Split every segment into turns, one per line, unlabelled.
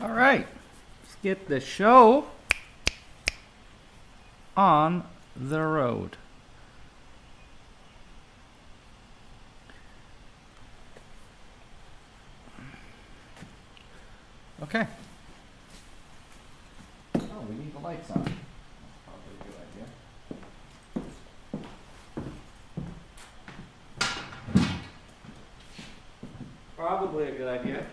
All right, let's get the show on the road. Okay. Oh, we need the lights on. That's probably a good idea. Probably a good idea.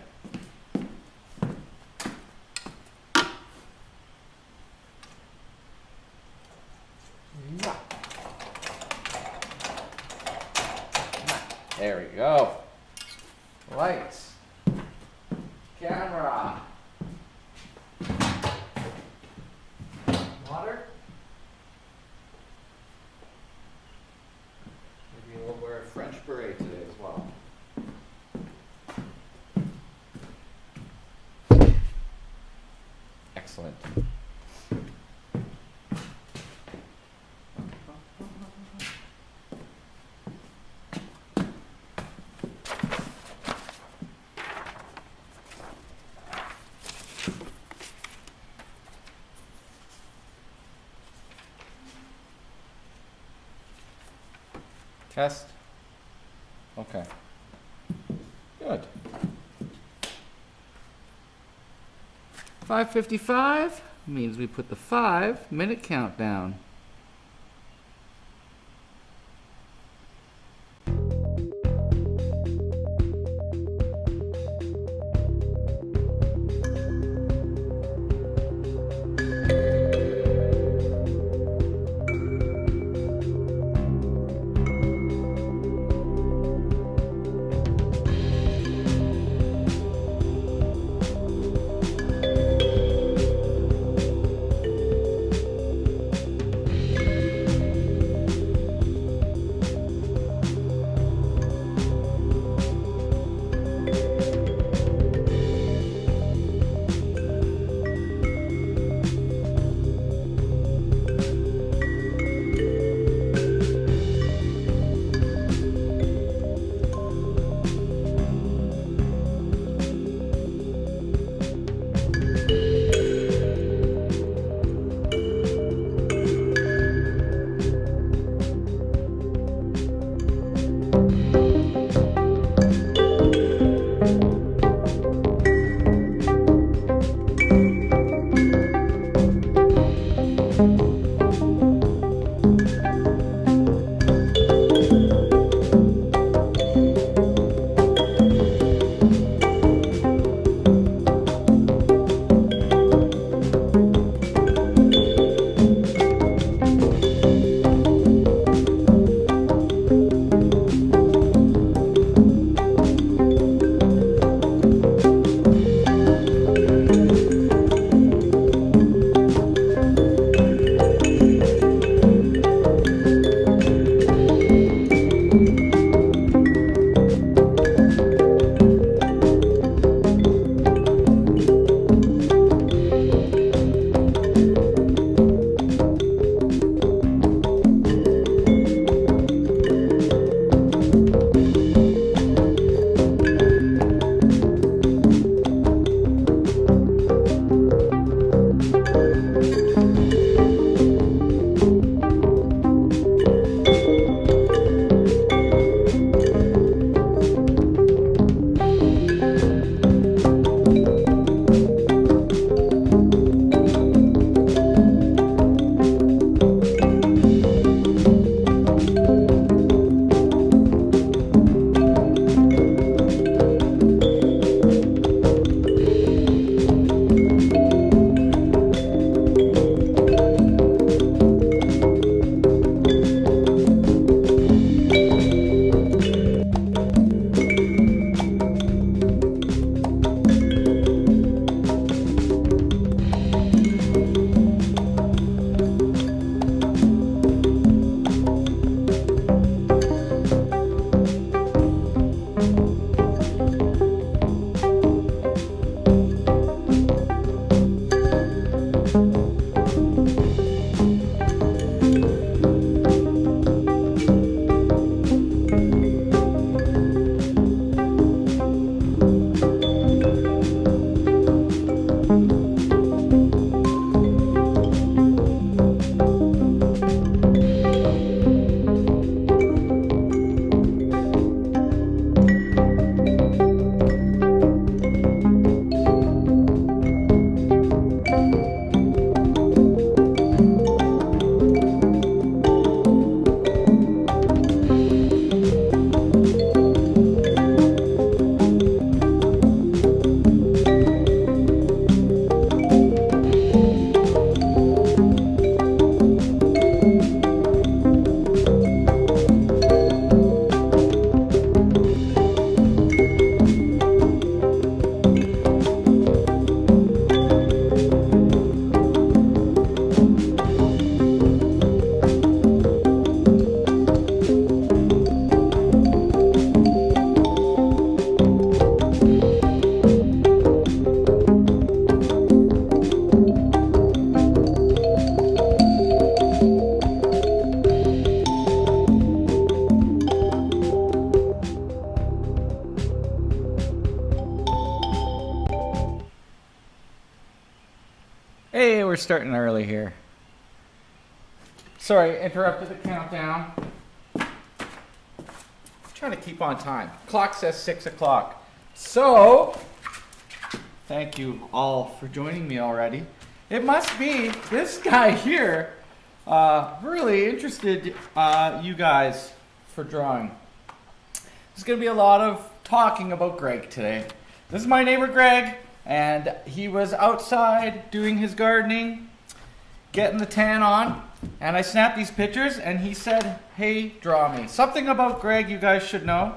There we go. Lights. Camera. Water. Maybe we'll wear a French beret today as well. Excellent. Test. Okay. Good. 5:55 means we put the 5-minute countdown. Hey, we're starting early here. Sorry, interrupted the countdown. Trying to keep on time. Clock says 6 o'clock. So, thank you all for joining me already. It must be this guy here really interested you guys for drawing. There's going to be a lot of talking about Greg today. This is my neighbor Greg, and he was outside doing his gardening, getting the tan on, and I snapped these pictures, and he said, hey, draw me. Something about Greg you guys should know.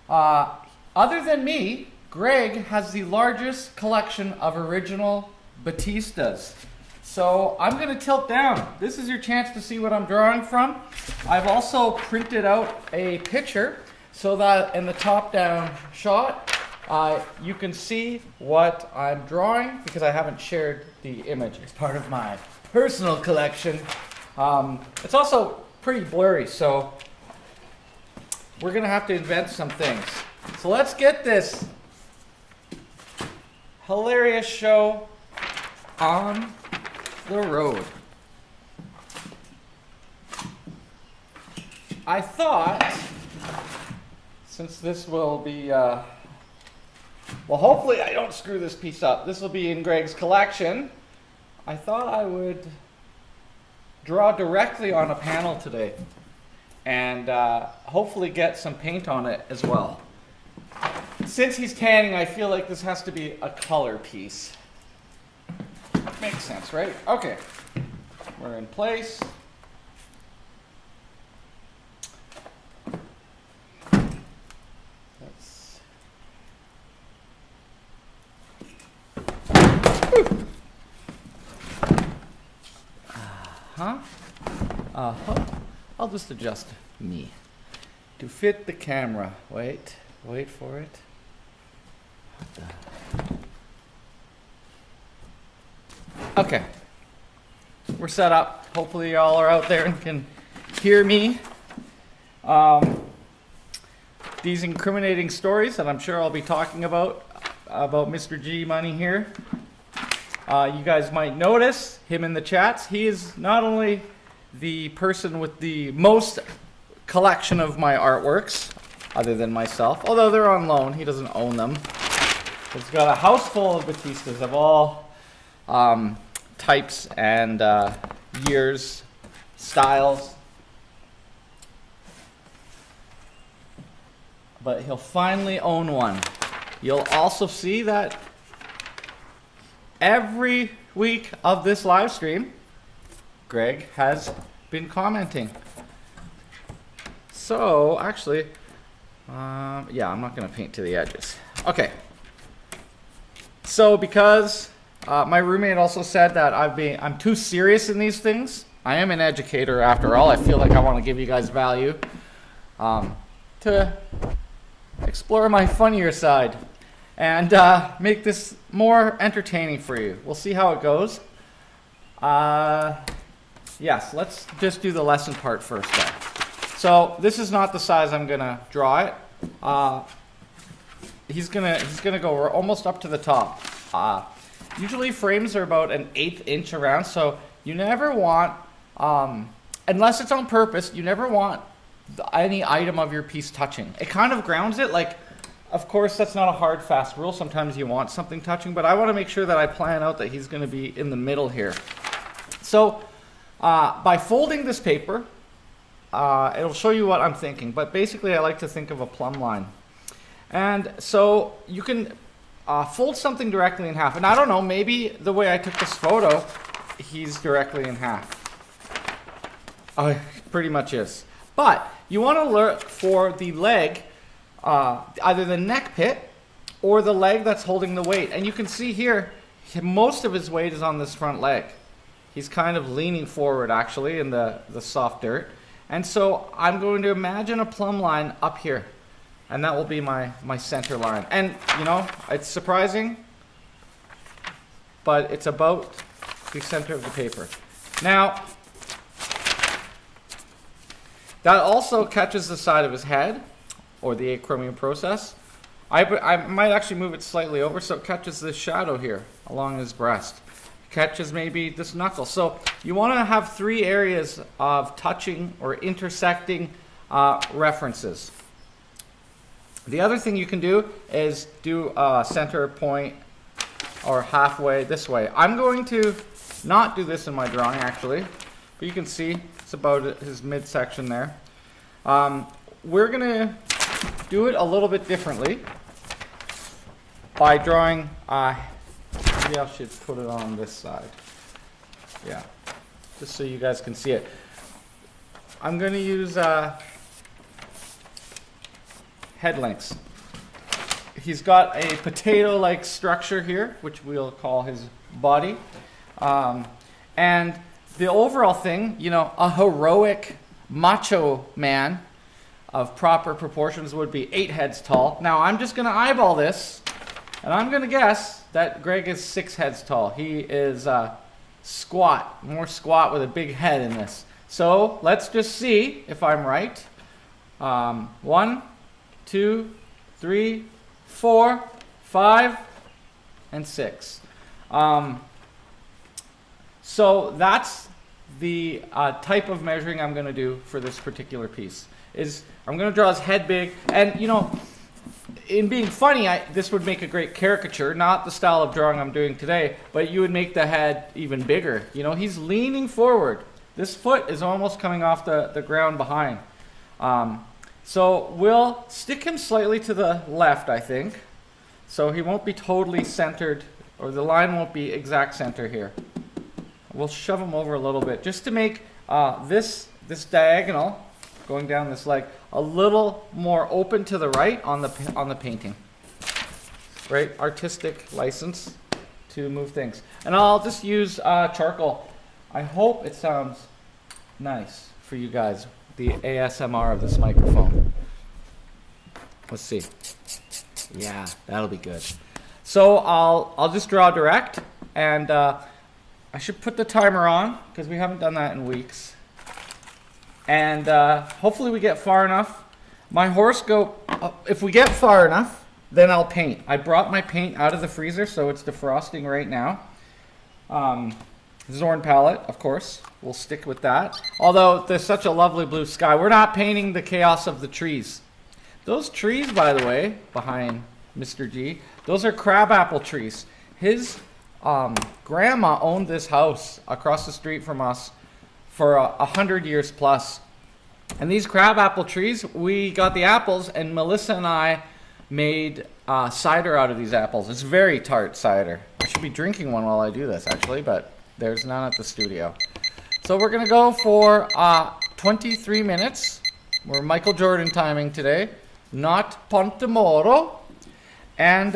Other than me, Greg has the largest collection of original Batistas. So I'm going to tilt down. This is your chance to see what I'm drawing from. I've also printed out a picture so that in the top-down shot, you can see what I'm drawing because I haven't shared the image. It's part of my personal collection. It's also pretty blurry, so we're going to have to invent some things. So let's get this hilarious show on the road. I thought, since this will be, well, hopefully I don't screw this piece up. This will be in Greg's collection. I thought I would draw directly on a panel today and hopefully get some paint on it as well. Since he's tanning, I feel like this has to be a color piece. Makes sense, right? Okay. We're in place. I'll just adjust me to fit the camera. Wait for it. Okay, we're set up. Hopefully y'all are out there and can hear me. These incriminating stories that I'm sure I'll be talking about Mr. G Money here. You guys might notice him in the chats. He is not only the person with the most collection of my artworks, other than myself, although they're on loan, he doesn't own them. He's got a house full of Batistas of all types and years, styles. But he'll finally own one. You'll also see that every week of this live stream, Greg has been commenting. So, actually, yeah, I'm not going to paint to the edges. Okay. So, because my roommate also said that I'm too serious in these things. I am an educator after all. I feel like I want to give you guys value to explore my funnier side and make this more entertaining for you. We'll see how it goes. Yes, let's just do the lesson part first though. So this is not the size I'm gonna draw it. He's gonna go almost up to the top. Usually frames are about an 1/8 inch around, so you never want, unless it's on purpose, you never want any item of your piece touching. It kind of grounds it. Like, of course, that's not a hard, fast rule. Sometimes you want something touching, but I want to make sure that I plan out that he's going to be in the middle here. So by folding this paper, it'll show you what I'm thinking. But basically, I like to think of a plumb line. And so you can fold something directly in half. And I don't know, maybe the way I took this photo, he's directly in half. He pretty much is. But you want to look for the leg, either the neck pit or the leg that's holding the weight. And you can see here, most of his weight is on this front leg. He's kind of leaning forward, actually, in the soft dirt. And so I'm going to imagine a plumb line up here. And that will be my center line. And, you know, it's surprising, but it's about the center of the paper. Now, that also catches the side of his head, or the achromium process. I might actually move it slightly over so it catches this shadow here along his breast. catches maybe this knuckle. So you want to have 3 areas of touching or intersecting references. The other thing you can do is do a center point or halfway this way. I'm going to not do this in my drawing actually, but you can see it's about his midsection there. We're going to do it a little bit differently by drawing, maybe I should put it on this side. Yeah, just so you guys can see it. I'm going to use head links. He's got a potato-like structure here, which we'll call his body. And the overall thing, you know, a heroic macho man of proper proportions would be 8 heads tall. Now I'm just going to eyeball this, and I'm going to guess that Greg is 6 heads tall. He is squat, more squat with a big head in this. So let's just see if I'm right. 1, 2, 3, 4, 5, and 6. So that's the type of measuring I'm going to do for this particular piece. Is I'm going to draw his head big, and you know, in being funny, this would make a great caricature, not the style of drawing I'm doing today, but you would make the head even bigger. You know, he's leaning forward. This foot is almost coming off the ground behind. So we'll stick him slightly to the left, I think. So he won't be totally centered, or the line won't be exact center here. We'll shove him over a little bit, just to make this diagonal going down this leg a little more open to the right on the painting. Right, artistic license to move things. And I'll just use charcoal. I hope it sounds nice for you guys, the ASMR of this microphone. Let's see. Yeah, that'll be good. So I'll just draw direct, and I should put the timer on because we haven't done that in weeks. And hopefully we get far enough. My horoscope, if we get far enough, then I'll paint. I brought my paint out of the freezer, so it's defrosting right now. Zorn palette, of course. We'll stick with that. Although there's such a lovely blue sky. We're not painting the chaos of the trees. Those trees, by the way, behind Mr. G, those are crabapple trees. His grandma owned this house across the street from us for 100 years plus. And these crabapple trees, we got the apples, and Melissa and I made cider out of these apples. It's very tart cider. I should be drinking one while I do this, actually, but there's none at the studio. So we're going to go for 23 minutes. We're Michael Jordan timing today, not Pontemoro. And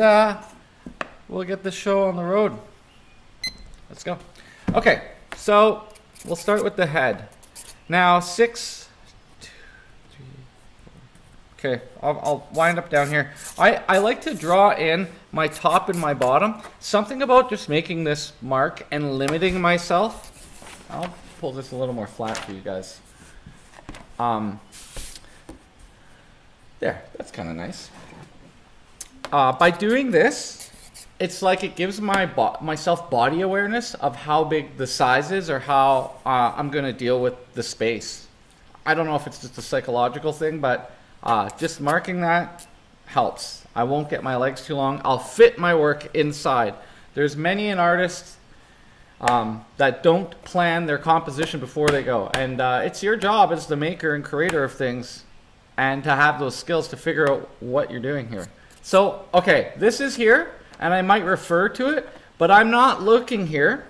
we'll get the show on the road. Let's go. Okay, so we'll start with the head. Now 6, 2, 3, 4. Okay, I'll wind up down here. I like to draw in my top and my bottom. Something about just making this mark and limiting myself. I'll pull this a little more flat for you guys. There, that's kind of nice. By doing this, it's like it gives myself body awareness of how big the size is, or how I'm going to deal with the space. I don't know if it's just a psychological thing, but just marking that helps. I won't get my legs too long. I'll fit my work inside. There's many an artist that don't plan their composition before they go. And it's your job as the maker and creator of things, and to have those skills to figure out what you're doing here. So, okay, this is here, and I might refer to it, but I'm not looking here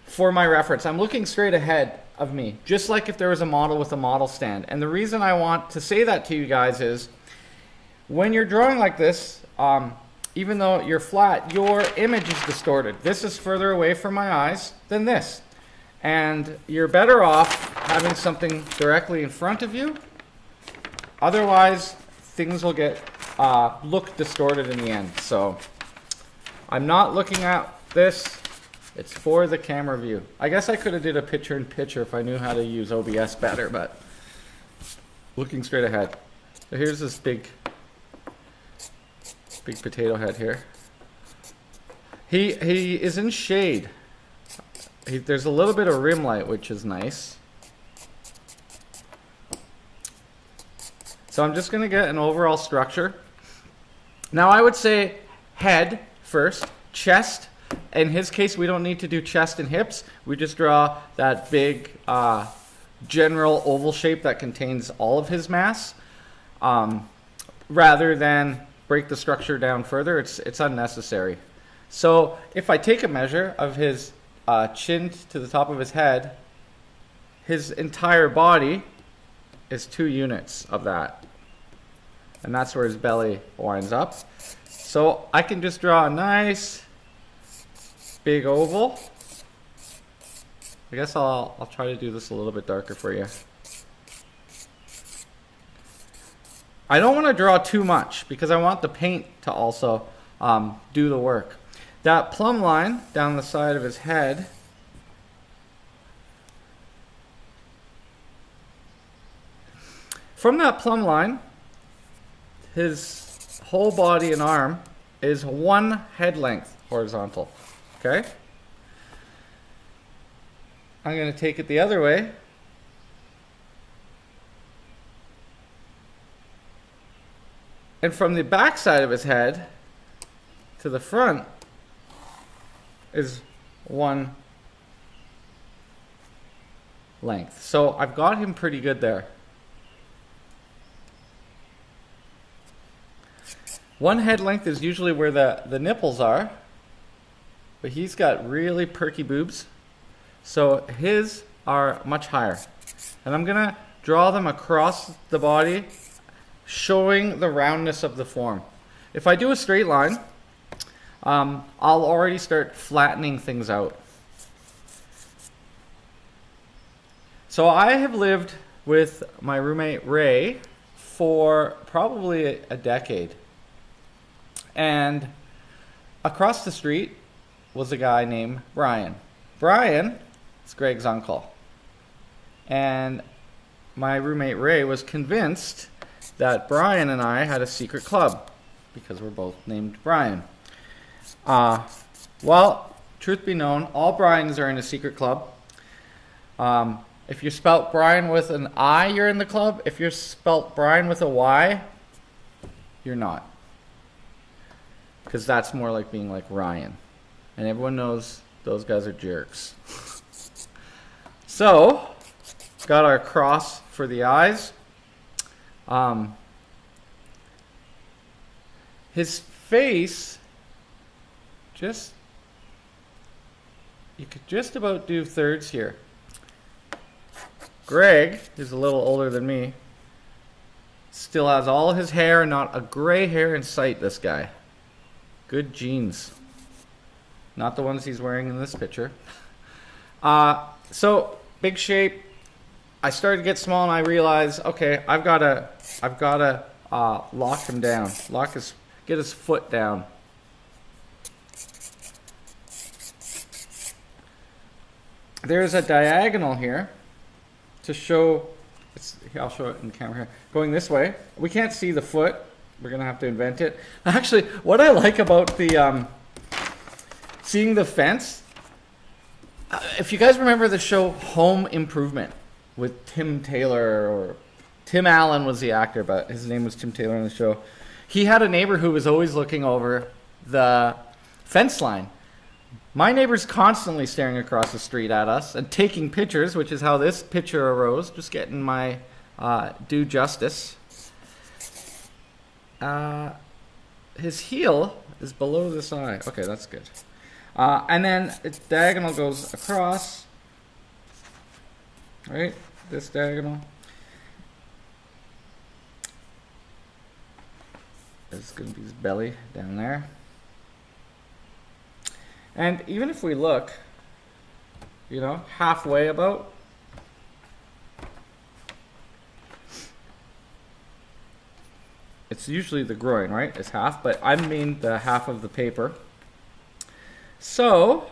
for my reference. I'm looking straight ahead of me, just like if there was a model with a model stand. And the reason I want to say that to you guys is, when you're drawing like this, even though you're flat, your image is distorted. This is further away from my eyes than this. And you're better off having something directly in front of you. Otherwise, things will get look distorted in the end. So I'm not looking at this. It's for the camera view. I guess I could have did a picture-in-picture if I knew how to use OBS better, but looking straight ahead. So here's this big potato head here. He is in shade. there's a little bit of rim light, which is nice. So I'm just going to get an overall structure. Now I would say head first, chest. In his case, we don't need to do chest and hips. We just draw that big general oval shape that contains all of his mass. Rather than break the structure down further, it's unnecessary. So if I take a measure of his chin to the top of his head, his entire body is 2 units of that. And that's where his belly winds up. So I can just draw a nice big oval. I guess I'll try to do this a little bit darker for you. I don't want to draw too much because I want the paint to also do the work. That plumb line down the side of his head, from that plumb line, his whole body and arm is 1 head length horizontal. Okay? I'm going to take it the other way. And from the back side of his head to the front is 1 length. So I've got him pretty good there. 1 head length is usually where the nipples are, but he's got really perky boobs. So his are much higher. And I'm going to draw them across the body, showing the roundness of the form. If I do a straight line, I'll already start flattening things out. So I have lived with my roommate Ray for probably a decade. And across the street was a guy named Brian. Brian is Greg's uncle. And my roommate Ray was convinced that Brian and I had a secret club because we're both named Brian. Well, truth be known, all Brians are in a secret club. If you spelt Brian with an I, you're in the club. If you're spelt Brian with a Y, you're not. Because that's more like being like Ryan. And everyone knows those guys are jerks. So, got our cross for the eyes. His face, you could just about do thirds here. Greg, who's a little older than me, still has all his hair, not a gray hair in sight, this guy. Good genes. Not the ones he's wearing in this picture. So, big shape. I started to get small and I realized, okay, I've got to lock him down. Get his foot down. There's a diagonal here to show, I'll show it in the camera here, going this way. We can't see the foot. We're going to have to invent it. Actually, what I like about the seeing the fence, if you guys remember the show Home Improvement with Tim Taylor, or Tim Allen was the actor, but his name was Tim Taylor in the show. He had a neighbor who was always looking over the fence line. My neighbor's constantly staring across the street at us and taking pictures, which is how this picture arose. Just getting my due justice. His heel is below this eye. Okay, that's good. And then its diagonal goes across. Right? This diagonal. It's going to be his belly down there. And even if we look, halfway about, it's usually the groin, right? It's half, but I mean the half of the paper. So,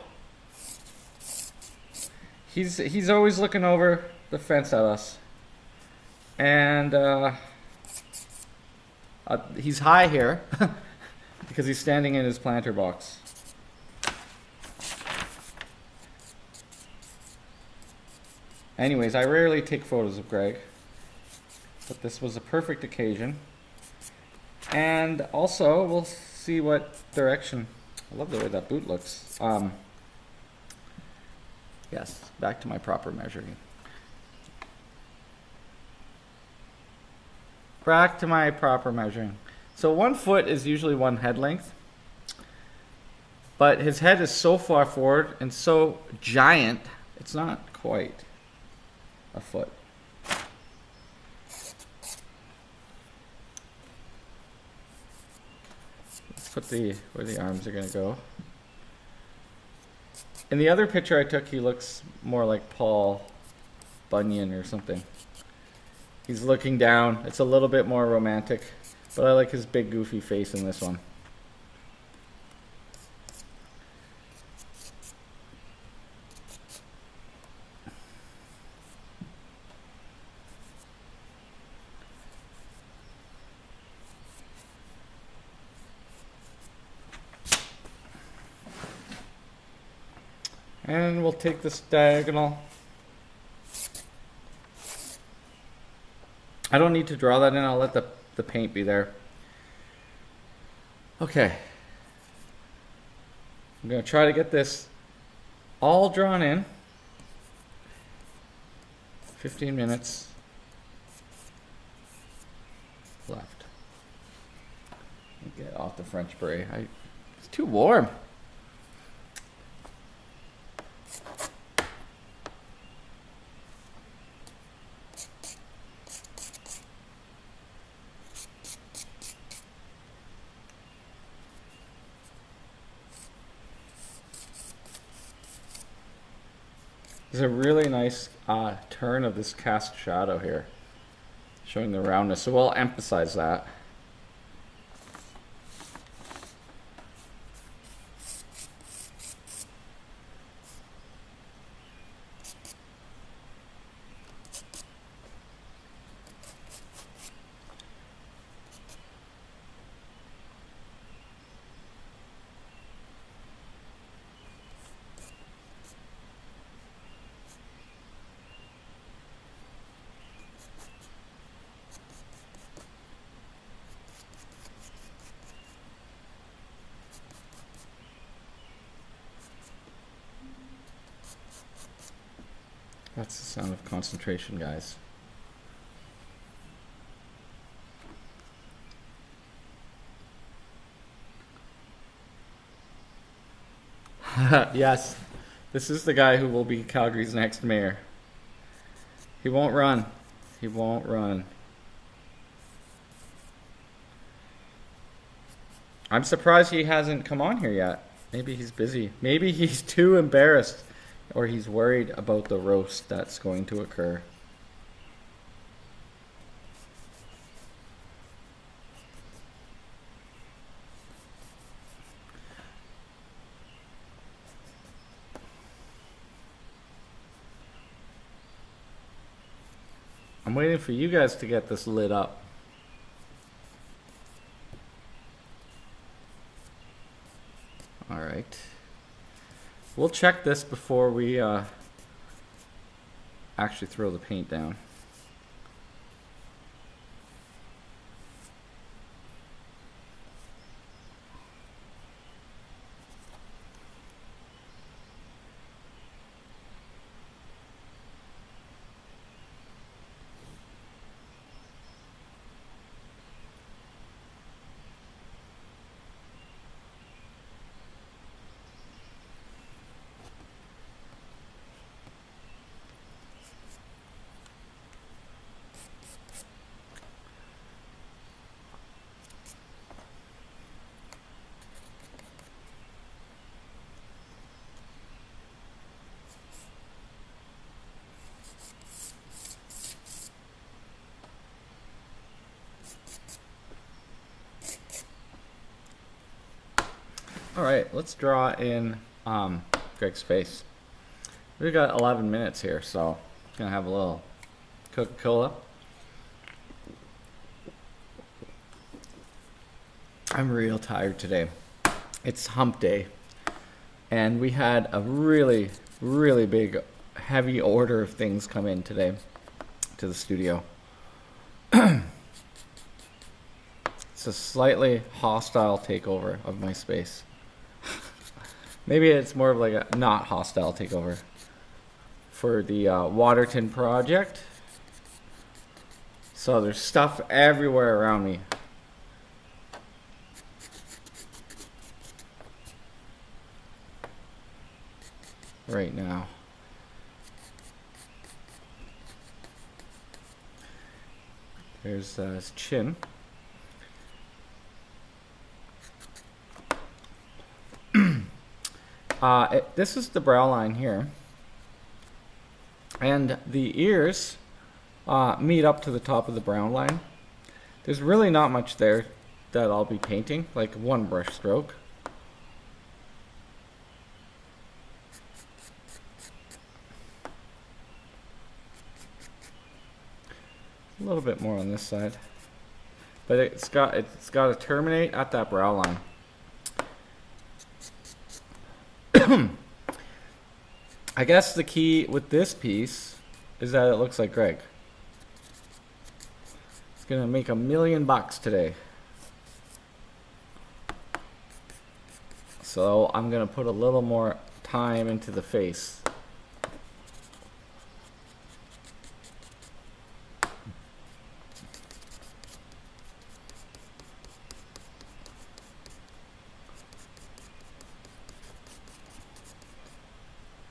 he's always looking over the fence at us. And he's high here because he's standing in his planter box. Anyways, I rarely take photos of Greg, but this was a perfect occasion. And also, we'll see what direction. I love the way that boot looks. Yes, back to my proper measuring. Back to my proper measuring. So 1 foot is usually 1 head length. But his head is so far forward and so giant, it's not quite a foot. Let's put where the arms are going to go. In the other picture I took, he looks more like Paul Bunyan or something. He's looking down. It's a little bit more romantic, but I like his big goofy face in this one. And we'll take this diagonal. I don't need to draw that in, I'll let the paint be there. Okay. I'm going to try to get this all drawn in. 15 minutes left. Get off the French beret. It's too warm. There's a really nice turn of this cast shadow here, showing the roundness, so we'll emphasize that. That's the sound of concentration, guys. Yes, this is the guy who will be Calgary's next mayor. He won't run. He won't run. I'm surprised he hasn't come on here yet. Maybe he's busy. Maybe he's too embarrassed. Or he's worried about the roast that's going to occur. I'm waiting for you guys to get this lit up. All right. We'll check this before we actually throw the paint down. All right, let's draw in Greg's face. We've got 11 minutes here, so I'm gonna have a little Coca-Cola. I'm real tired today. It's hump day, and we had a really big heavy order of things come in today to the studio. It's a slightly hostile takeover of my space. Maybe it's more of like a not hostile takeover for the Waterton project. So there's stuff everywhere around me. Right now. There's his chin. This is the brow line here. And the ears meet up to the top of the brow line. There's really not much there that I'll be painting, like one brush stroke. A little bit more on this side, but it's got to terminate at that brow line. I guess the key with this piece is that it looks like Greg. It's gonna make $1 million today. So I'm gonna put a little more time into the face.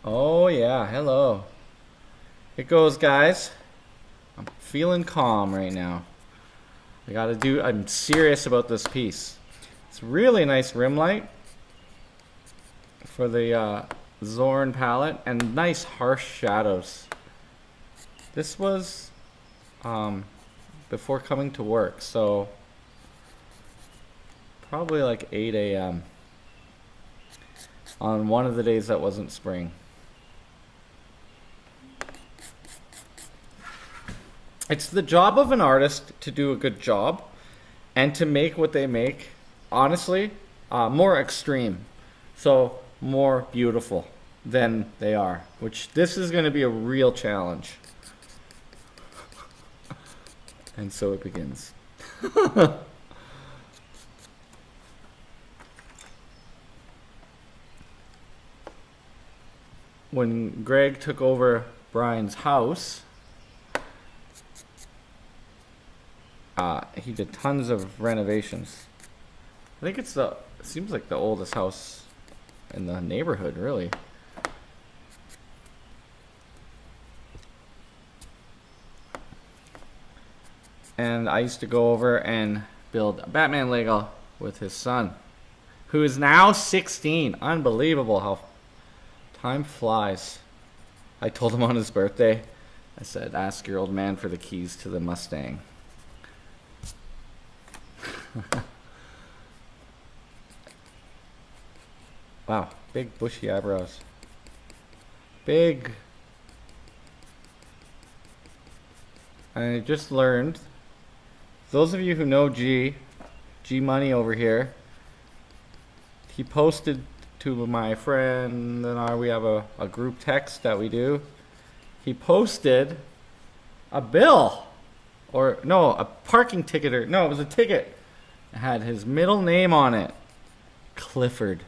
Oh yeah, hello. It goes, guys. I'm feeling calm right now. I'm serious about this piece. It's really nice rim light for the Zorn palette and nice harsh shadows. This was before coming to work, so probably like 8 a.m. on one of the days that wasn't spring. It's the job of an artist to do a good job and to make what they make, honestly, more extreme. So more beautiful than they are, which this is going to be a real challenge. And so it begins. When Greg took over Brian's house, he did tons of renovations. I think it seems like the oldest house in the neighborhood, really. And I used to go over and build a Batman Lego with his son, who is now 16. Unbelievable how time flies. I told him on his birthday, I said, ask your old man for the keys to the Mustang. Wow, big bushy eyebrows. Big. I just learned, those of you who know G Money over here, he posted to my friend and we have a group text that we do. He posted a bill, or no, a parking ticket, or no, it was a ticket. It had his middle name on it, Clifford.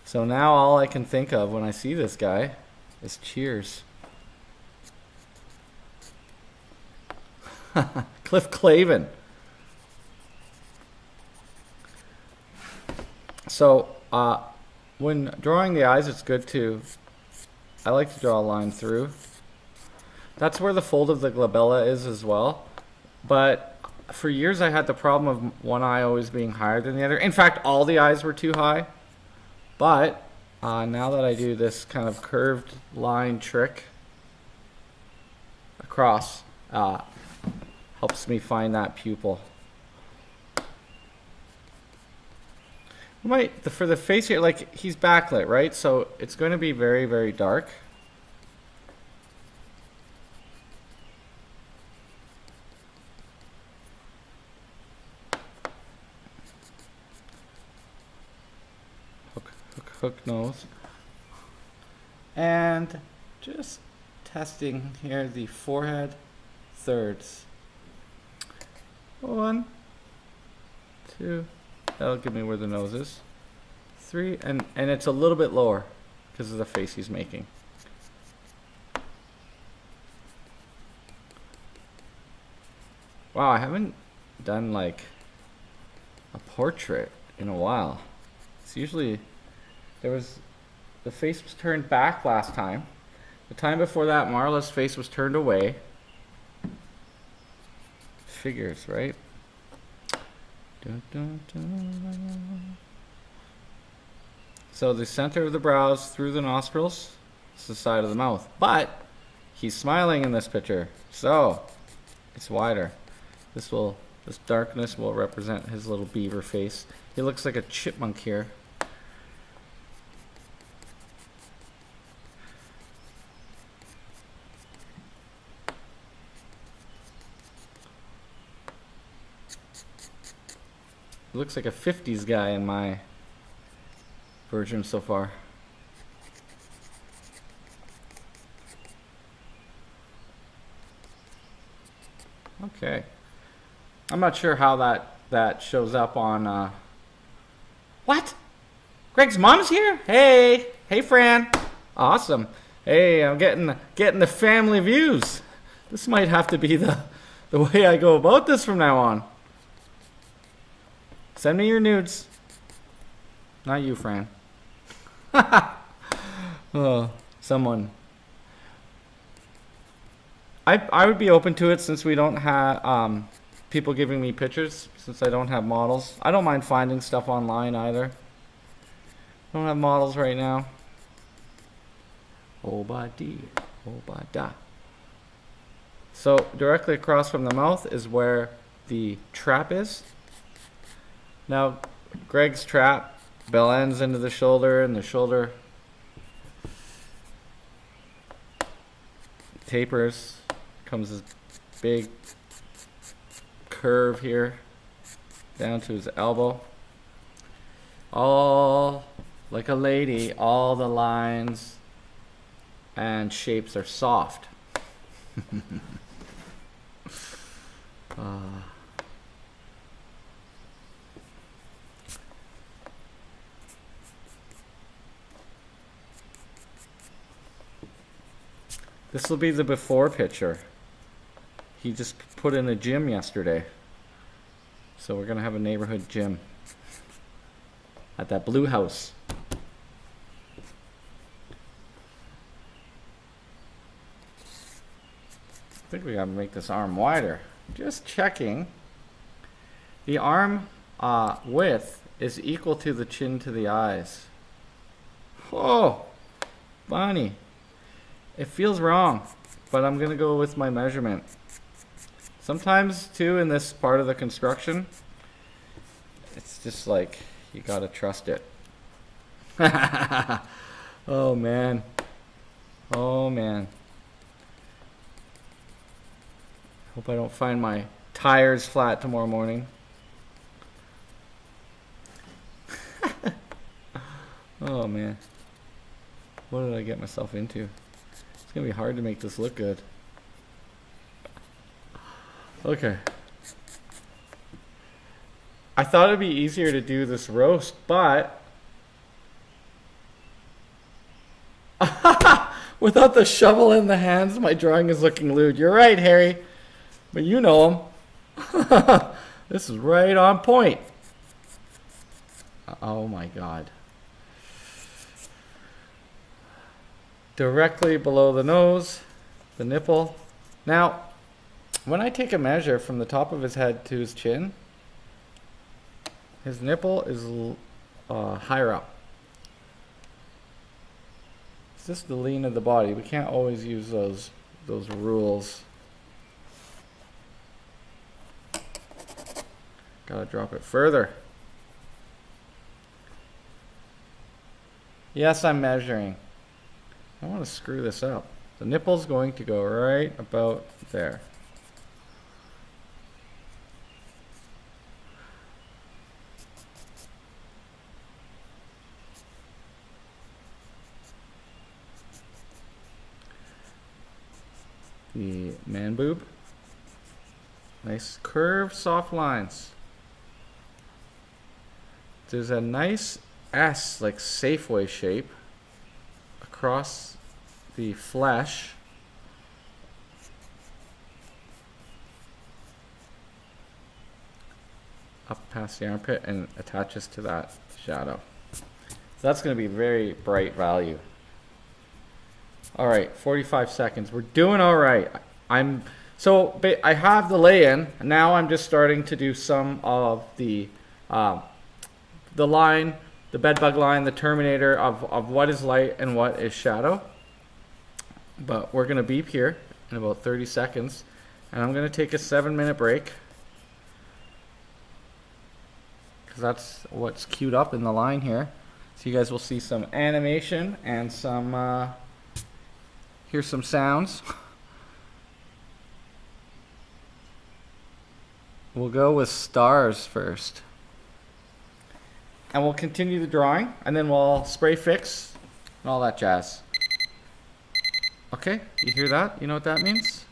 So now all I can think of when I see this guy is Cheers. Cliff Clavin. So when drawing the eyes, it's good to, I like to draw a line through. That's where the fold of the glabella is as well. But for years I had the problem of one eye always being higher than the other. In fact, all the eyes were too high. But now that I do this kind of curved line trick across, helps me find that pupil. For the face here, like he's backlit, right? So it's going to be very, very dark. Hook nose. And just testing here the forehead thirds. 1, 2, that'll give me where the nose is. 3, and it's a little bit lower because of the face he's making. Wow, I haven't done like a portrait in a while. It's usually, the face was turned back last time. The time before that, Marla's face was turned away. Figures, right? Dun, dun, dun. So the center of the brows through the nostrils, it's the side of the mouth. But he's smiling in this picture, so it's wider. This darkness will represent his little beaver face. He looks like a chipmunk here. He looks like a 50s guy in my version so far. Okay. I'm not sure how that shows up on what? Greg's mom's here? Hey, Fran. Awesome. Hey, I'm getting the family views. This might have to be the way I go about this from now on. Send me your nudes. Not you, Fran. Oh, someone. I would be open to it since we don't have people giving me pictures, since I don't have models. I don't mind finding stuff online either. I don't have models right now. Oh, ba dee, oh, ba da. So directly across from the mouth is where the trap is. Now, Greg's trap bell ends into the shoulder, and the shoulder tapers, comes this big curve here down to his elbow. All like a lady, all the lines and shapes are soft. This will be the before picture. He just put in a gym yesterday. So we're going to have a neighborhood gym at that blue house. I think we got to make this arm wider. Just checking. The arm width is equal to the chin to the eyes. Oh, Bonnie. It feels wrong, but I'm going to go with my measurement. Sometimes, too, in this part of the construction, it's just like, you got to trust it. Oh, man. Oh, man. Hope I don't find my tires flat tomorrow morning. Oh, man. What did I get myself into? It's going to be hard to make this look good. Okay. I thought it'd be easier to do this roast, but without the shovel in the hands, my drawing is looking lewd. You're right, Harry. But you know him. This is right on point. Oh my God. Directly below the nose, the nipple. Now, when I take a measure from the top of his head to his chin, his nipple is higher up. It's just the lean of the body. We can't always use those rules. Gotta drop it further. Yes, I'm measuring. I want to screw this up. The nipple's going to go right about there. the man boob. Nice curved, soft lines. There's a nice S, like Safeway shape, across the flesh. Up past the armpit and attaches to that shadow. So that's going to be very bright value. All right, 45 seconds. We're doing all right. I have the lay-in. Now I'm just starting to do some of the line, the bedbug line, the terminator of what is light and what is shadow. But we're going to beep here in about 30 seconds. And I'm going to take a 7-minute break. Because that's what's queued up in the line here. So you guys will see some animation and some, here's some sounds. We'll go with stars first. And we'll continue the drawing, and then we'll spray fix and all that jazz. Okay, you hear that? You know what that means?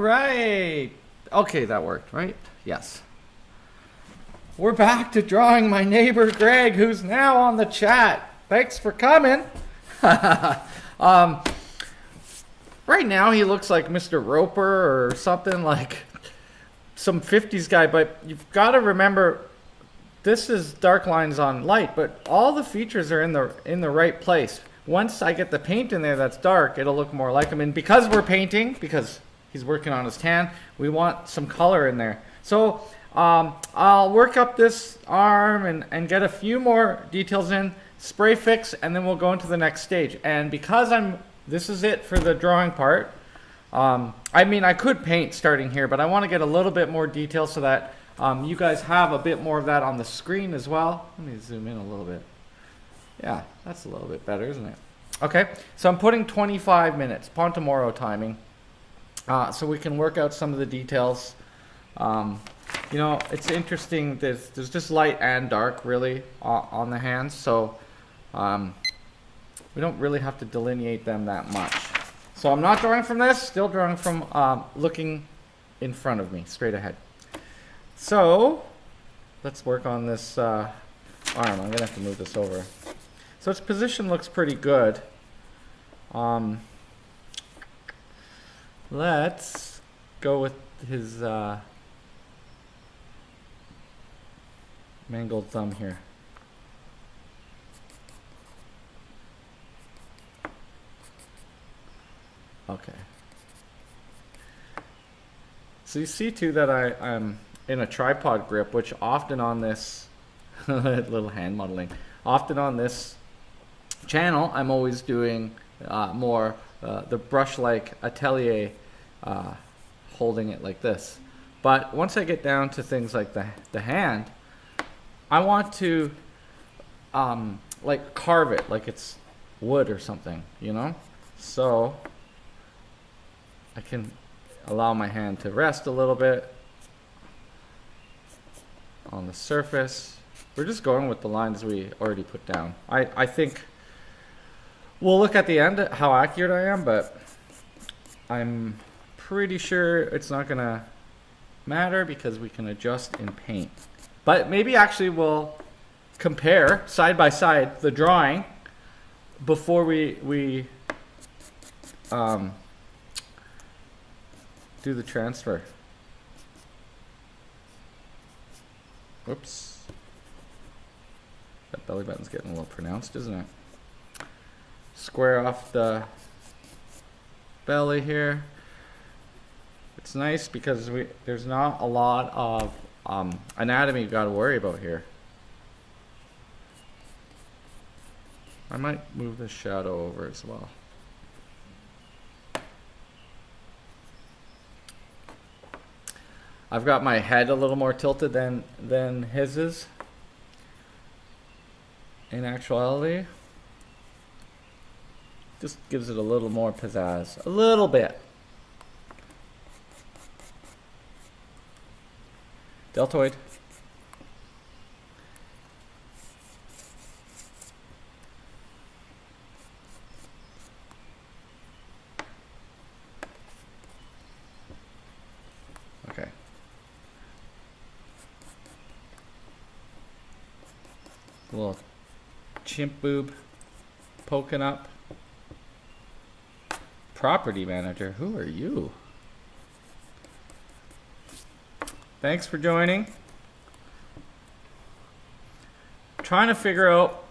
right. Okay, that worked, right? Yes. We're back to drawing my neighbor Greg, who's now on the chat. Thanks for coming. Right now he looks like Mr. Roper or something, like some 50s guy, but you've got to remember this is dark lines on light, but all the features are in the right place. Once I get the paint in there that's dark, it'll look more like him. And because we're painting, because he's working on his tan, we want some color in there. So I'll work up this arm and get a few more details in, spray fix, and then we'll go into the next stage. And because this is it for the drawing part. I mean, I could paint starting here, but I want to get a little bit more detail so that you guys have a bit more of that on the screen as well. Let me zoom in a little bit. Yeah, that's a little bit better, isn't it? Okay, so I'm putting 25 minutes, Pontomoro timing, so we can work out some of the details. You know, it's interesting, there's just light and dark, really, on the hands, so we don't really have to delineate them that much. So I'm not drawing from this, still drawing from looking in front of me, straight ahead. So let's work on this arm. I'm going to have to move this over. So its position looks pretty good. Let's go with his mangled thumb here. Okay. So you see too that I'm in a tripod grip, which often on this little hand modeling, often on this channel, I'm always doing more the brush-like atelier, holding it like this. But once I get down to things like the hand, I want to like carve it like it's wood or something, you know? So I can allow my hand to rest a little bit on the surface. We're just going with the lines we already put down. I think we'll look at the end at how accurate I am, but I'm pretty sure it's not gonna matter because we can adjust in paint. But maybe actually we'll compare side by side the drawing before we do the transfer. Whoops. That belly button's getting a little pronounced, isn't it? Square off the belly here. It's nice because there's not a lot of anatomy you've got to worry about here. I might move the shadow over as well. I've got my head a little more tilted than his is. In actuality, just gives it a little more pizzazz, a little bit. Deltoid. Okay. A little chimp boob poking up. Property manager, who are you? Thanks for joining. Trying to figure out,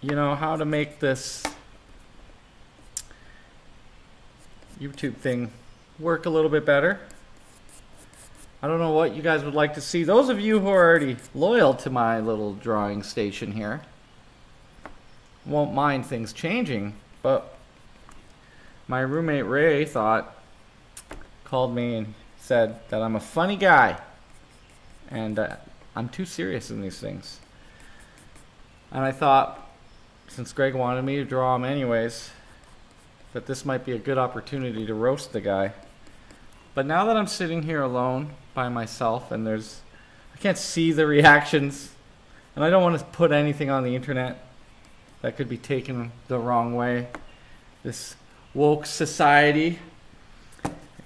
you know, how to make this YouTube thing work a little bit better. I don't know what you guys would like to see. Those of you who are already loyal to my little drawing station here won't mind things changing, but my roommate Ray called me and said that I'm a funny guy and I'm too serious in these things. And I thought, since Greg wanted me to draw him anyways, that this might be a good opportunity to roast the guy. But now that I'm sitting here alone by myself and I can't see the reactions, and I don't want to put anything on the internet that could be taken the wrong way. This woke society,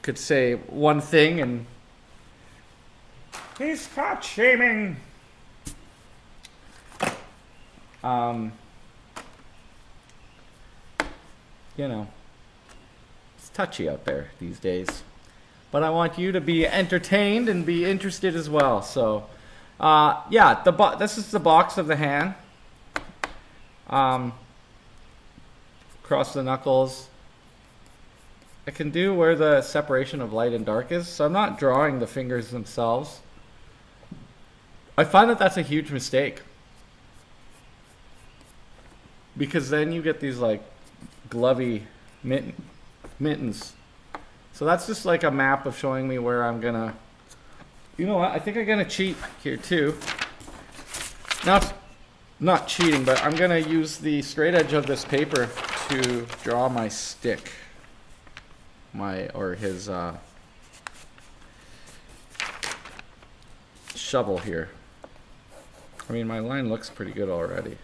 could say one thing and he's fat shaming. You know, it's touchy out there these days. But I want you to be entertained and be interested as well. So, yeah, this is the box of the hand. Across the knuckles. I can do where the separation of light and dark is, so I'm not drawing the fingers themselves. I find that that's a huge mistake. Because then you get these like glovey mittens. So that's just like a map of showing me where I'm gonna, you know what, I think I'm gonna cheat here too. Now it's not cheating, but I'm gonna use the straight edge of this paper to draw my stick. His shovel here. I mean, my line looks pretty good already.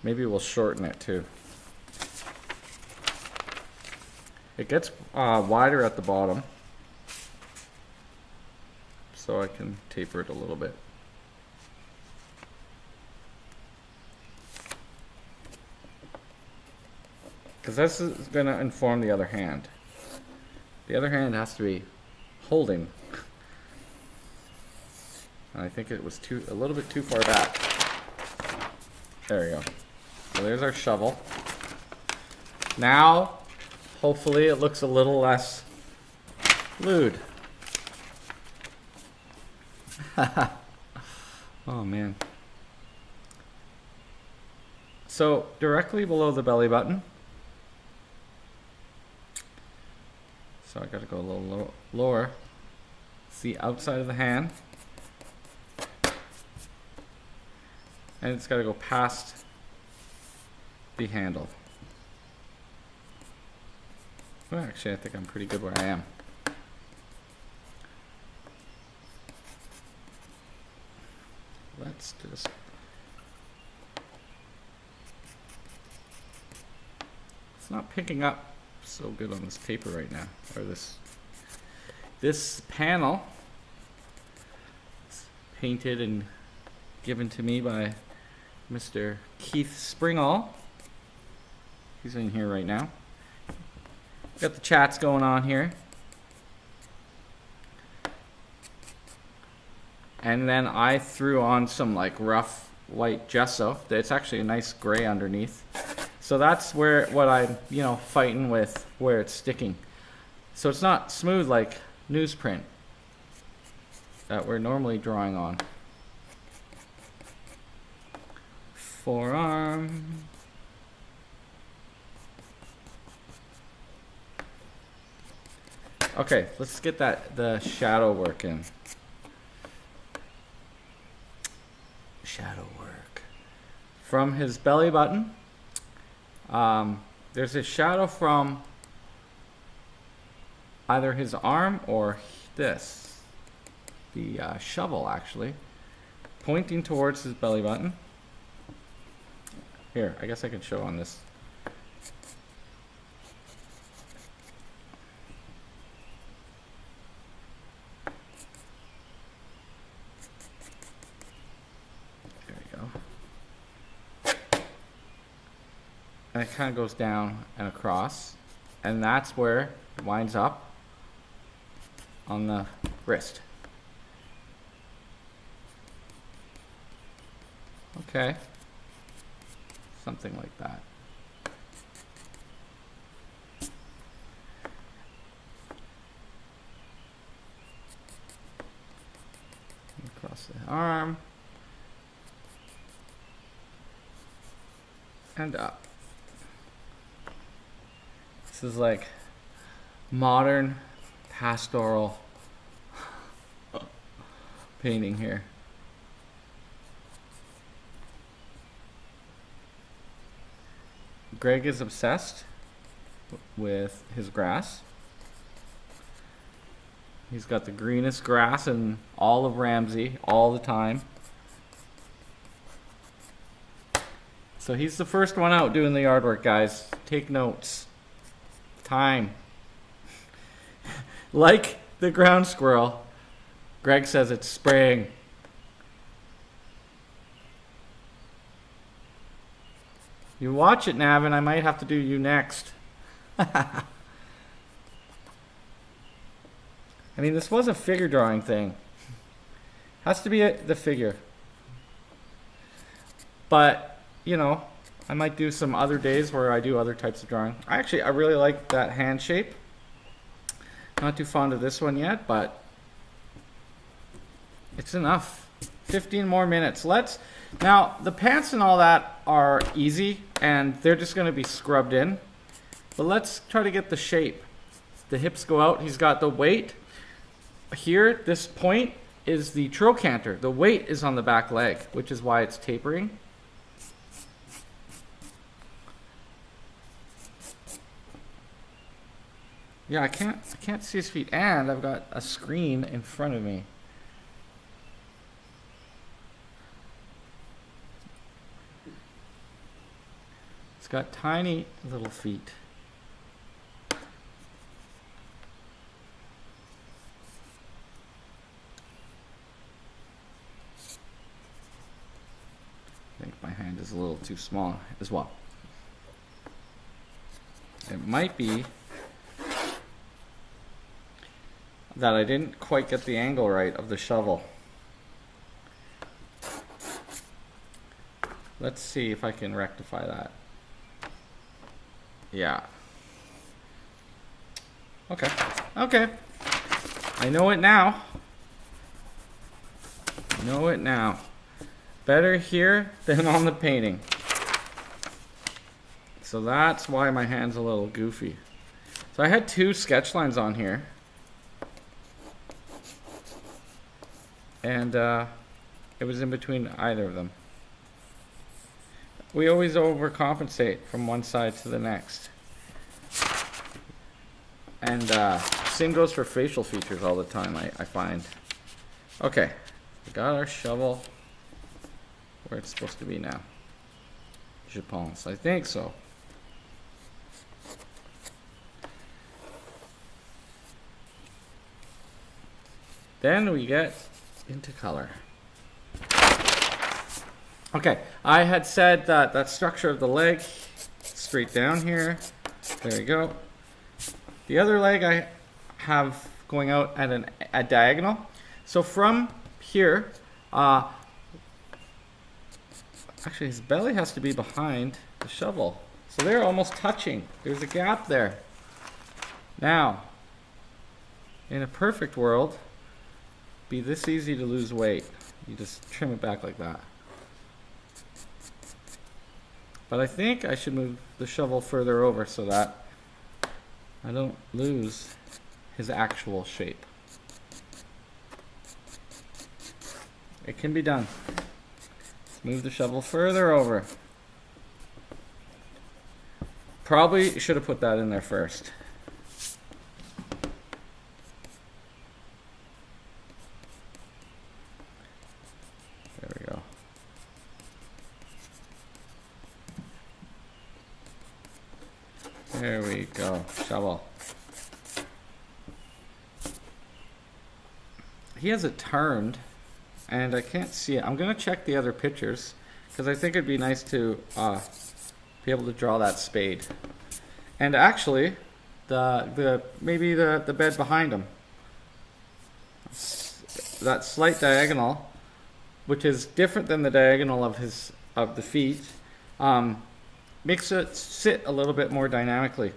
Maybe we'll shorten it too. It gets wider at the bottom, so I can taper it a little bit. Because this is going to inform the other hand. The other hand has to be holding. And I think it was a little bit too far back. There we go. So there's our shovel. Now, hopefully it looks a little less lewd. Oh man. So directly below the belly button. So I gotta go a little lower. It's the outside of the hand. And it's gotta go past the handle. Well, actually, I think I'm pretty good where I am. Let's just... It's not picking up so good on this paper right now, or this panel. It's painted and given to me by Mr. Keith Springall. He's in here right now. Got the chats going on here. And then I threw on some like rough white gesso. It's actually a nice gray underneath. So that's what I'm, fighting with, where it's sticking. So it's not smooth like newsprint that we're normally drawing on. Forearm. Okay, let's get the shadow work in. Shadow work. From his belly button, there's a shadow from either his arm or the shovel actually, pointing towards his belly button. Here, I guess I can show on this. And it kind of goes down and across, and that's where it winds up on the wrist. Okay, something like that. Across the arm and up. This is like modern pastoral painting here. Greg is obsessed with his grass. He's got the greenest grass in all of Ramsey all the time. So he's the first one out doing the yard work, guys. Take notes. Time. Like the ground squirrel, Greg says it's spring. You watch it, Navin. I might have to do you next. I mean, this was a figure drawing thing. Has to be the figure. But, you know, I might do some other days where I do other types of drawing. I really like that hand shape. Not too fond of this one yet, but it's enough. 15 more minutes. Now, the pants and all that are easy, and they're just going to be scrubbed in. But let's try to get the shape. The hips go out. He's got the weight. Here, this point is the trochanter. The weight is on the back leg, which is why it's tapering. Yeah, I can't see his feet, and I've got a screen in front of me. It's got tiny little feet. I think my hand is a little too small as well. It might be that I didn't quite get the angle right of the shovel. Let's see if I can rectify that. Yeah. Okay. Okay. I know it now. Know it now. Better here than on the painting. So that's why my hand's a little goofy. So I had 2 sketch lines on here. And it was in between either of them. We always overcompensate from one side to the next. And same goes for facial features all the time, I find. Okay, we got our shovel where it's supposed to be now. Je pense, I think so. Then we get into color. Okay, I had said that that structure of the leg, straight down here, there we go. The other leg I have going out at a diagonal. So from here, actually his belly has to be behind the shovel. So they're almost touching. There's a gap there. Now, in a perfect world, be this easy to lose weight. You just trim it back like that. But I think I should move the shovel further over so that I don't lose his actual shape. It can be done. Move the shovel further over. Probably should have put that in there first. There we go. There we go. Shovel. He has it turned, and I can't see it. I'm going to check the other pictures, because I think it'd be nice to be able to draw that spade. And actually, maybe the bed behind him. That slight diagonal, which is different than the diagonal of the feet, makes it sit a little bit more dynamically.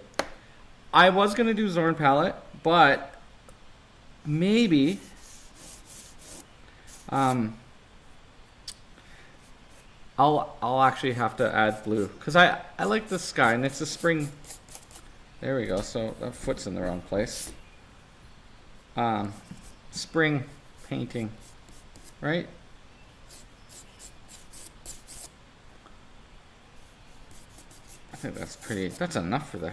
I was going to do Zorn palette, but maybe I'll actually have to add blue, because I like the sky, and it's a spring. There we go. So that foot's in the wrong place. Spring painting, right? I think that's pretty. That's enough for the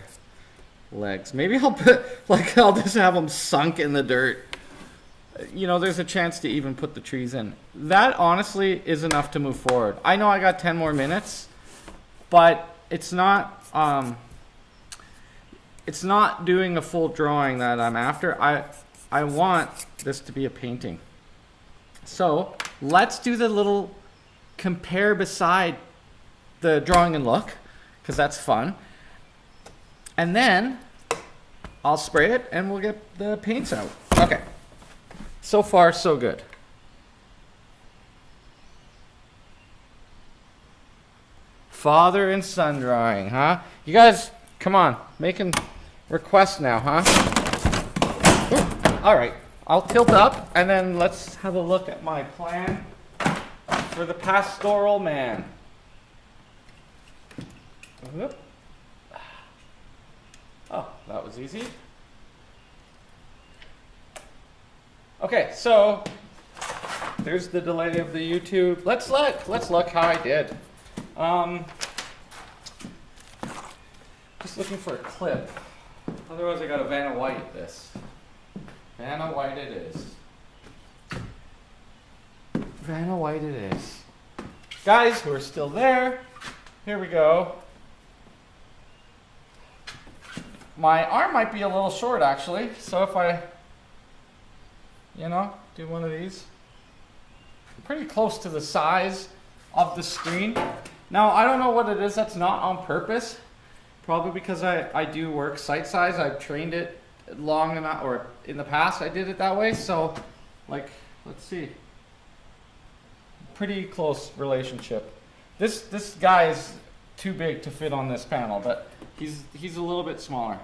legs. Maybe I'll I'll just have them sunk in the dirt. You know, there's a chance to even put the trees in. That honestly is enough to move forward. I know I got 10 more minutes, but it's not doing a full drawing that I'm after. I want this to be a painting. So let's do the little compare beside the drawing and look, because that's fun. And then I'll spray it and we'll get the paints out. Okay. So far, so good. Father and son drawing, huh? You guys, come on, making requests now, huh? Ooh, all right, I'll tilt up and then let's have a look at my plan for the pastoral man. Whoop. Oh, that was easy. Okay, so there's the delay of the YouTube. Let's look how I did. Just looking for a clip. Otherwise, I gotta Vanna White this. Vanna White it is. Vanna White it is. Guys who are still there, here we go. My arm might be a little short actually, so if I, do one of these. Pretty close to the size of the screen. Now, I don't know what it is that's not on purpose. Probably because I do work site size. I've trained it long enough, or in the past I did it that way. So, like, let's see. Pretty close relationship. This guy is too big to fit on this panel, but he's a little bit smaller.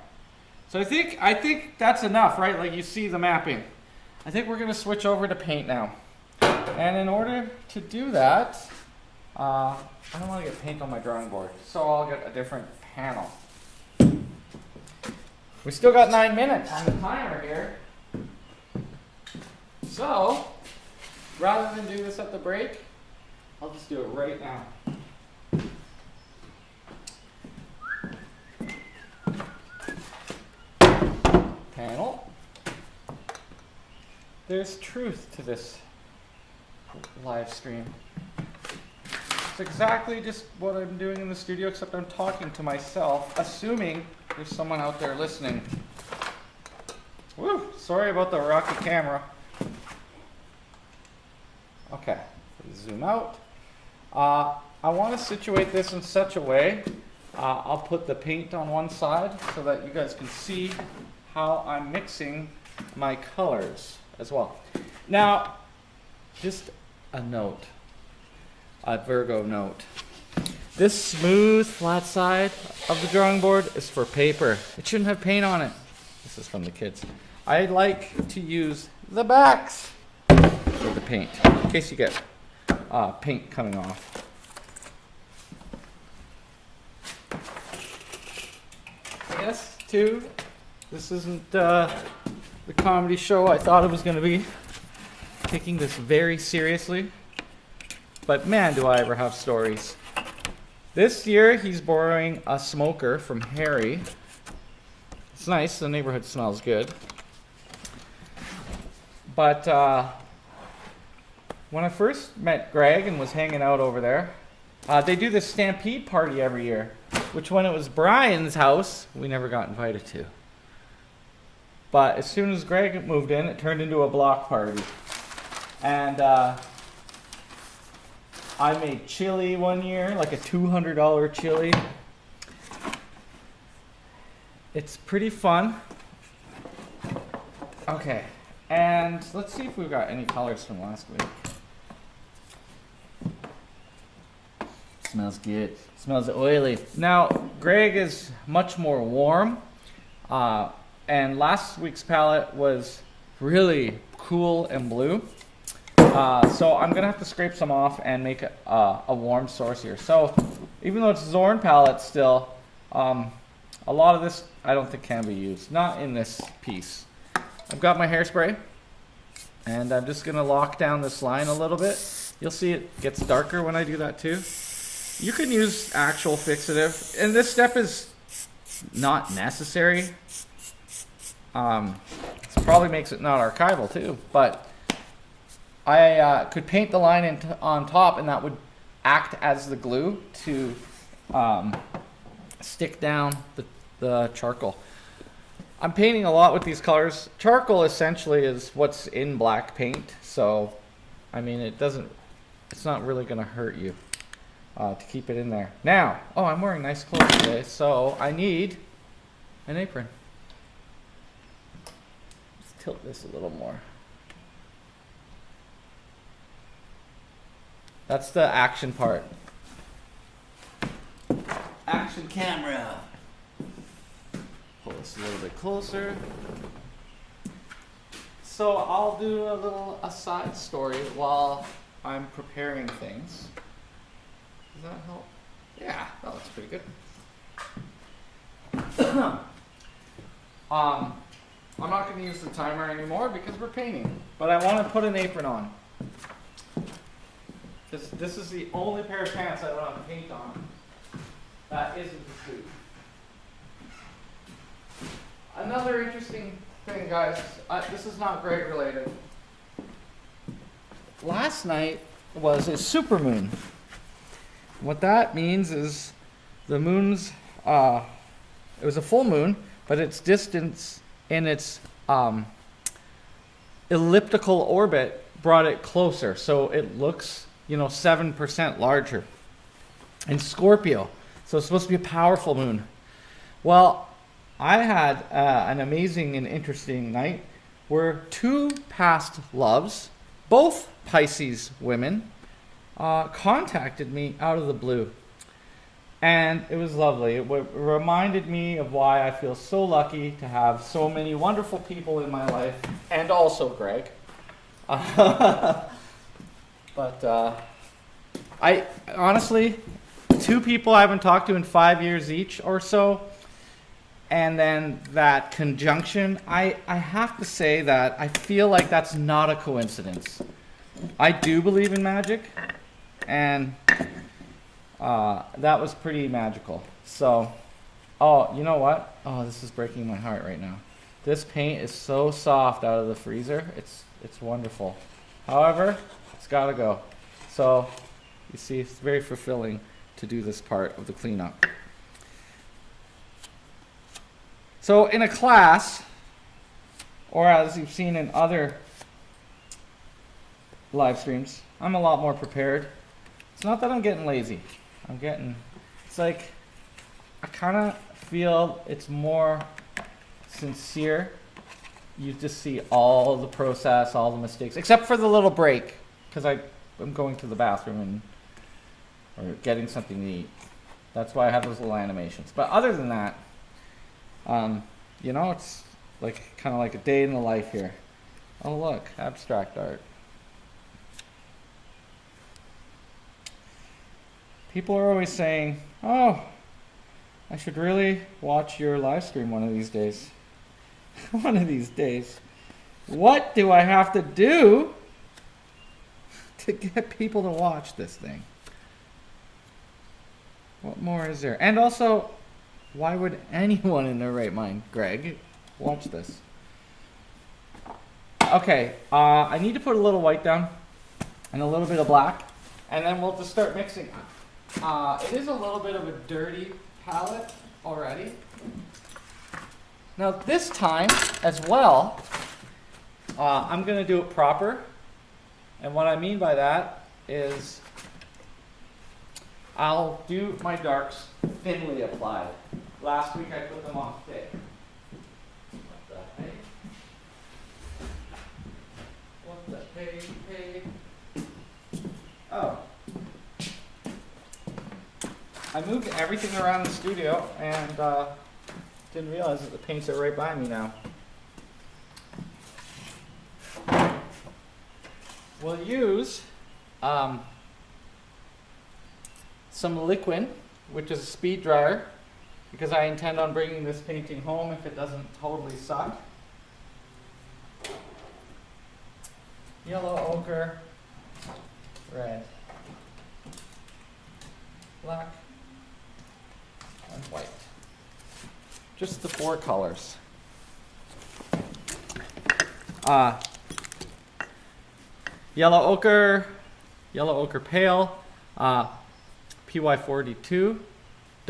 So I think that's enough, right? Like you see the mapping. I think we're gonna switch over to paint now. And in order to do that, I don't want to get paint on my drawing board, so I'll get a different panel. We still got 9 minutes on the timer here. So, rather than do this at the break, I'll just do it right now. Panel. There's truth to this live stream. It's exactly just what I'm doing in the studio, except I'm talking to myself, assuming there's someone out there listening. Woo! Sorry about the rocky camera. Okay, zoom out. I want to situate this in such a way, I'll put the paint on one side so that you guys can see how I'm mixing my colors as well. Now, just a note. A Virgo note. This smooth flat side of the drawing board is for paper. It shouldn't have paint on it. This is from the kids. I like to use the backs for the paint, in case you get paint coming off. Yes, too. This isn't the comedy show I thought it was going to be. Taking this very seriously. But man, do I ever have stories. This year, he's borrowing a smoker from Harry. It's nice. The neighborhood smells good. But when I first met Greg and was hanging out over there, they do this stampede party every year, which when it was Brian's house, we never got invited to. But as soon as Greg moved in, it turned into a block party. And I made chili one year, like a $200 chili. It's pretty fun. Okay, and let's see if we've got any colors from last week. Smells good. Smells oily. Now, Greg is much more warm, and last week's palette was really cool and blue. So I'm gonna have to scrape some off and make a warm source here. So even though it's Zorn palette still, a lot of this I don't think can be used. Not in this piece. I've got my hairspray, and I'm just gonna lock down this line a little bit. You'll see it gets darker when I do that too. You can use actual fixative, and this step is not necessary. This probably makes it not archival too, but I could paint the line on top, and that would act as the glue to stick down the charcoal. I'm painting a lot with these colors. Charcoal essentially is what's in black paint, so I mean it's not really gonna hurt you to keep it in there. Now, oh, I'm wearing nice clothes today, so I need an apron. Let's tilt this a little more. That's the action part. Action camera. Pull this a little bit closer. So I'll do a side story while I'm preparing things. Does that help? Yeah, that looks pretty good. I'm not going to use the timer anymore because we're painting, but I want to put an apron on. This is the only pair of pants I don't have paint on. That isn't the suit. Another interesting thing, guys, this is not Greg related. Last night was a supermoon. What that means is the moon's, it was a full moon, but its distance in its elliptical orbit brought it closer. So it looks, 7% larger. In Scorpio. So it's supposed to be a powerful moon. Well, I had an amazing and interesting night where two past loves, both Pisces women, contacted me out of the blue. And it was lovely. It reminded me of why I feel so lucky to have so many wonderful people in my life, and also Greg. But I honestly, two people I haven't talked to in 5 years each or so, and then that conjunction, I have to say that I feel like that's not a coincidence. I do believe in magic, and that was pretty magical. So, oh, you know what? Oh, this is breaking my heart right now. This paint is so soft out of the freezer. It's wonderful. However, it's got to go. So, you see, it's very fulfilling to do this part of the cleanup. So in a class, or as you've seen in other live streams, I'm a lot more prepared. It's not that I'm getting lazy. It's like, I kind of feel it's more sincere. You just see all the process, all the mistakes, except for the little break, because I'm going to the bathroom or getting something to eat. That's why I have those little animations. But other than that, it's like kind of like a day in the life here. Oh look, abstract art. People are always saying, oh, I should really watch your live stream one of these days. One of these days. What do I have to do to get people to watch this thing? What more is there? And also, why would anyone in their right mind, Greg, watch this? Okay, I need to put a little white down and a little bit of black, and then we'll just start mixing. It is a little bit of a dirty palette already. Now this time, as well, I'm going to do it proper. And what I mean by that is I'll do my darks thinly applied. Last week I put them on thick. What the hey? Oh. I moved everything around the studio and didn't realize that the paints are right by me now. We'll use some liquid, which is a speed dryer, because I intend on bringing this painting home if it doesn't totally suck. Yellow ochre, red, black, and white. Just the four colors. Yellow ochre pale, PY42,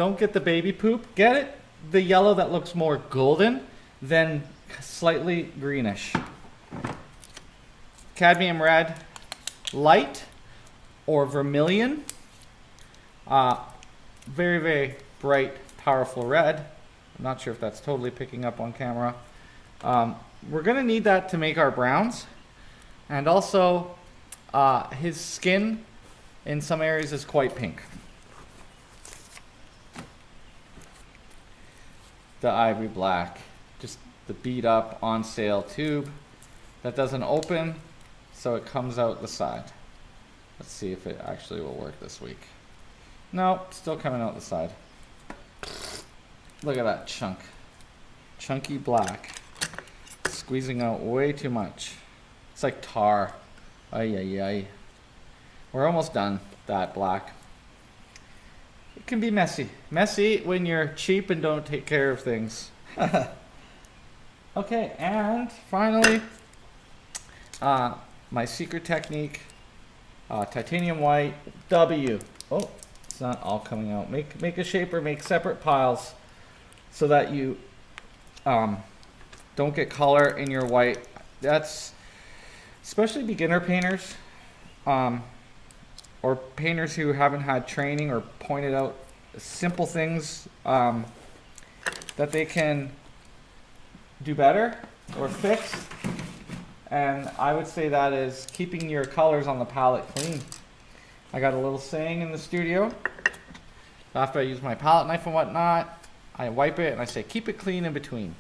don't get the baby poop. Get it the yellow that looks more golden than slightly greenish. Cadmium red, light or vermilion. Very, very bright, powerful red. I'm not sure if that's totally picking up on camera. We're going to need that to make our browns. And also, his skin in some areas is quite pink. The ivory black, just the beat up on sale tube that doesn't open, so it comes out the side. Let's see if it actually will work this week. No, still coming out the side. Look at that chunk. Chunky black. Squeezing out way too much. It's like tar. Ay, ay, ay. We're almost done that black. It can be messy. Messy when you're cheap and don't take care of things. Okay, and finally, my secret technique, titanium white, W. Oh, it's not all coming out. Make a shape or make separate piles so that you don't get color in your white. That's especially beginner painters. Or painters who haven't had training or pointed out simple things that they can do better or fix. And I would say that is keeping your colors on the palette clean. I got a little saying in the studio. After I use my palette knife and whatnot, I wipe it and I say, keep it clean in between.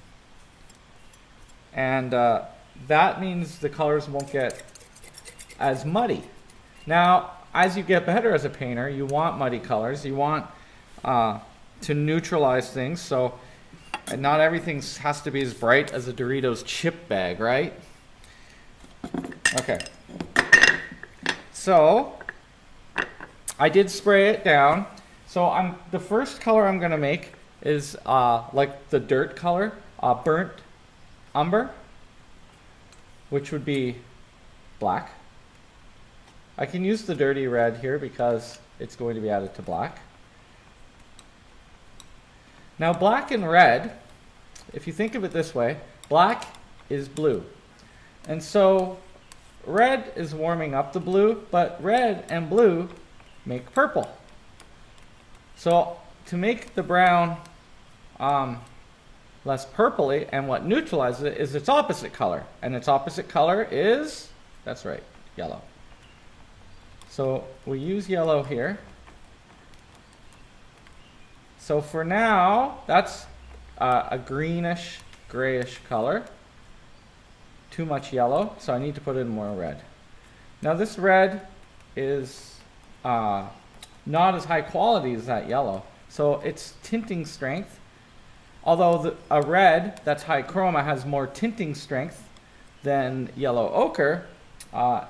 And that means the colors won't get as muddy. Now, as you get better as a painter, you want muddy colors. You want to neutralize things. So not everything has to be as bright as a Doritos chip bag, right? Okay. So I did spray it down. So the first color I'm going to make is like the dirt color, burnt umber, which would be black. I can use the dirty red here because it's going to be added to black. Now black and red, if you think of it this way, black is blue. And so red is warming up the blue, but red and blue make purple. So to make the brown less purpley, and what neutralizes it is its opposite color. And its opposite color is, that's right, yellow. So we use yellow here. So for now, that's a greenish, grayish color. Too much yellow, so I need to put in more red. Now this red is not as high quality as that yellow. So its tinting strength, although a red that's high chroma has more tinting strength than yellow ochre,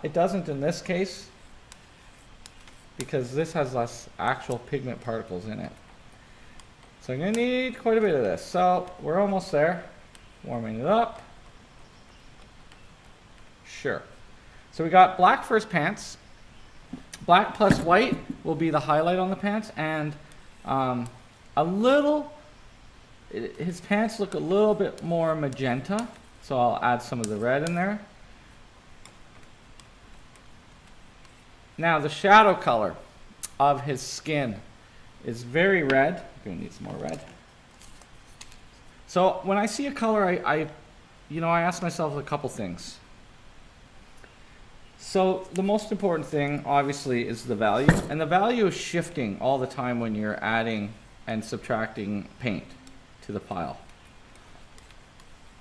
it doesn't in this case, because this has less actual pigment particles in it. So I'm going to need quite a bit of this. So we're almost there. Warming it up. Sure. So we got black for his pants. Black plus white will be the highlight on the pants. And his pants look a little bit more magenta. So I'll add some of the red in there. Now the shadow color of his skin is very red. I'm going to need some more red. So when I see a color, I ask myself a couple things. So the most important thing, obviously, is the value. And the value is shifting all the time when you're adding and subtracting paint to the pile.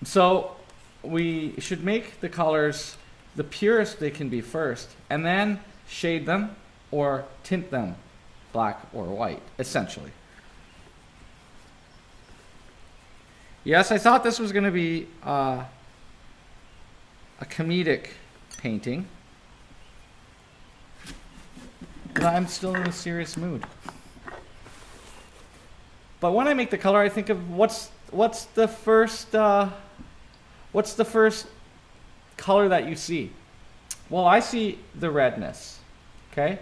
So we should make the colors the purest they can be first, and then shade them or tint them black or white, essentially. Yes, I thought this was going to be a comedic painting, but I'm still in a serious mood. But when I make the color, I think of what's the first color that you see? Well, I see the redness. Okay,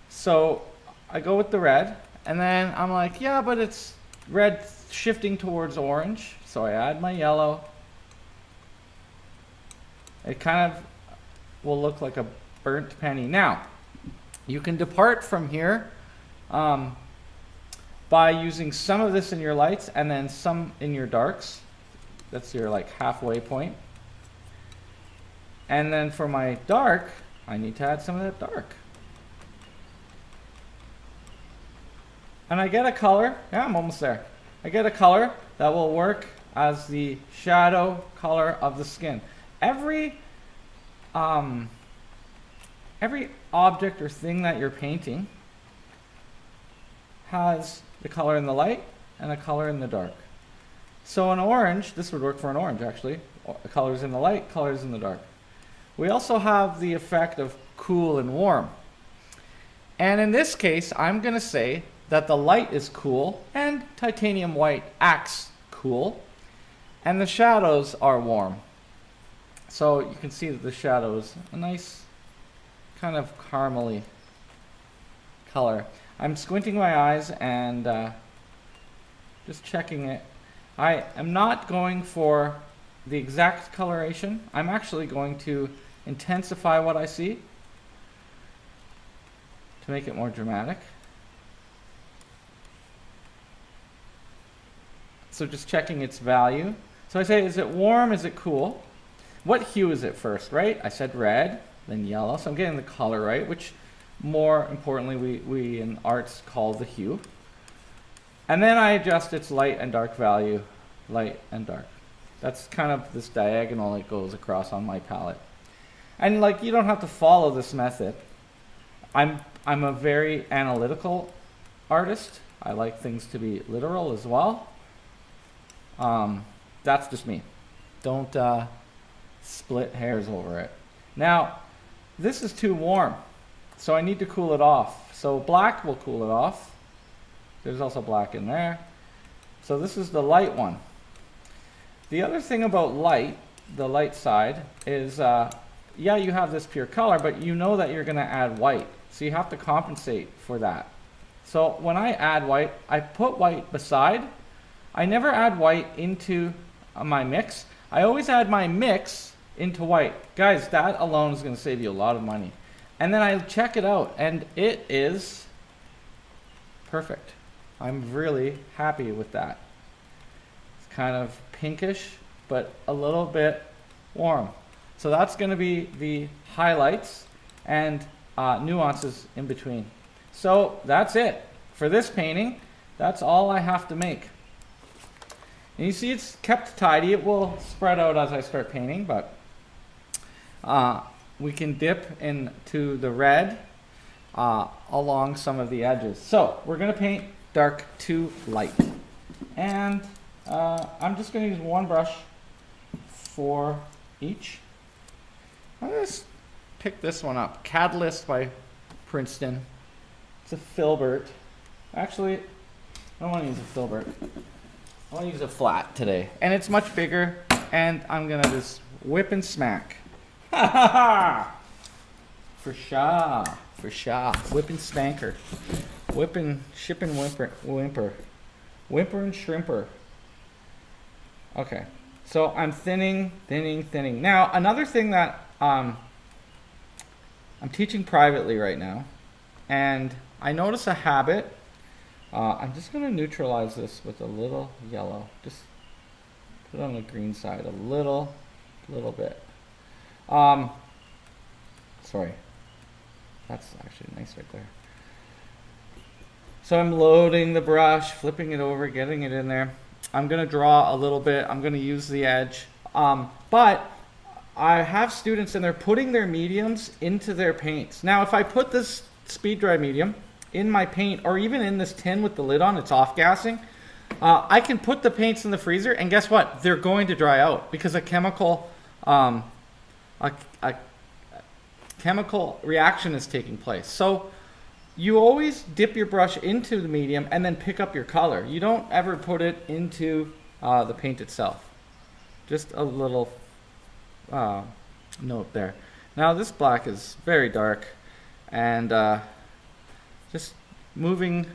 so I go with the red, And then I'm like, yeah, but it's red shifting towards orange. So I add my yellow. It kind of will look like a burnt penny. Now, you can depart from here by using some of this in your lights and then some in your darks. That's your like halfway point. And then for my dark, I need to add some of that dark. And I get a color, yeah, I'm almost there. I get a color that will work as the shadow color of the skin. Every object or thing that you're painting has the color in the light and a color in the dark. So an orange, this would work for an orange actually. Colors in the light, colors in the dark. We also have the effect of cool and warm. And in this case, I'm going to say that the light is cool and titanium white acts cool, and the shadows are warm. So you can see that the shadow is a nice kind of caramely color. I'm squinting my eyes and just checking it. I am not going for the exact coloration. I'm actually going to intensify what I see to make it more dramatic. So just checking its value. So I say, is it warm, is it cool? What hue is it first, right? I said red, then yellow. So I'm getting the color right, which more importantly we in arts call the hue. And then I adjust its light and dark value, light and dark. That's kind of this diagonal that goes across on my palette. And like, you don't have to follow this method. I'm a very analytical artist. I like things to be literal as well. That's just me. Don't split hairs over it. Now, this is too warm, so I need to cool it off. So black will cool it off. There's also black in there. So this is the light one. The other thing about light, the light side, is yeah, you have this pure color, but you know that you're going to add white. So you have to compensate for that. So when I add white, I put white beside. I never add white into my mix. I always add my mix into white. Guys, that alone is going to save you a lot of money. And then I check it out, and it is perfect. I'm really happy with that. It's kind of pinkish, but a little bit warm. So that's going to be the highlights and nuances in between. So that's it for this painting. That's all I have to make. And you see it's kept tidy. It will spread out as I start painting, but we can dip into the red along some of the edges. So we're going to paint dark to light. And I'm just going to use one brush for each. I'm going to pick this one up. Catalyst by Princeton. It's a filbert. Actually, I don't want to use a filbert. I want to use a flat today. And it's much bigger, and I'm going to just whip and smack. Ha ha ha! For sure. For sure. Whip and spanker. Whip and ship and whimper. Whimper and shrimper. Okay. So I'm thinning. Now, another thing that I'm teaching privately right now, and I notice a habit. I'm just going to neutralize this with a little yellow. Just put it on the green side a little bit. Sorry. That's actually nice right there. So I'm loading the brush, flipping it over, getting it in there. I'm going to draw a little bit. I'm going to use the edge. But I have students and they're putting their mediums into their paints. Now, if I put this speed dry medium in my paint, or even in this tin with the lid on, it's off gassing, I can put the paints in the freezer, and guess what? They're going to dry out because a chemical chemical reaction is taking place. So you always dip your brush into the medium and then pick up your color. You don't ever put it into the paint itself. Just a little note there. Now this black is very dark, and just moving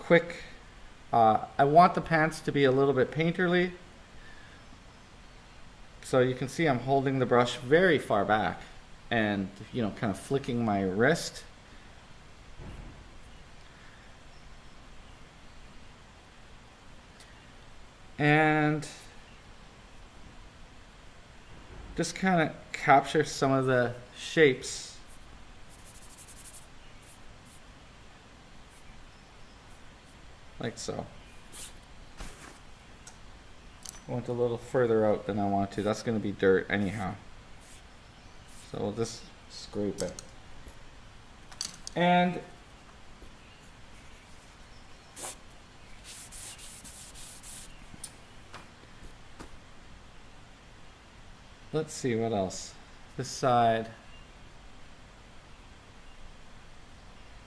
quick, I want the pants to be a little bit painterly. So you can see I'm holding the brush very far back and, you know, kind of flicking my wrist. And just kind of capture some of the shapes. Like so. I went a little further out than I want to. That's going to be dirt anyhow. So we'll just scrape it. And let's see what else. This side.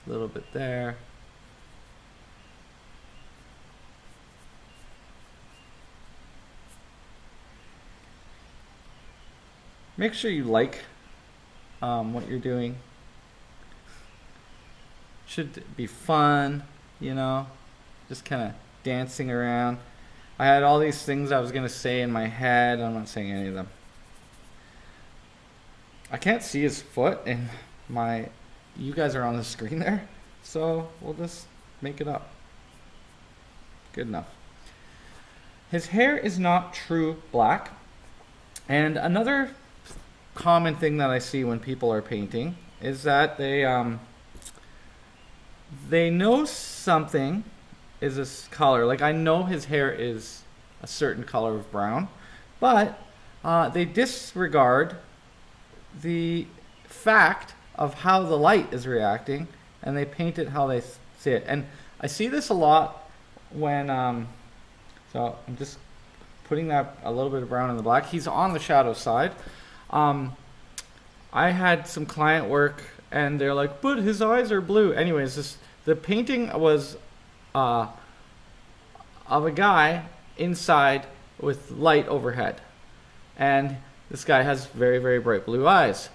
A little bit there. Make sure you like what you're doing. Should be fun, you know, just kind of dancing around. I had all these things I was going to say in my head. I'm not saying any of them. I can't see his foot in my, you guys are on the screen there, so we'll just make it up. Good enough. His hair is not true black. And another common thing that I see when people are painting is that they know something is this color. Like, I know his hair is a certain color of brown, but they disregard the fact of how the light is reacting, and they paint it how they see it. And I see this a lot when so I'm just putting that a little bit of brown in the black. He's on the shadow side. I had some client work and they're like, but his eyes are blue. Anyways, the painting was of a guy inside with light overhead, and this guy has very, very bright blue eyes.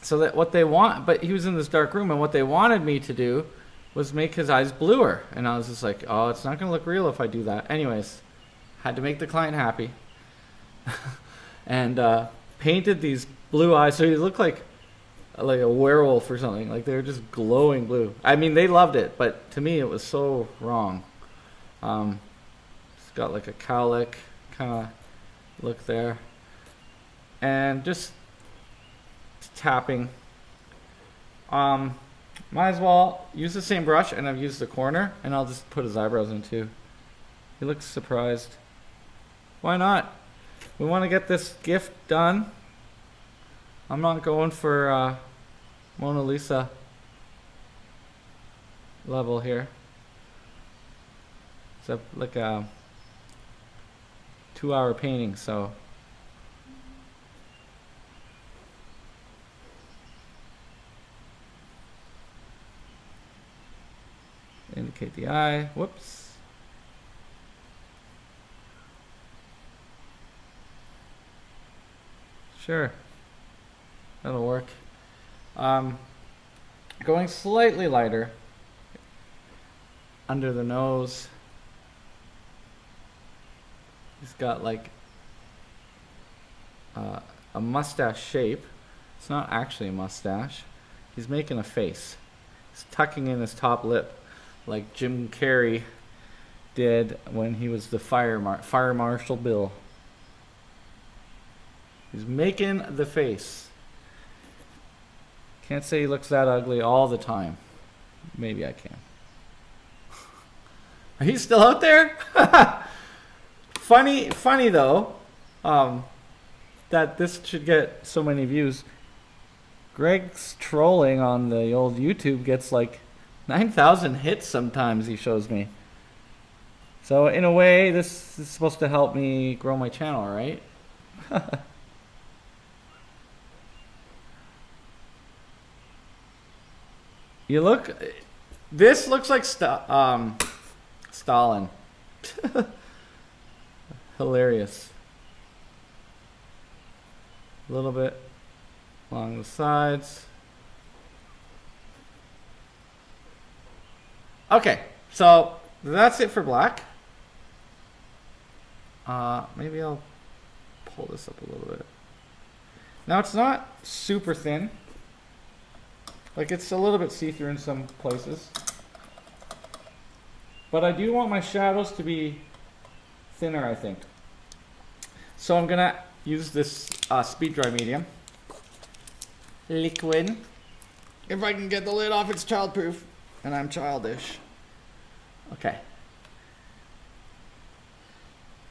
So that what they want, but he was in this dark room, and what they wanted me to do was make his eyes bluer. And I was just like, oh, it's not going to look real if I do that. Anyways, had to make the client happy. And painted these blue eyes so he looked like a werewolf or something. Like, they were just glowing blue. I mean, they loved it, but to me it was so wrong. It's got like a cowlick kind of look there. And just tapping. Might as well use the same brush, and I've used the corner, and I'll just put his eyebrows in too. He looks surprised. Why not? We want to get this gift done. I'm not going for Mona Lisa level here. It's like a 2-hour painting, so indicate the eye. Whoops. Sure, that'll work. Going slightly lighter under the nose. He's got like a mustache shape. It's not actually a mustache. He's making a face. He's tucking in his top lip like Jim Carrey did when he was the Fire Marshal Bill. He's making the face. Can't say he looks that ugly all the time. Maybe I can. Are you still out there? Funny though, that this should get so many views. Greg's trolling on the old YouTube gets like 9,000 hits sometimes, he shows me. So in a way, this is supposed to help me grow my channel, right? You look, this looks like Stalin. Hilarious. A little bit along the sides. Okay, So that's it for black. Maybe I'll pull this up a little bit. Now it's not super thin. Like it's a little bit see-through in some places. But I do want my shadows to be thinner, I think. So I'm gonna use this speed dry medium. Liquid. If I can get the lid off, it's childproof. And I'm childish. Okay.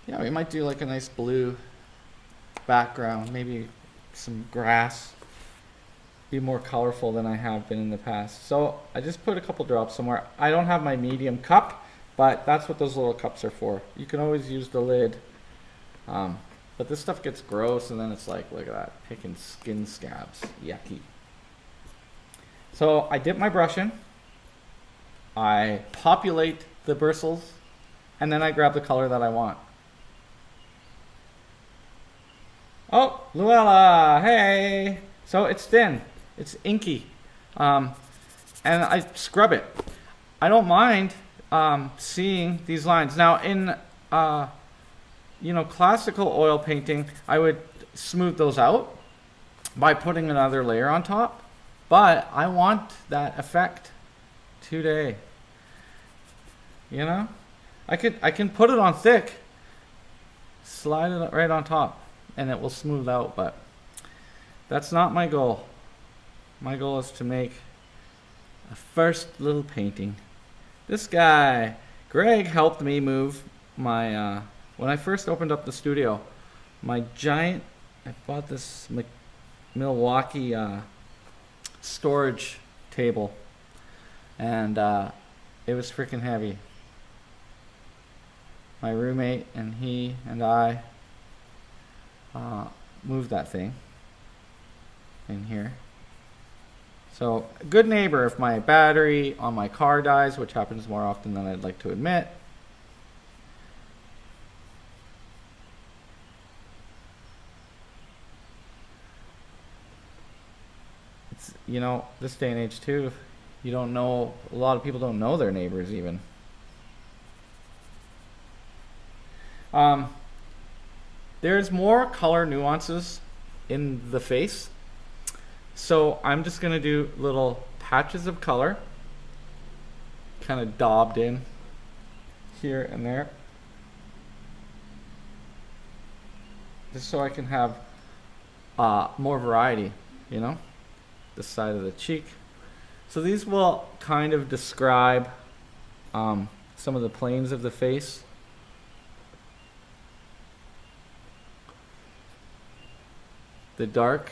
Yeah, we might do like a nice blue background, maybe some grass. Be more colorful than I have been in the past. So I just put a couple drops somewhere. I don't have my medium cup, but that's what those little cups are for. You can always use the lid. But this stuff gets gross, and then it's like, look at that, picking skin scabs. Yucky. So I dip my brush in. I populate the bristles, and then I grab the color that I want. Oh, Luella, hey! So it's thin, it's inky, and I scrub it. I don't mind seeing these lines. Now in classical oil painting, I would smooth those out by putting another layer on top, but I want that effect today. You know, I can put it on thick, slide it right on top, and it will smooth out, but that's not my goal. My goal is to make a first little painting. This guy, Greg, helped me move my, when I first opened up the studio, my giant, I bought this Milwaukee storage table, and it was freaking heavy. My roommate and he and I moved that thing in here. So, a good neighbor if my battery on my car dies, which happens more often than I'd like to admit. It's, this day and age too, you don't know, a lot of people don't know their neighbors even. There's more color nuances in the face. So I'm just going to do little patches of color, kind of daubed in here and there, just so I can have more variety, the side of the cheek. So these will kind of describe some of the planes of the face. The dark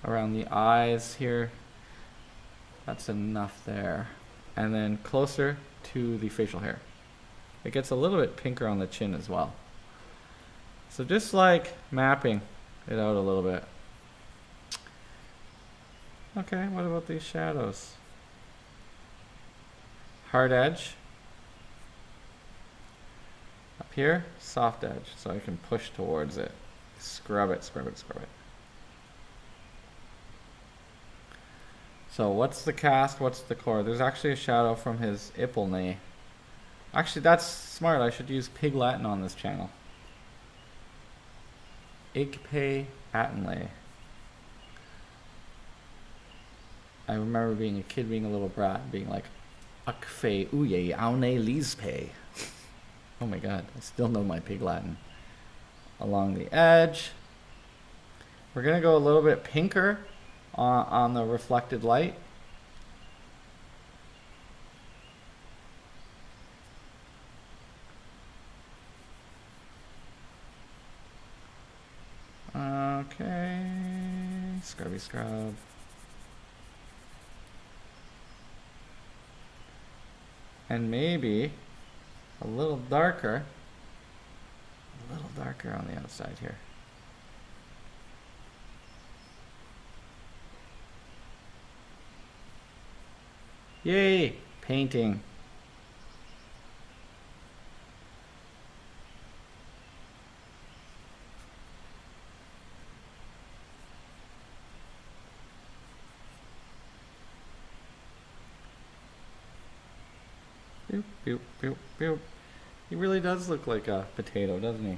around the eyes here, that's enough there. And then closer to the facial hair. It gets a little bit pinker on the chin as well. So just like mapping it out a little bit. Okay, what about these shadows? Hard edge. Up here, soft edge, so I can push towards it. Scrub it, scrub it, scrub it. So what's the cast, what's the core? There's actually a shadow from his Ipple. Actually, that's smart. I should use Pig Latin on this channel. Igpe Attenley. I remember being a kid, being a little brat, being like, Akfe uye aune lispe. Oh my god, I still know my Pig Latin. Along the edge. We're going to go a little bit pinker on the reflected light. Okay, scrubby scrub. And maybe a little darker on the outside here. Yay, painting. Boop, boop, boop, boop. He really does look like a potato, doesn't he?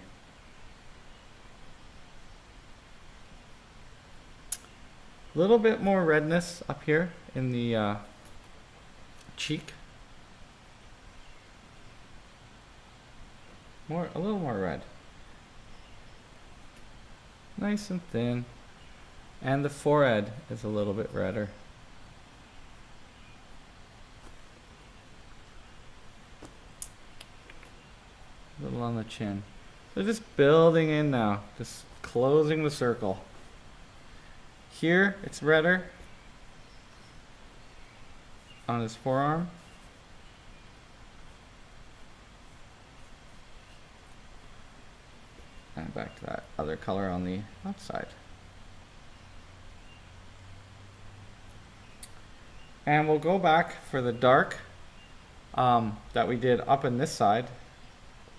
A little bit more redness up here in the cheek. A little more red. Nice and thin. And the forehead is a little bit redder. A little on the chin. So just building in now, just closing the circle. Here it's redder on his forearm. And back to that other color on the outside. And we'll go back for the dark that we did up in this side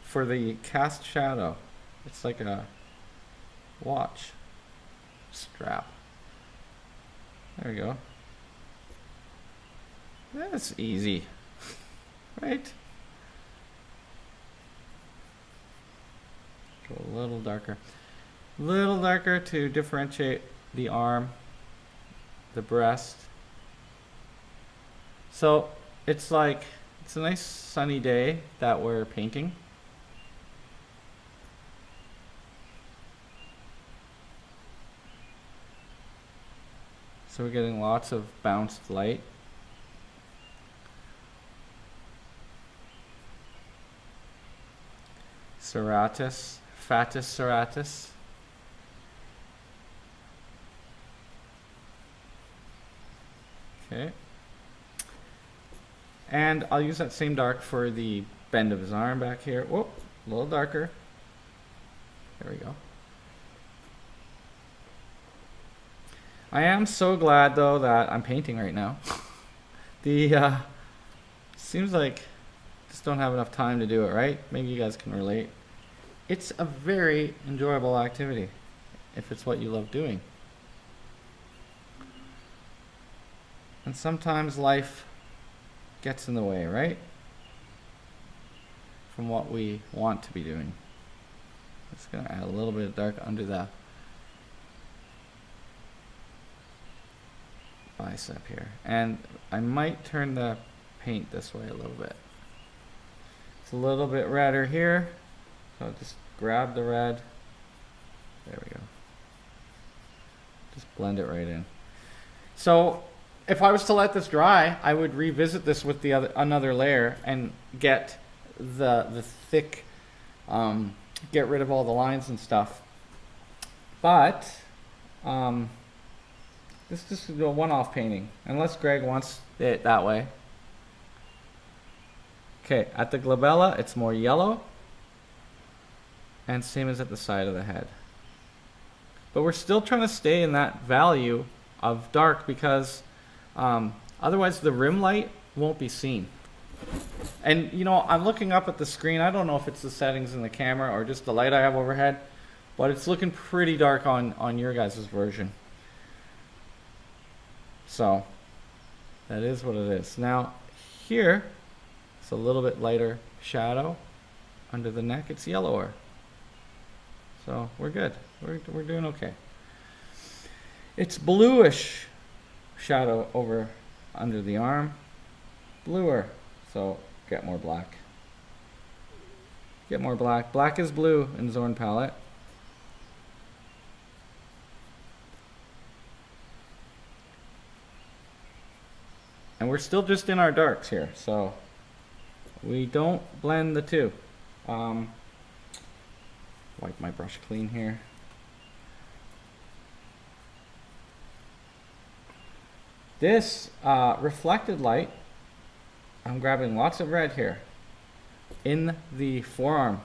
for the cast shadow. It's like a watch strap. There we go. That's easy, right? Go a little darker to differentiate the arm, the breast. So it's like, it's a nice sunny day that we're painting. So we're getting lots of bounced light. Serratus, Fatus serratus. Okay. And I'll use that same dark for the bend of his arm back here. Whoop, a little darker. There we go. I am so glad though that I'm painting right now. The seems like just don't have enough time to do it, right? Maybe you guys can relate. It's a very enjoyable activity if it's what you love doing. And sometimes life gets in the way, right? From what we want to be doing. Just gonna add a little bit of dark under the bicep here. And I might turn the paint this way a little bit. It's a little bit redder here. So just grab the red. There we go. Just blend it right in. So if I was to let this dry, I would revisit this with the another layer and get the thick, get rid of all the lines and stuff. But this is just a one-off painting, unless Greg wants it that way. Okay, at the glabella, it's more yellow, and same as at the side of the head. But we're still trying to stay in that value of dark because otherwise the rim light won't be seen. And you know, I'm looking up at the screen. I don't know if it's the settings in the camera or just the light I have overhead, but it's looking pretty dark on your guys' version. So that is what it is. Now here, it's a little bit lighter shadow. Under the neck, it's yellower. So we're good. We're doing okay. It's bluish shadow over under the arm. Bluer. So get more black. Get more black. Black is blue in Zorn palette. And we're still just in our darks here, so we don't blend the two. Wipe my brush clean here. This reflected light, I'm grabbing lots of red here in the forearm.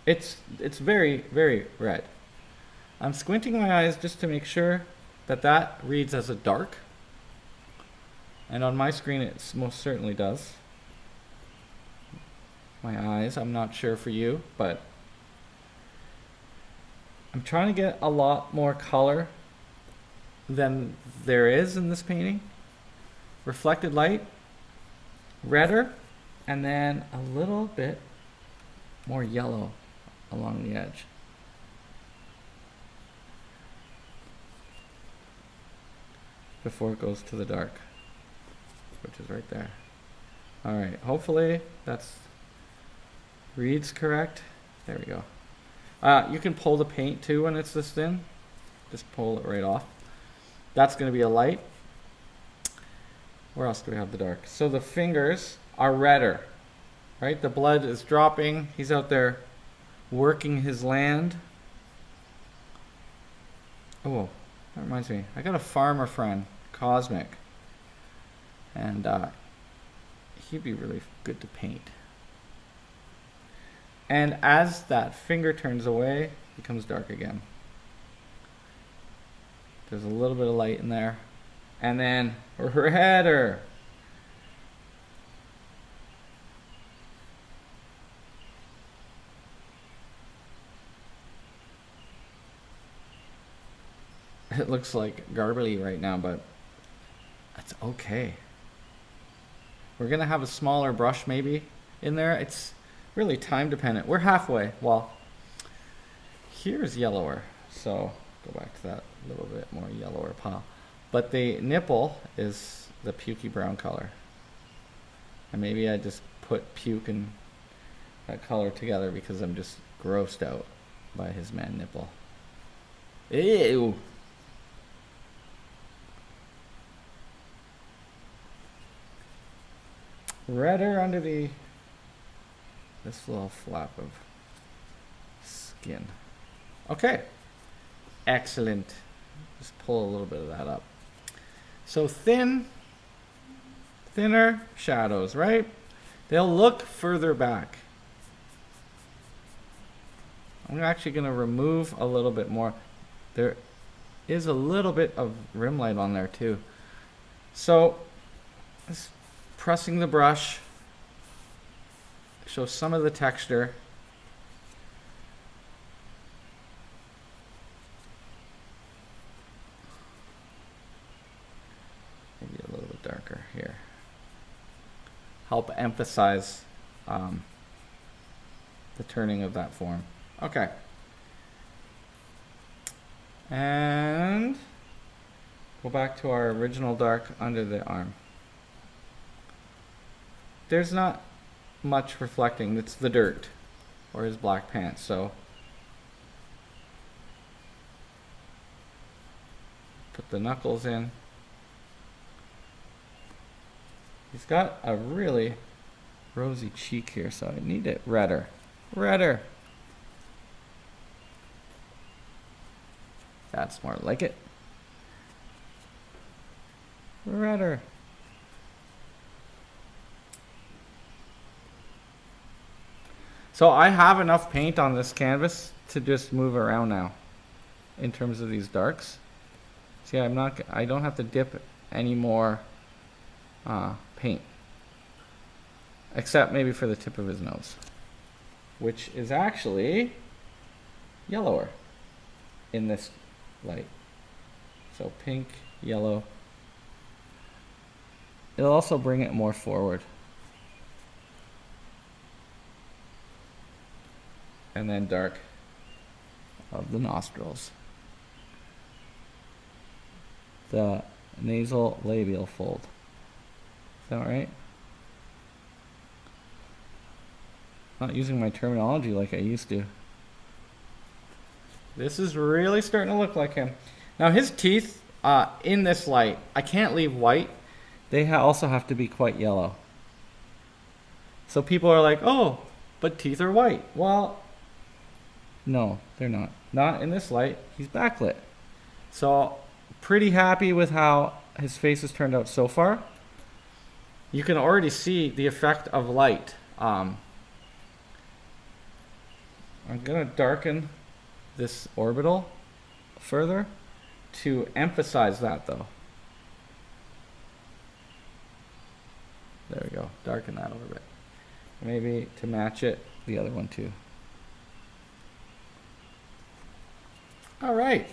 It's very, very red. I'm squinting my eyes just to make sure that that reads as a dark. And on my screen, it most certainly does. My eyes, I'm not sure for you, but I'm trying to get a lot more color than there is in this painting. Reflected light, redder, And then a little bit more yellow along the edge. Before it goes to the dark, which is right there. All right, hopefully that's reads correct. There we go. You can pull the paint too when it's this thin. Just pull it right off. That's going to be a light. Where else do we have the dark? So the fingers are redder, right? The blood is dropping. He's out there working his land. Oh, that reminds me. I got a farmer friend, Cosmic, and he'd be really good to paint. And as that finger turns away, it becomes dark again. There's a little bit of light in there. And then redder. It looks like garbly right now, but that's okay. We're gonna have a smaller brush maybe in there. It's really time dependent. We're halfway. Well, here's yellower, so go back to that little bit more yellower pile. But the nipple is the pukey brown color. And maybe I just put puke and that color together because I'm just grossed out by his man nipple. Ew! Redder under this little flap of skin. Okay. Excellent. Just pull a little bit of that up. So thinner shadows, right? They'll look further back. I'm actually going to remove a little bit more. There is a little bit of rim light on there too. So just pressing the brush, show some of the texture. Maybe a little bit darker here. Help emphasize the turning of that form. Okay. And go back to our original dark under the arm. There's not much reflecting. It's the dirt or his black pants. So put the knuckles in. He's got a really rosy cheek here, so I need it redder. Redder. That's more like it. Redder. So I have enough paint on this canvas to just move around now in terms of these darks. See, I don't have to dip any more paint, except maybe for the tip of his nose, which is actually yellower in this light. So pink, yellow. It'll also bring it more forward. And then dark of the nostrils. The nasal labial fold. Is that right? Not using my terminology like I used to. This is really starting to look like him. Now his teeth in this light, I can't leave white. They also have to be quite yellow. So people are like, oh, but teeth are white. Well, no, they're not. Not in this light. He's backlit. So pretty happy with how his face has turned out so far. You can already see the effect of light. I'm going to darken this orbital further to emphasize that though. There we go. Darken that orbit. Maybe to match it, the other one too. All right.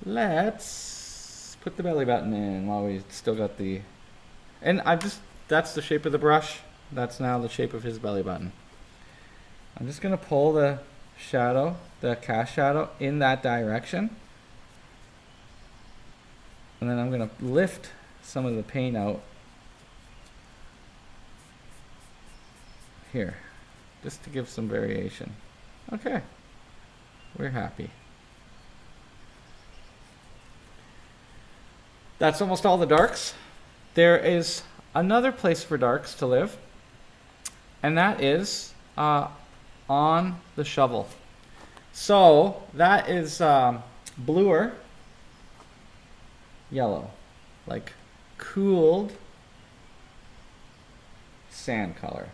Let's put the belly button in while we still got the... And that's the shape of the brush. That's now the shape of his belly button. I'm just gonna pull the shadow, the cast shadow, in that direction. And then I'm gonna lift some of the paint out here, just to give some variation. Okay, we're happy. That's almost all the darks. There is another place for darks to live, and that is on the shovel. So that is bluer yellow, like cooled sand color.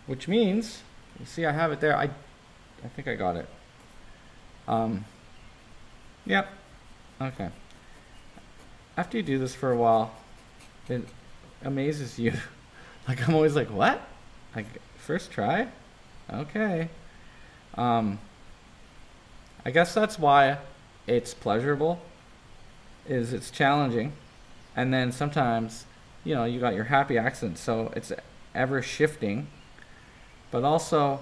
Which means, you see I have it there. I think I got it. Yep. Okay. After you do this for a while, it amazes you. Like, I'm always like, what? Like, first try? Okay. I guess that's why it's pleasurable, is it's challenging. And then sometimes, you know, you got your happy accent, so it's ever shifting. But also,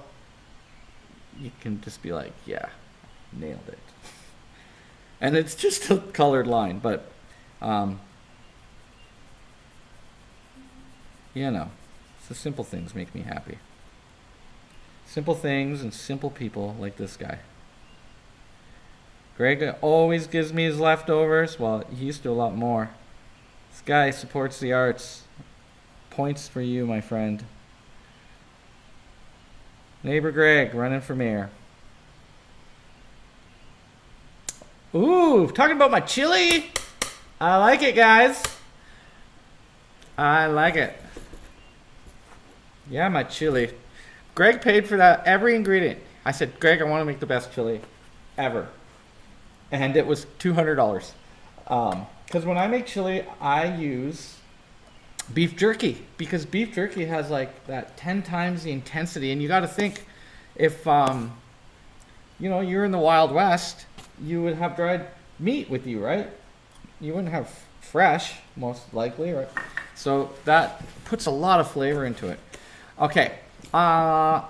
you can just be like, yeah, nailed it. And it's just a colored line, but you know, it's the simple things make me happy. Simple things and simple people like this guy. Greg always gives me his leftovers. Well, he used to a lot more. This guy supports the arts. Points for you, my friend. Neighbor Greg running for mayor. Ooh, talking about my chili. I like it, guys. I like it. Yeah, my chili. Greg paid for that, every ingredient. I said, Greg, I want to make the best chili ever. And it was $200. Because when I make chili, I use beef jerky. Because beef jerky has like that 10 times the intensity. And you got to think, if you know, you're in the Wild West, you would have dried meat with you, right? You wouldn't have fresh, most likely, right? So that puts a lot of flavor into it. Okay. Wow.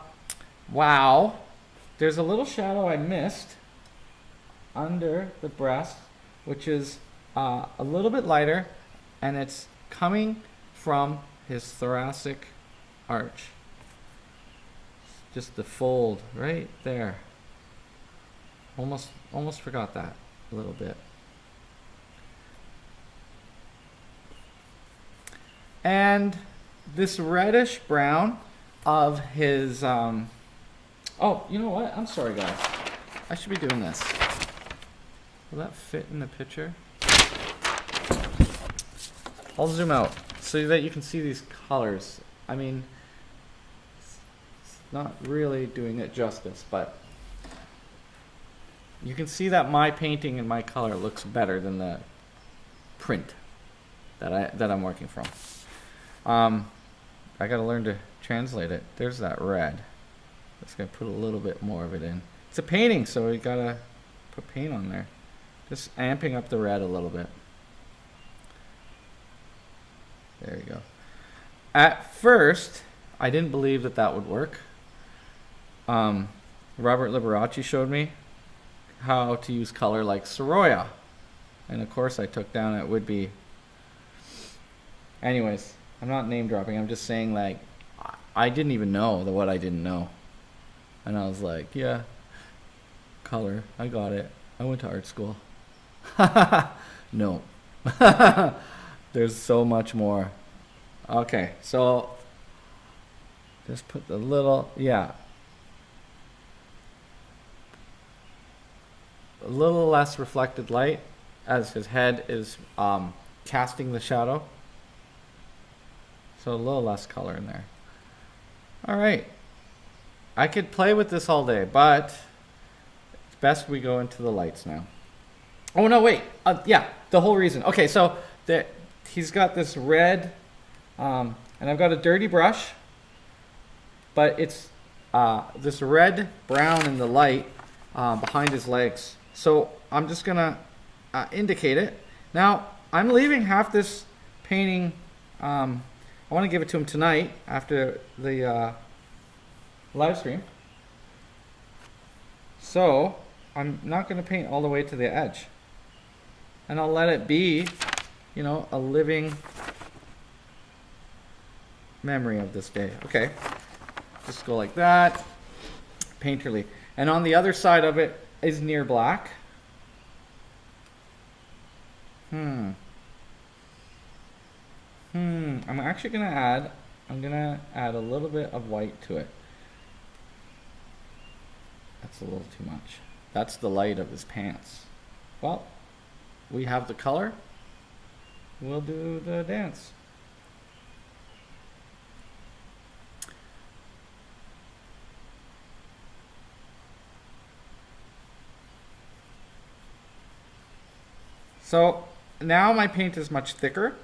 There's a little shadow I missed under the breast, which is a little bit lighter, and it's coming from his thoracic arch. Just the fold right there. Almost forgot that a little bit. And this reddish brown of his oh, you know what? I'm sorry, guys. I should be doing this. Will that fit in the picture? I'll zoom out so that you can see these colors. I mean, it's not really doing it justice, but you can see that my painting and my color looks better than the print that I'm working from. I gotta learn to translate it. There's that red. Just gonna put a little bit more of it in. It's a painting, so we gotta put paint on there. Just amping up the red a little bit. There you go. At first, I didn't believe that that would work. Robert Liberace showed me how to use color like Soroya. And of course I took down it would be. Anyways, I'm not name dropping. I'm just saying, like, I didn't even know what I didn't know. And I was like, yeah, color, I got it. I went to art school. No. There's so much more. Okay, so just put the little, yeah. A little less reflected light as his head is casting the shadow. So a little less color in there. All right. I could play with this all day, but it's best we go into the lights now. Oh, no, wait. Yeah, the whole reason. Okay, so he's got this red, and I've got a dirty brush, but it's this red brown in the light behind his legs. So I'm just going to indicate it. Now, I'm leaving half this painting I want to give it to him tonight after the live stream. So I'm not going to paint all the way to the edge. And I'll let it be, you know, a living memory of this day. Okay. Just go like that. Painterly. And on the other side of it is near black. I'm actually going to add, a little bit of white to it. That's a little too much. That's the light of his pants. Well, we have the color. We'll do the dance. So now my paint is much thicker.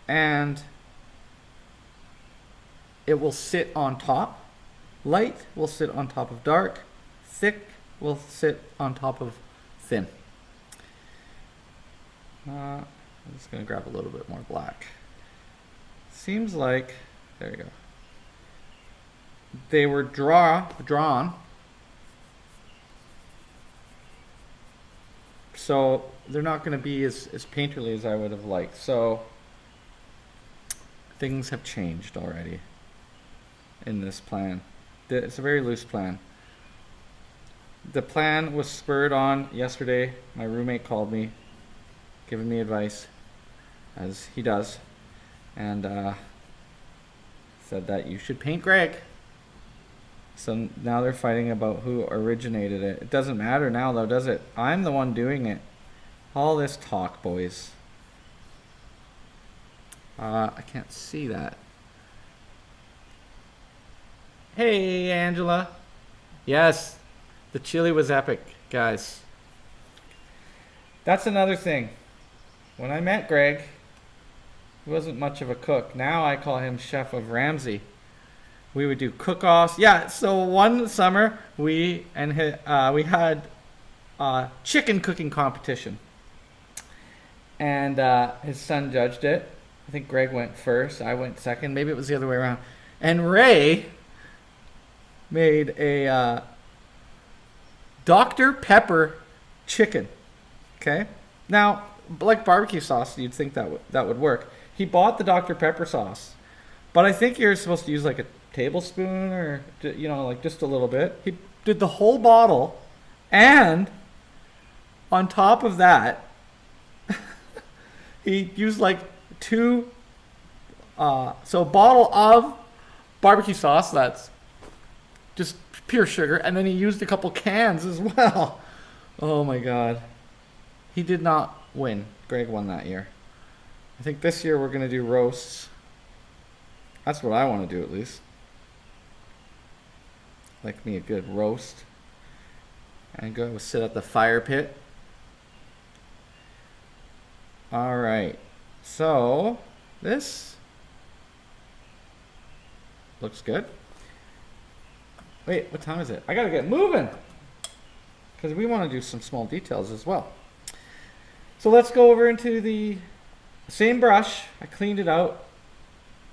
And it will sit on top. Light will sit on top of dark. Thick will sit on top of thin. I'm just going to grab a little bit more black. Seems like, there you go. They were drawn. So they're not going to be as painterly as I would have liked. So things have changed already in this plan. It's a very loose plan. The plan was spurred on yesterday. My roommate called me, giving me advice, as he does, and said that you should paint Greg. So now they're fighting about who originated it. It doesn't matter now though, does it? I'm the one doing it. All this talk, boys. I can't see that. Hey, Angela. Yes, the chili was epic, guys. That's another thing. When I met Greg, he wasn't much of a cook. Now I call him Chef of Ramsay. We would do cook-offs. Yeah, so one summer we had a chicken cooking competition. And his son judged it. I think Greg went first, I went second. Maybe it was the other way around. And Ray made a Dr. Pepper chicken. Okay? Now, like barbecue sauce, you'd think that would work. He bought the Dr. Pepper sauce. But I think you're supposed to use like a tablespoon or, you know, like just a little bit. He did the whole bottle. And on top of that, he used like so a bottle of barbecue sauce that's just pure sugar, and then he used a couple cans as well. Oh my god. He did not win. Greg won that year. I think this year we're going to do roasts. That's what I want to do, at least. Like me a good roast. And go sit at the fire pit. Alright. So, this looks good. Wait, what time is it? I gotta get moving! Because we want to do some small details as well. So let's go over into the same brush. I cleaned it out.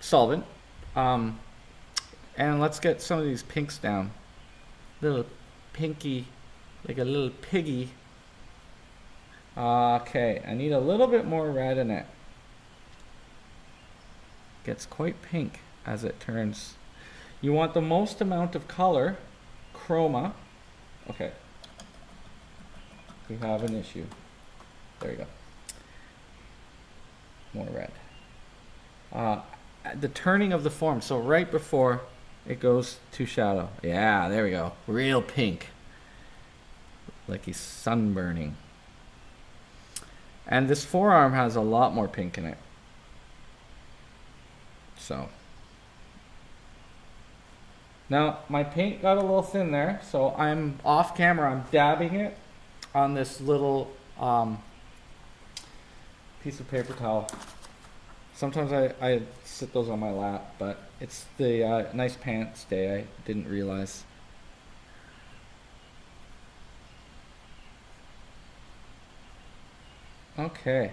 Solvent. And let's get some of these pinks down. Little pinky, like a little piggy. Okay, I need a little bit more red in it. Gets quite pink as it turns. You want the most amount of color, chroma. Okay. We have an issue. There you go. More red. The turning of the form, so right before it goes to shadow. Yeah, there we go. Real pink. Like he's sunburning. And this forearm has a lot more pink in it. So. Now, my paint got a little thin there, so I'm off camera. I'm dabbing it on this little piece of paper towel. Sometimes I sit those on my lap, but it's the nice pants day. I didn't realize. Okay.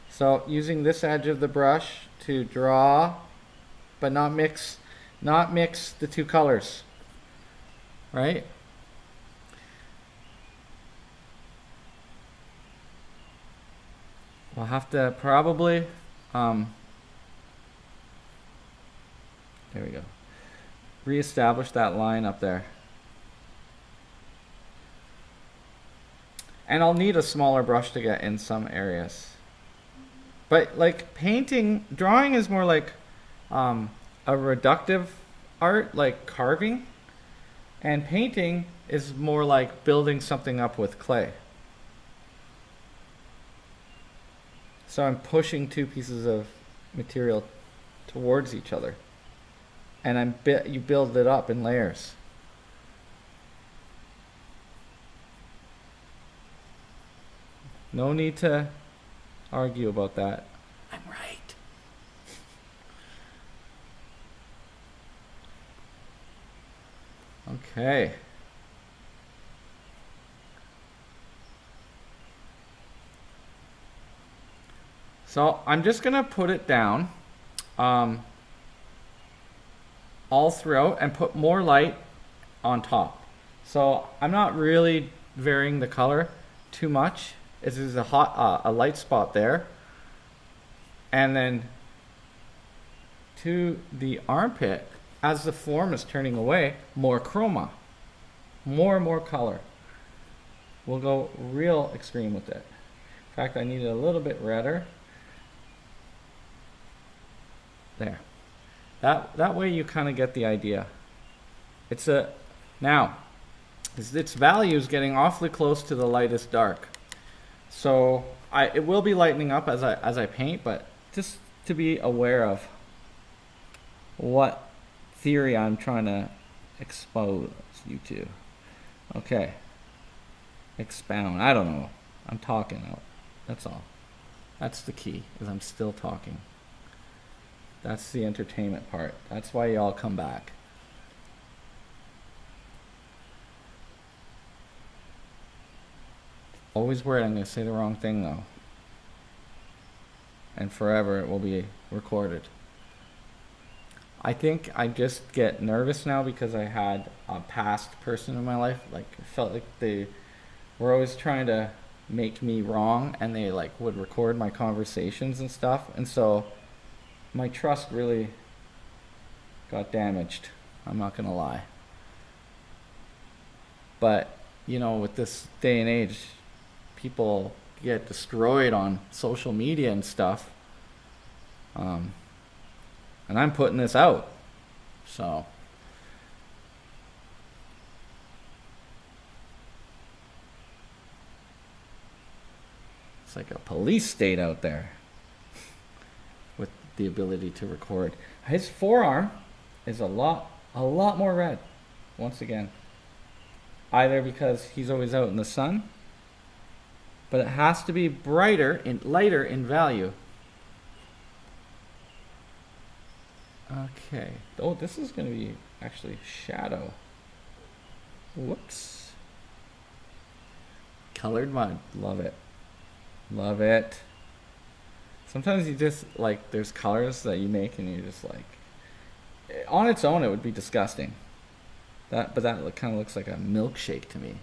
So using this edge of the brush to draw, but not mix the two colors, right? We'll have to probably, there we go, reestablish that line up there. And I'll need a smaller brush to get in some areas. But like painting, drawing is more like a reductive art, like carving. And painting is more like building something up with clay. So I'm pushing two pieces of material towards each other. And you build it up in layers. No need to argue about that. I'm right. Okay. So I'm just gonna put it down all throughout and put more light on top. So I'm not really varying the color too much. This is a light spot there. And then to the armpit, as the form is turning away, more chroma, more and more color. We'll go real extreme with it. In fact, I need it a little bit redder. There. That way you kind of get the idea. Now, its value is getting awfully close to the lightest dark. So it will be lightening up as I paint, but just to be aware of what theory I'm trying to expose you to. Okay. Expound. I don't know. I'm talking out. That's all. That's the key, is I'm still talking. That's the entertainment part. That's why y'all come back. Always worried I'm going to say the wrong thing though. And forever it will be recorded. I think I just get nervous now because I had a past person in my life. Like, it felt like they were always trying to make me wrong, and they like would record my conversations and stuff. And so my trust really got damaged. I'm not going to lie. But, you know, with this day and age, people get destroyed on social media and stuff. And I'm putting this out. So it's like a police state out there with the ability to record. His forearm is a lot more red, once again. Either because he's always out in the sun, but it has to be lighter in value. Okay. Oh, this is going to be actually shadow. Whoops. Colored mud. Love it. Love it. Sometimes you just, like, there's colors that you make and you're just like, on its own it would be disgusting. But that kind of looks like a milkshake to me.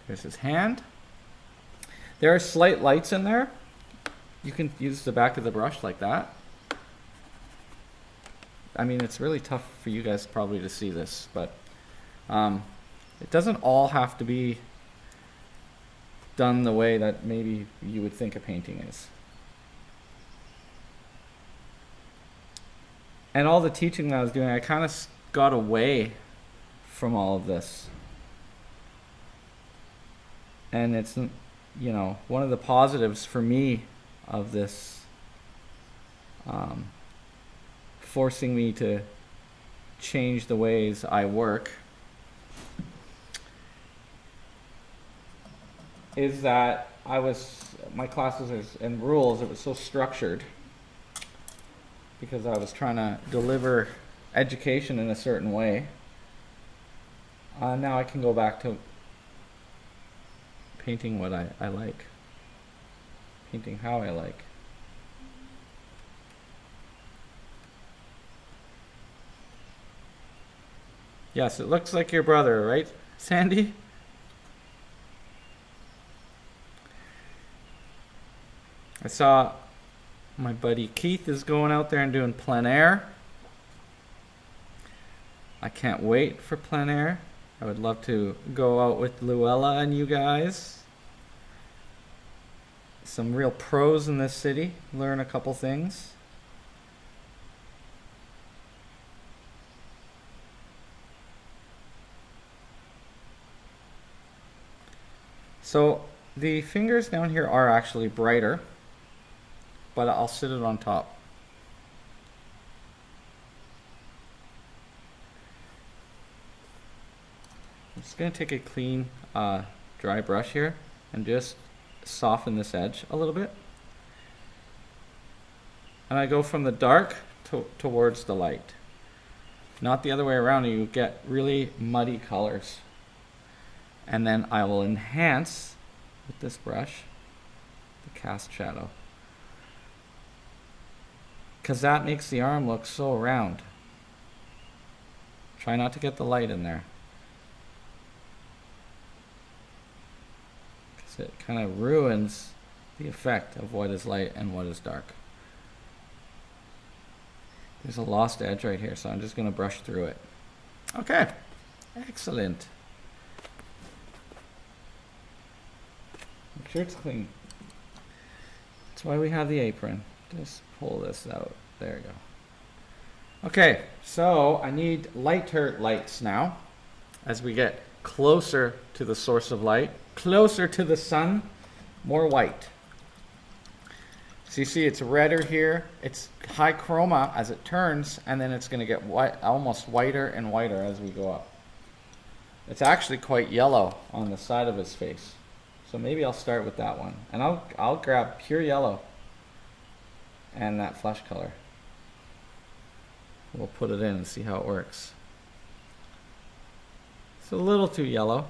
Here's his hand. There are slight lights in there. You can use the back of the brush like that. I mean, it's really tough for you guys probably to see this, but it doesn't all have to be done the way that maybe you would think a painting is. And all the teaching that I was doing, I kind of got away from all of this. And it's, you know, one of the positives for me of this forcing me to change the ways I work is that my classes and rules, it was so structured because I was trying to deliver education in a certain way. Now I can go back to painting what I like. Painting how I like. Yes, it looks like your brother, right, Sandy? I saw my buddy Keith is going out there and doing plein air. I can't wait for plein air. I would love to go out with Luella and you guys. Some real pros in this city. Learn a couple things. So the fingers down here are actually brighter, but I'll sit it on top. I'm just going to take a clean dry brush here and just soften this edge a little bit. And I go from the dark towards the light. Not the other way around, you get really muddy colors. And then I will enhance with this brush the cast shadow. Because that makes the arm look so round. Try not to get the light in there. Because it kind of ruins the effect of what is light and what is dark. There's a lost edge right here, so I'm just going to brush through it. Okay, excellent. Make sure it's clean. That's why we have the apron. Just pull this out. There you go. Okay, so I need lighter lights now as we get closer to the source of light, closer to the sun, more white. So you see it's redder here. It's high chroma as it turns, and then it's going to get white, almost whiter and whiter as we go up. It's actually quite yellow on the side of his face. So maybe I'll start with that one. And I'll grab pure yellow and that flesh color. We'll put it in and see how it works. It's a little too yellow.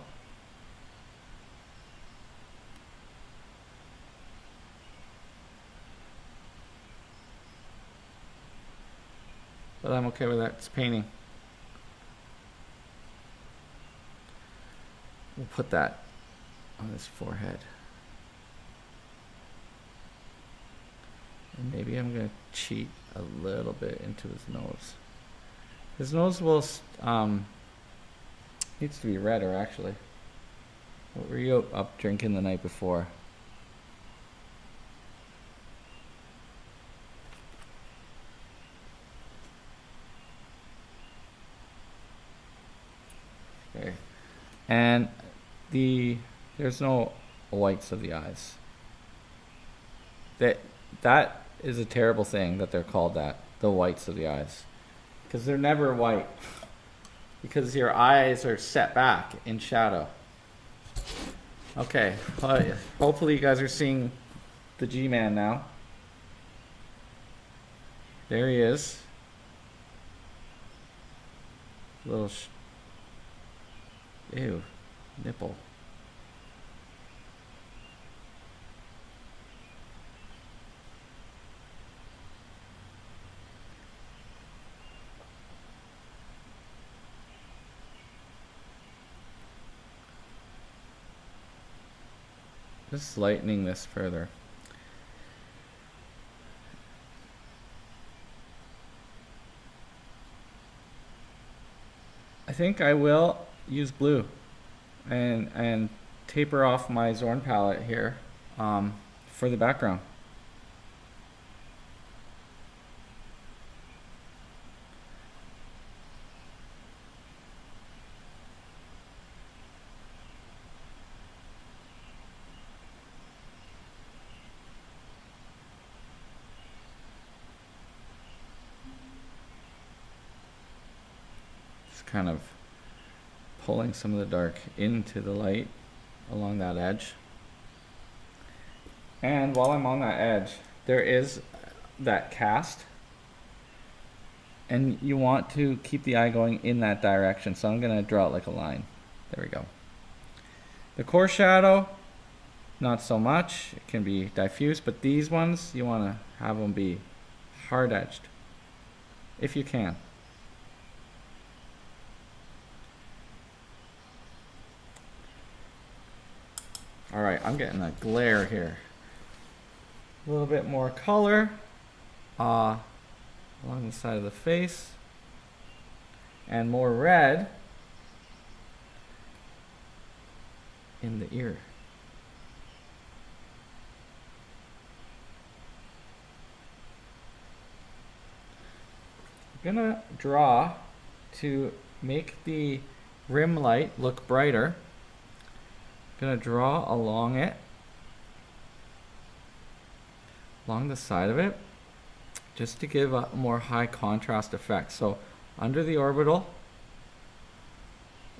But I'm okay with that. It's painting. We'll put that on his forehead. And maybe I'm going to cheat a little bit into his nose. His nose will needs to be redder actually. What were you up drinking the night before? Okay. And there's no whites of the eyes. That is a terrible thing that they're called that, the whites of the eyes. Because they're never white. Because your eyes are set back in shadow. Okay, hopefully you guys are seeing the G-Man now. There he is. Little ew, nipple. Just lightening this further. I think I will use blue and taper off my Zorn palette here for the background. Just kind of pulling some of the dark into the light along that edge. And while I'm on that edge, there is that cast, and you want to keep the eye going in that direction, so I'm going to draw it like a line. There we go. The core shadow, not so much. It can be diffuse, but these ones, you want to have them be hard edged, if you can. All right, I'm getting a glare here. A little bit more color along the side of the face, and more red in the ear. I'm gonna draw to make the rim light look brighter. I'm gonna draw along it, along the side of it, just to give a more high contrast effect. So under the orbital,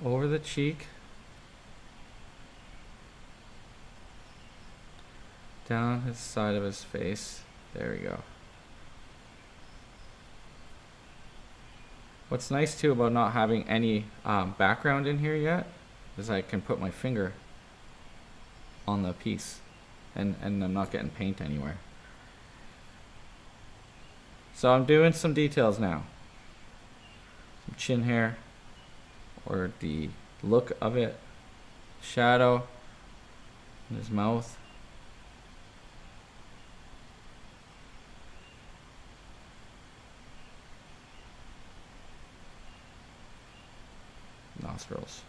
over the cheek, down his side of his face. There we go. What's nice too about not having any background in here yet is I can put my finger on the piece and I'm not getting paint anywhere. So I'm doing some details now. Some chin hair, or the look of it, shadow in his mouth. Nostrils.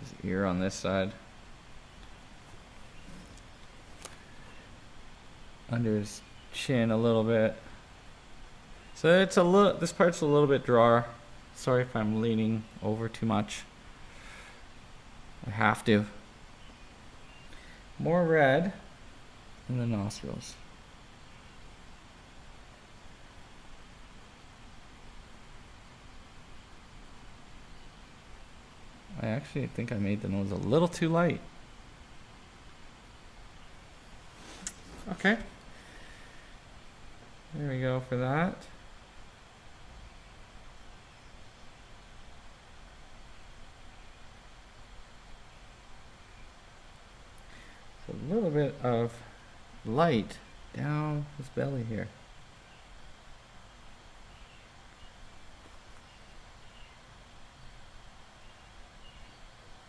His ear on this side. Under his chin a little bit. So it's a little, this part's a little bit drawer. Sorry if I'm leaning over too much. I have to. More red in the nostrils. I actually think I made the nose a little too light. Okay. There we go for that. So a little bit of light down his belly here.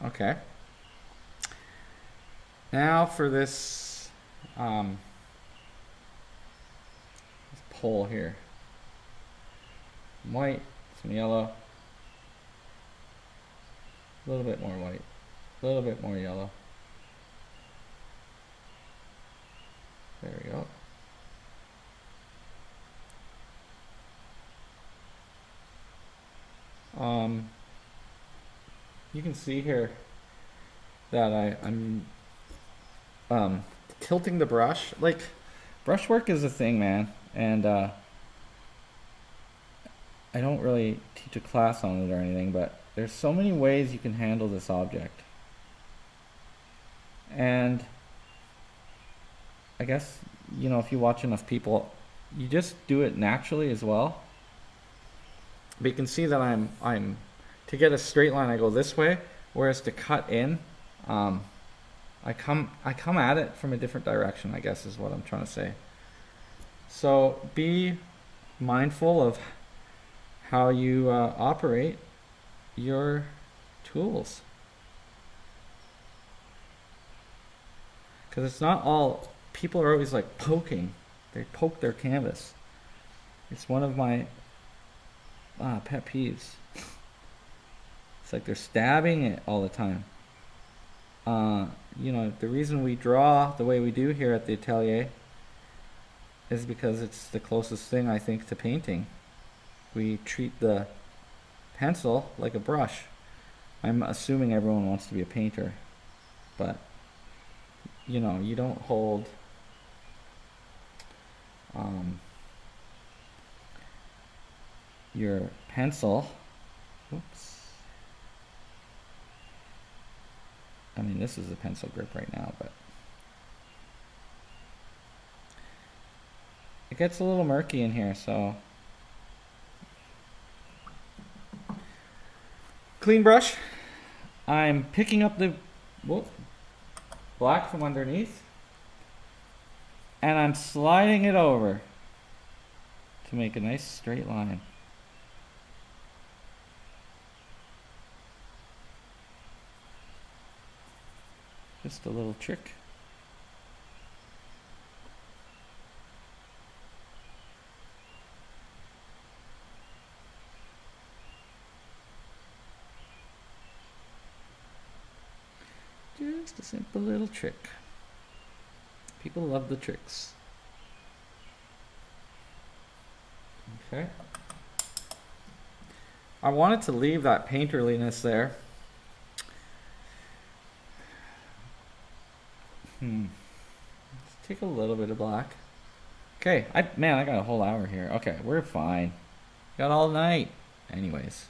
Okay. Now for this pole here. Some white, some yellow. A little bit more white. A little bit more yellow. There we go. You can see here that I'm tilting the brush. Like, brushwork is a thing, man, and I don't really teach a class on it or anything, but there's so many ways you can handle this object. And I guess, you know, if you watch enough people, you just do it naturally as well. But you can see that I'm to get a straight line, I go this way, whereas to cut in, I come at it from a different direction, I guess is what I'm trying to say. So be mindful of how you operate your tools, because it's not all, people are always like poking, they poke their canvas. It's one of my pet peeves. It's like they're stabbing it all the time. You know, the reason we draw the way we do here at the atelier is because it's the closest thing, I think, to painting. We treat the pencil like a brush. I'm assuming everyone wants to be a painter. but you know, you don't hold your pencil. Whoops. I mean, this is a pencil grip right now, but it gets a little murky in here, so clean brush. I'm picking up the black from underneath, and I'm sliding it over to make a nice straight line. Just a little trick. Just a simple little trick. People love the tricks. Okay. I wanted to leave that painterliness there. Let's take a little bit of black. Okay, man, I got a whole hour here. Okay, we're fine. Got all night. Anyways.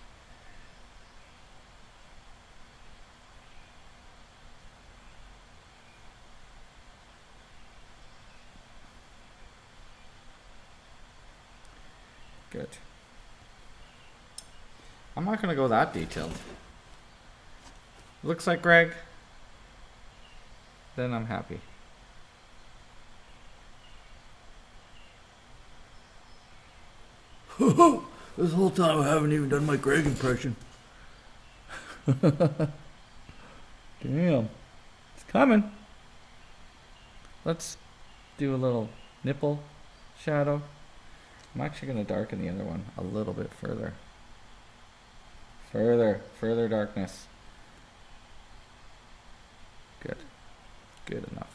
Good. I'm not going to go that detailed. Looks like Greg. Then I'm happy.
This whole time I haven't even done my Greg impression.
Damn. It's coming. Let's do a little nipple shadow. I'm actually going to darken the other one a little bit further. Further darkness. Good. Good enough.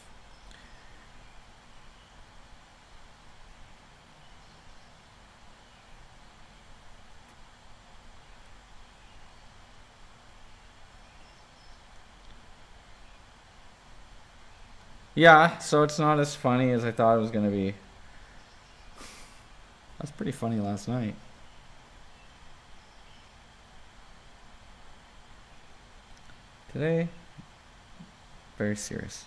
Yeah, so it's not as funny as I thought it was going to be. That's pretty funny last night. Today, very serious.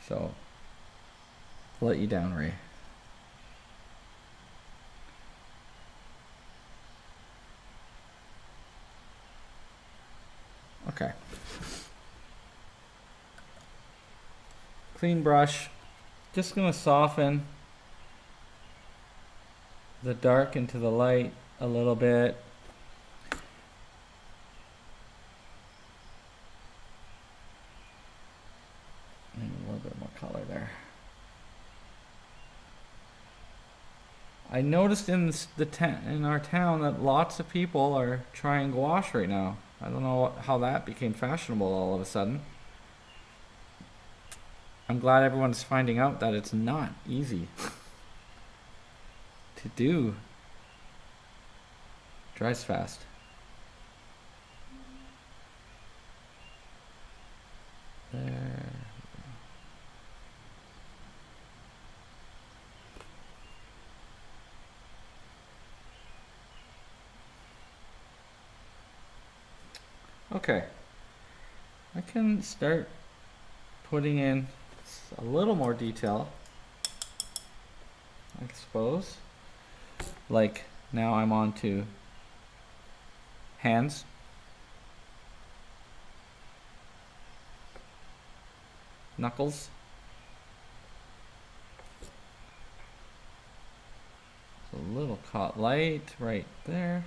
So, I'll let you down, Ray. Okay. Clean brush. Just gonna soften the dark into the light a little bit. And a little bit more color there. I noticed in in our town that lots of people are trying gouache right now. I don't know how that became fashionable all of a sudden. I'm glad everyone's finding out that it's not easy to do. Dries fast. There. Okay. I can start putting in a little more detail, I suppose. Like now I'm on to hands. Knuckles. A little caught light right there.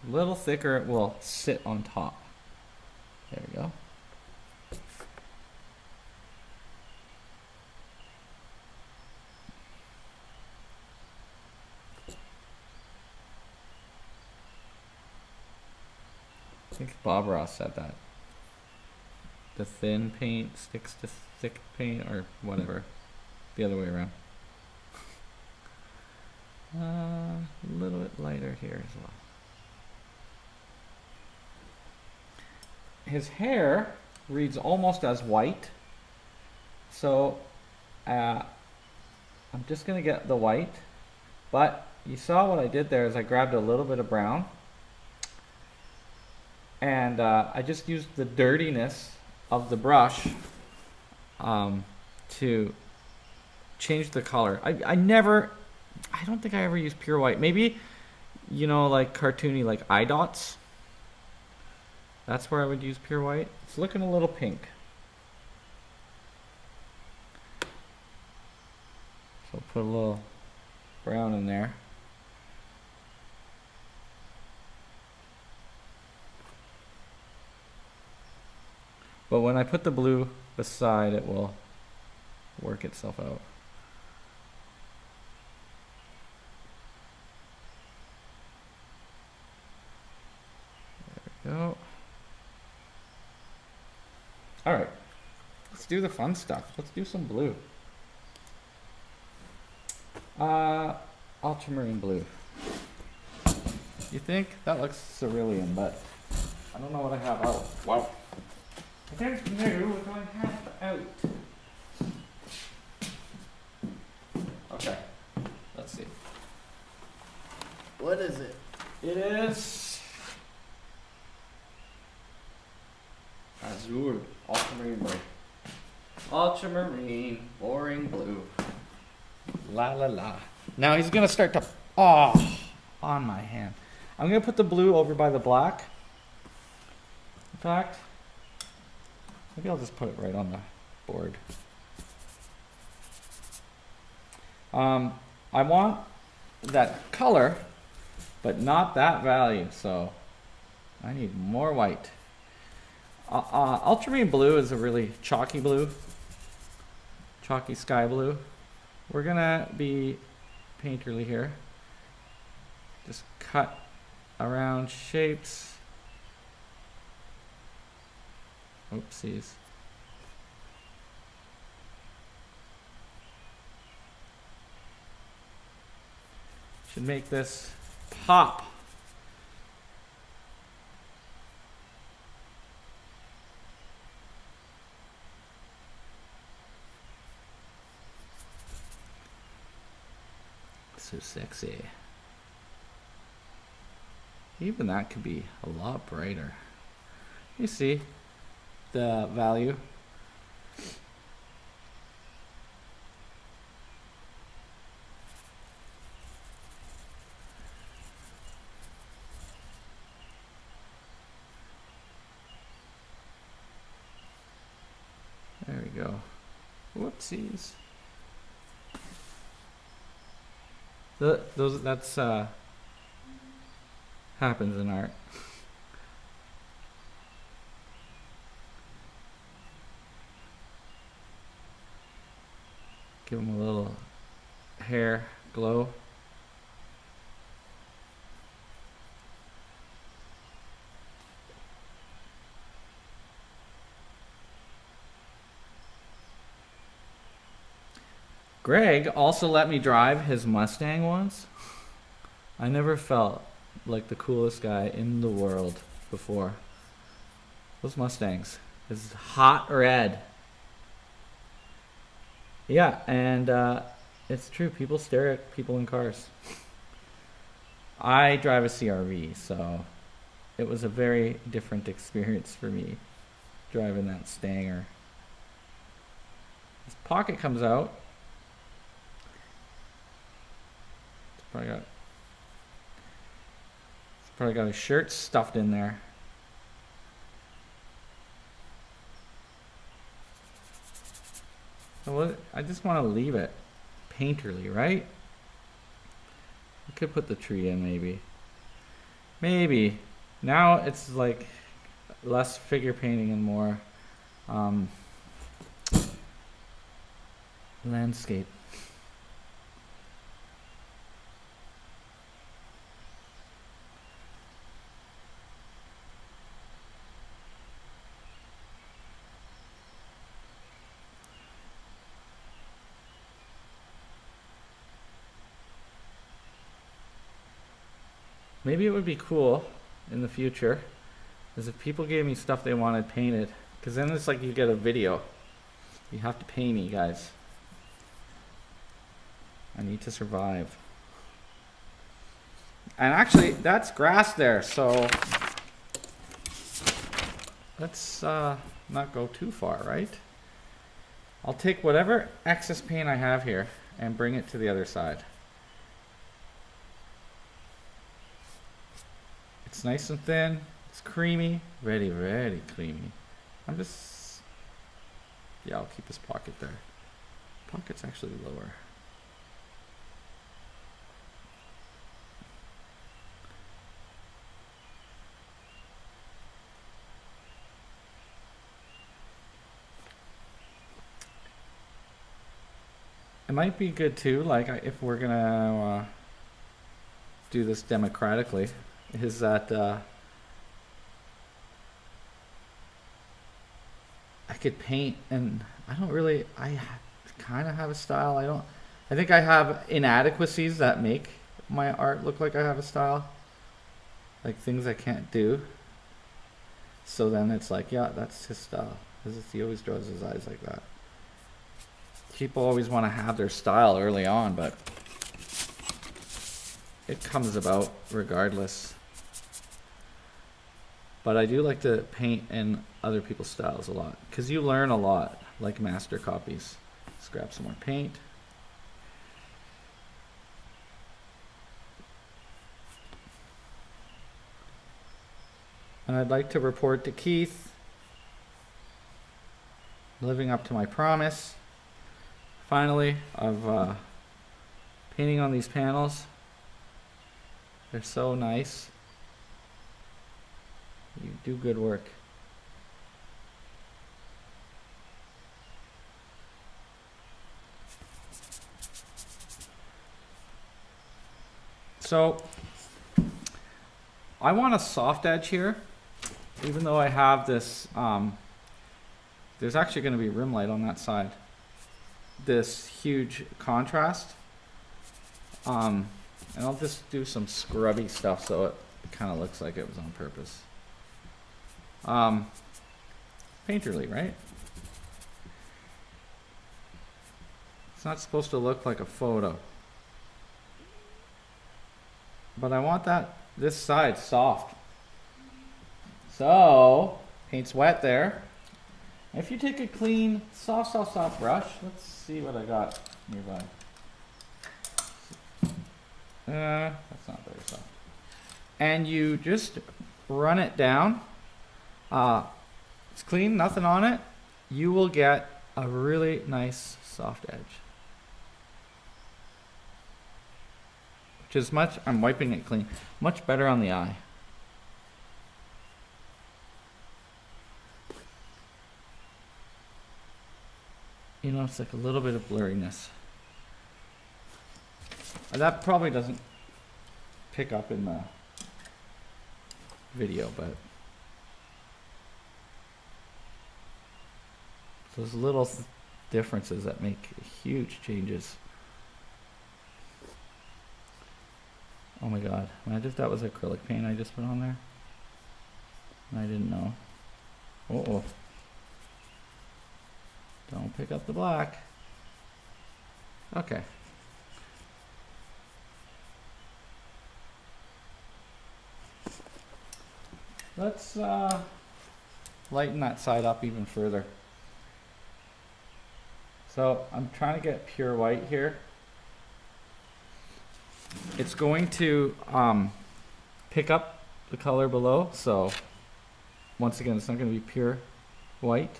A little thicker, it will sit on top. There we go. I think Bob Ross said that. The thin paint sticks to thick paint, or whatever. The other way around. A little bit lighter here as well. His hair reads almost as white, so I'm just gonna get the white, but you saw what I did there is I grabbed a little bit of brown and I just used the dirtiness of the brush to change the color. I don't think I ever use pure white. Maybe, you know, like cartoony, like eye dots. That's where I would use pure white. It's looking a little pink. So I'll put a little brown in there. But when I put the blue beside, it will work itself out. There we go. All right, let's do the fun stuff. Let's do some blue. Ultramarine blue. You think? That looks cerulean, but I don't know what I have out. Wow. I don't know what I have out. Okay, let's see.
What is it?
It is Azure, ultramarine blue. Ultramarine, boring blue. La la la. Now he's gonna start to on my hand. I'm gonna put the blue over by the black. In fact, maybe I'll just put it right on the board. I want that color, but not that value, so I need more white. Ultramarine blue is a really chalky blue, chalky sky blue. We're gonna be painterly here. Just cut around shapes. Oopsies. Should make this pop. So sexy. Even that could be a lot brighter. You see the value? There we go. Whoopsies. That's happens in art. Give him a little hair glow. Greg also let me drive his Mustang once. I never felt like the coolest guy in the world before. Those Mustangs is hot red. Yeah, and it's true. People stare at people in cars. I drive a CRV, so it was a very different experience for me driving that Stanger. His pocket comes out. Probably got his shirt stuffed in there. So I just want to leave it painterly, right? I could put the tree in maybe. Maybe. Now it's like less figure painting and more landscape. maybe it would be cool in the future is if people gave me stuff they wanted painted, because then it's like you get a video. You have to pay me, guys. I need to survive. And actually, that's grass there, so let's not go too far, right? I'll take whatever excess paint I have here and bring it to the other side. It's nice and thin, it's creamy, very, very creamy. I'm just, yeah, I'll keep this pocket there. Pocket's actually lower. It might be good too, like if we're gonna do this democratically, is that I could paint, and I kind of have a style. I think I have inadequacies that make my art look like I have a style, like things I can't do. So then it's like, yeah, that's his style. He always draws his eyes like that. People always want to have their style early on, but it comes about regardless. But I do like to paint in other people's styles a lot, because you learn a lot, like master copies. Let's grab some more paint. And I'd like to report to Keith, living up to my promise, finally, of painting on these panels. They're so nice. You do good work. So I want a soft edge here, even though I have this, there's actually going to be rim light on that side. This huge contrast. And I'll just do some scrubby stuff so it kind of looks like it was on purpose. Painterly, right? It's not supposed to look like a photo. But I want this side soft. So, paint's wet there. If you take a clean, soft brush, let's see what I got nearby. That's not very soft. And you just run it down. It's clean, nothing on it. You will get a really nice soft edge. Which is I'm wiping it clean, much better on the eye. You know, it's like a little bit of blurriness. That probably doesn't pick up in the video, but those little differences that make huge changes. Oh my god, imagine if that was acrylic paint I just put on there. And I didn't know. Uh-oh. Don't pick up the black. Okay. Let's lighten that side up even further. So I'm trying to get pure white here. It's going to pick up the color below, so once again, it's not going to be pure white.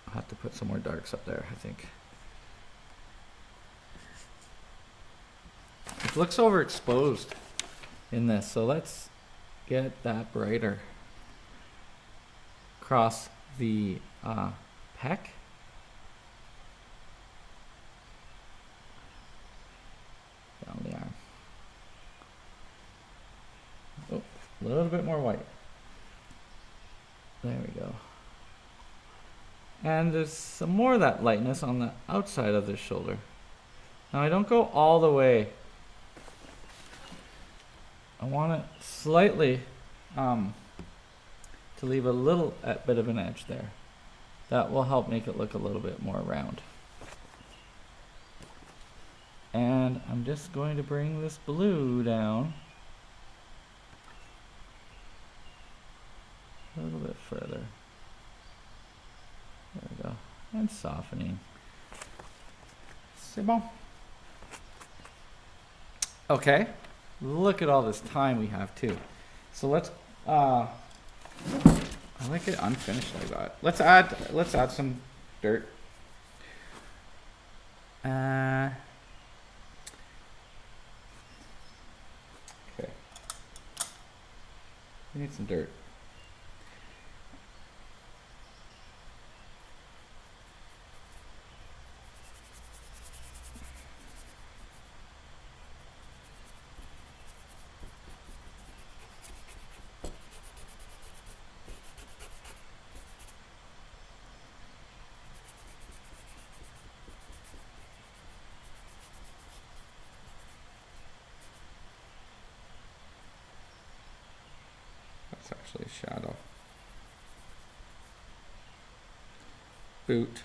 I'll have to put some more darks up there, I think. It looks overexposed in this, so let's get that brighter across the pec. Down the arm. Oh, a little bit more white. There we go. And there's some more of that lightness on the outside of the shoulder. Now I don't go all the way. I want it slightly to leave a little bit of an edge there. That will help make it look a little bit more round. And I'm just going to bring this blue down a little bit further. There we go. And softening. C'est bon. Okay. Look at all this time we have too. So let's I like it unfinished like that. Let's add some dirt. Okay. We need some dirt. That's actually a shadow. Boot.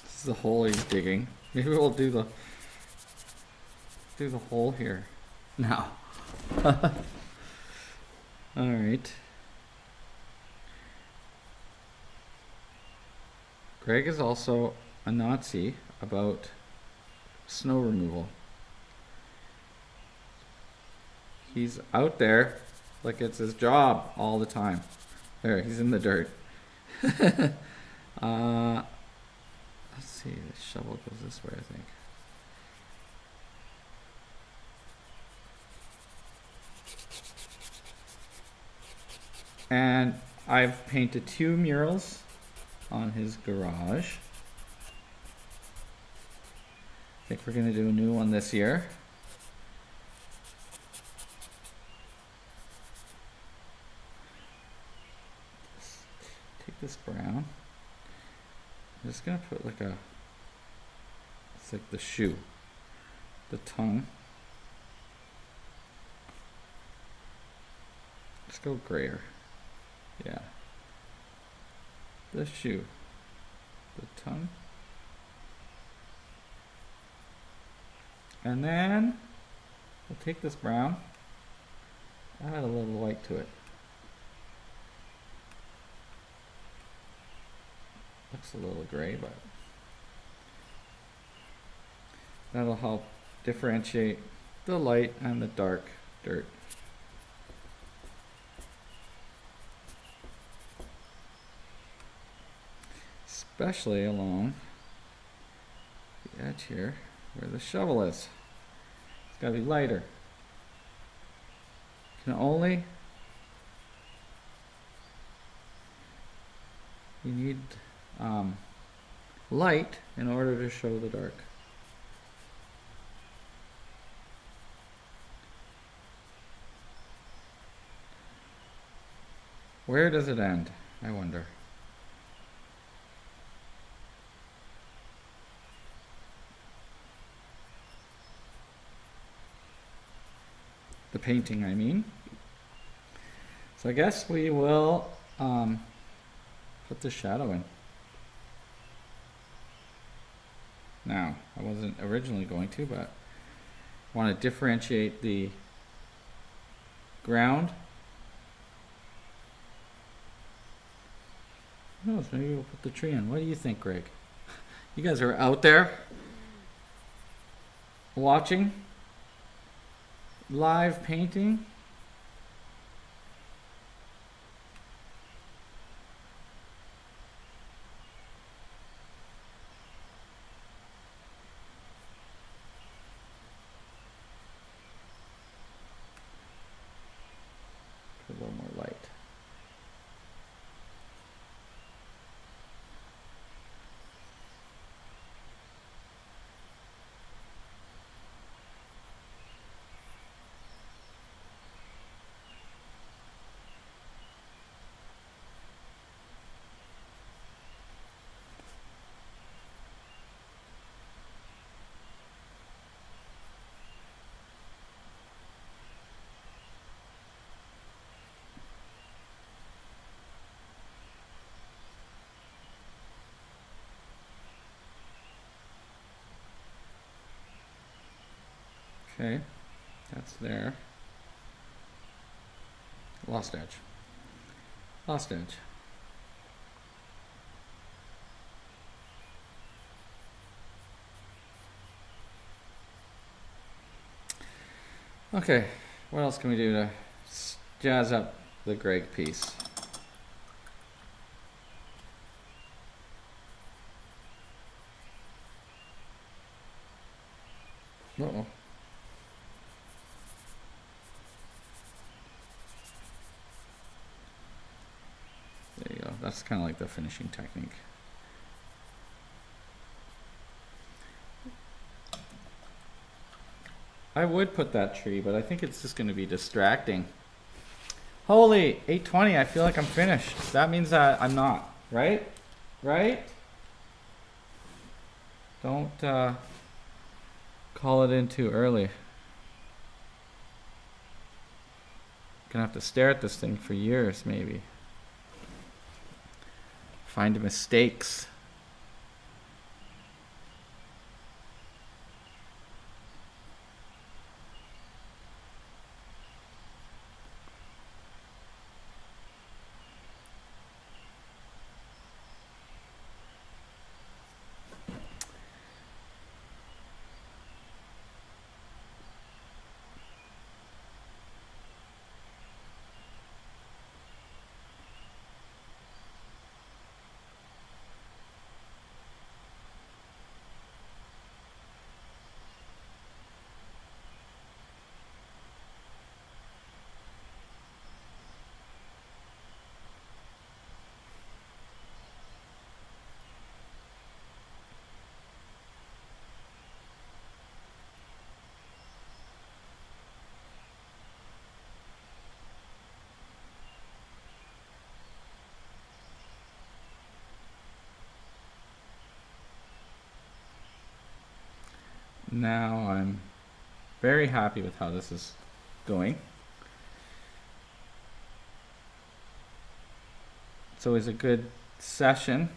This is the hole he's digging. Maybe we'll do the hole here now. All right. Greg is also a Nazi about snow removal. He's out there like it's his job all the time. There, he's in the dirt. Let's see, the shovel goes this way, I think. And I've painted 2 murals on his garage. I think we're gonna do a new one this year. Take this brown. I'm just gonna put like a, it's like the shoe, the tongue. Let's go grayer. Yeah. The shoe, the tongue. And then we'll take this brown, add a little white to it. Looks a little gray, but that'll help differentiate the light and the dark dirt. Especially along the edge here where the shovel is. It's got to be lighter. You need light in order to show the dark. Where does it end? I wonder. The painting, I mean. So I guess we will put the shadow in. Now, I wasn't originally going to, but I want to differentiate the ground. Who knows, maybe we'll put the tree in. What do you think, Greg? You guys are out there watching live painting. Okay, that's there. Lost edge. Lost edge. Okay, what else can we do to jazz up the Greg piece? Uh-oh. There you go. That's kind of like the finishing technique. I would put that tree, but I think it's just going to be distracting. Holy, 8:20. I feel like I'm finished. That means that I'm not, right? Right? Don't call it in too early. Gonna have to stare at this thing for years, maybe. Find mistakes. Now I'm very happy with how this is going. It's always a good session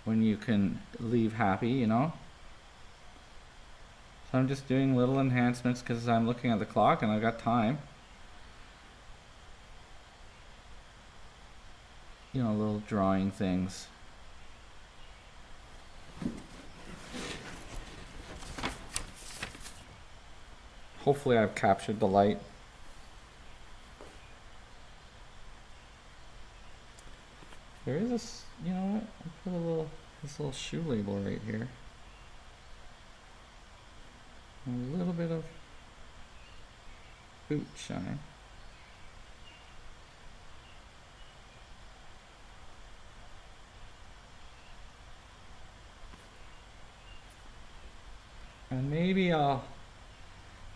when you can leave happy, you know. So I'm just doing little enhancements because I'm looking at the clock and I've got time. You know, little drawing things. Hopefully I've captured the light. There is this, you know what? I'll put this little shoe label right here. A little bit of boot shine. And maybe I'll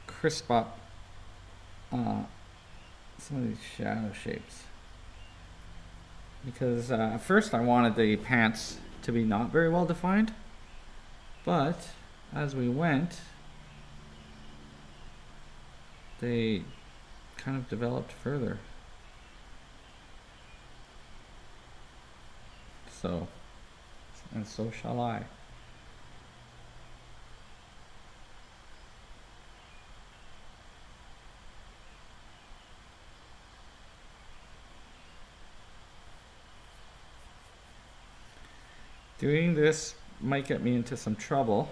crisp up some of these shadow shapes. Because at first I wanted the pants to be not very well defined, but as we went, they kind of developed further. So, and so shall I. Doing this might get me into some trouble,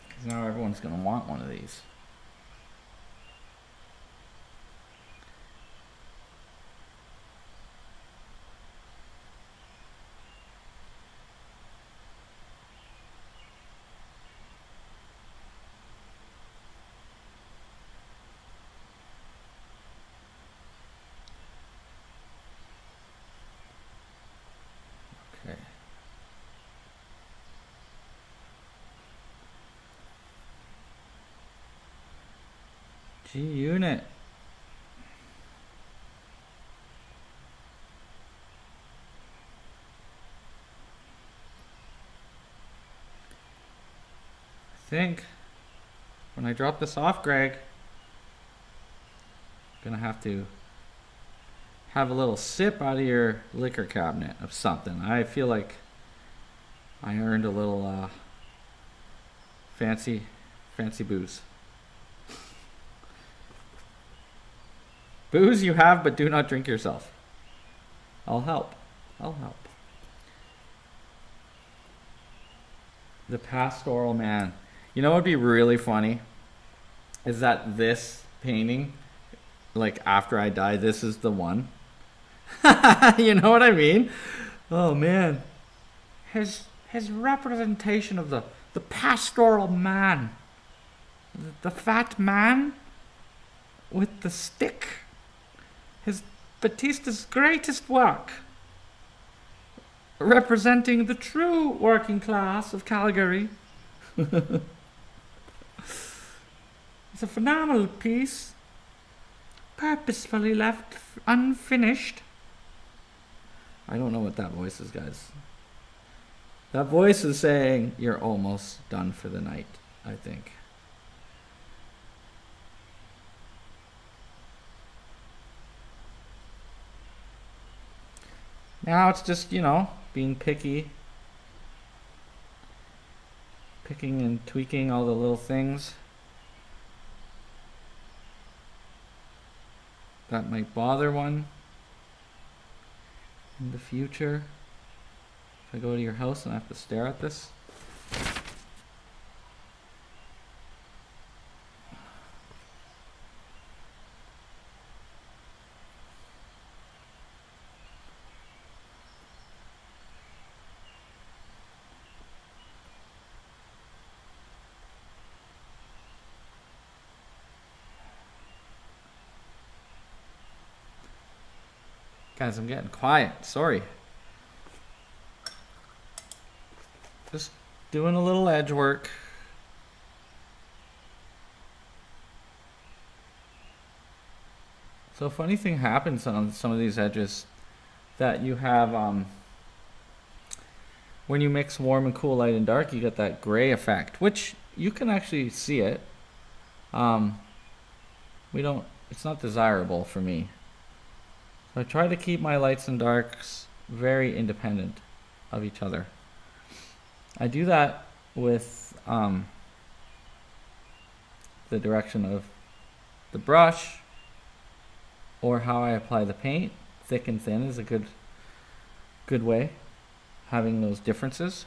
because now everyone's going to want one of these. Okay. G-Unit. I think when I drop this off, Greg, I'm gonna have to have a little sip out of your liquor cabinet of something. I feel like I earned a little fancy fancy booze. Booze you have, but do not drink yourself. I'll help. I'll help. The pastoral man. You know what would be really funny? Is that this painting, like after I die, this is the one. You know what I mean? Oh man. His representation of the pastoral man. The fat man with the stick. His Batista's greatest work. Representing the true working class of Calgary. It's a phenomenal piece. Purposefully left unfinished. I don't know what that voice is, guys. That voice is saying you're almost done for the night, I think. Now it's just, you know, being picky. Picking and tweaking all the little things that might bother one in the future. If I go to your house and I have to stare at this. Guys, I'm getting quiet. Sorry. Just doing a little edge work. So a funny thing happens on some of these edges that you have when you mix warm and cool, light and dark, you get that gray effect, which you can actually see it. It's not desirable for me. So I try to keep my lights and darks very independent of each other. I do that with the direction of the brush or how I apply the paint. Thick and thin is a good way, having those differences.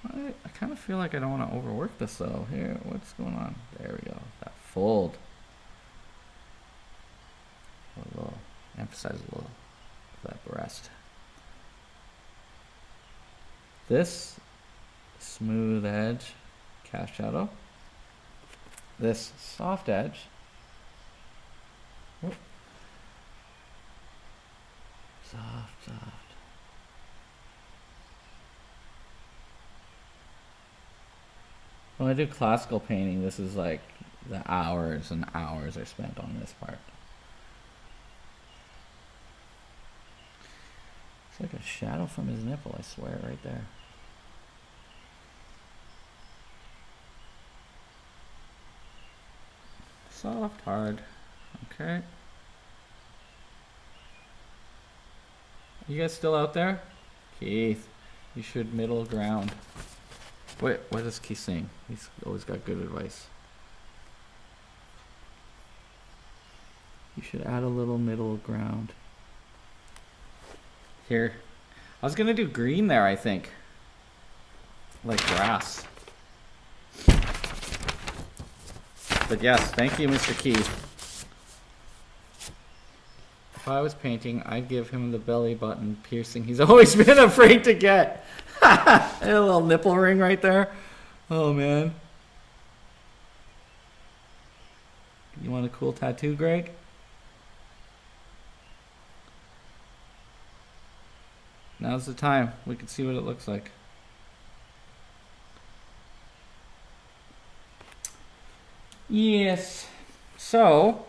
I kind of feel like I don't want to overwork this though. Here, what's going on? There we go. That fold. A little, emphasize a little of that breast. This smooth edge, cast shadow. This soft edge. Whoop. Soft. When I do classical painting, this is like the hours and hours are spent on this part. It's like a shadow from his nipple, I swear, right there. Soft, hard. Okay. You guys still out there? Keith, you should middle ground. Wait, what is Keith saying? He's always got good advice. You should add a little middle ground. Here. I was gonna do green there, I think. Like grass. But yes, thank you, Mr. Keith. If I was painting, I'd give him the belly button piercing he's always been afraid to get. A little nipple ring right there. Oh man. You want a cool tattoo, Greg? Now's the time. We can see what it looks like. Yes. So,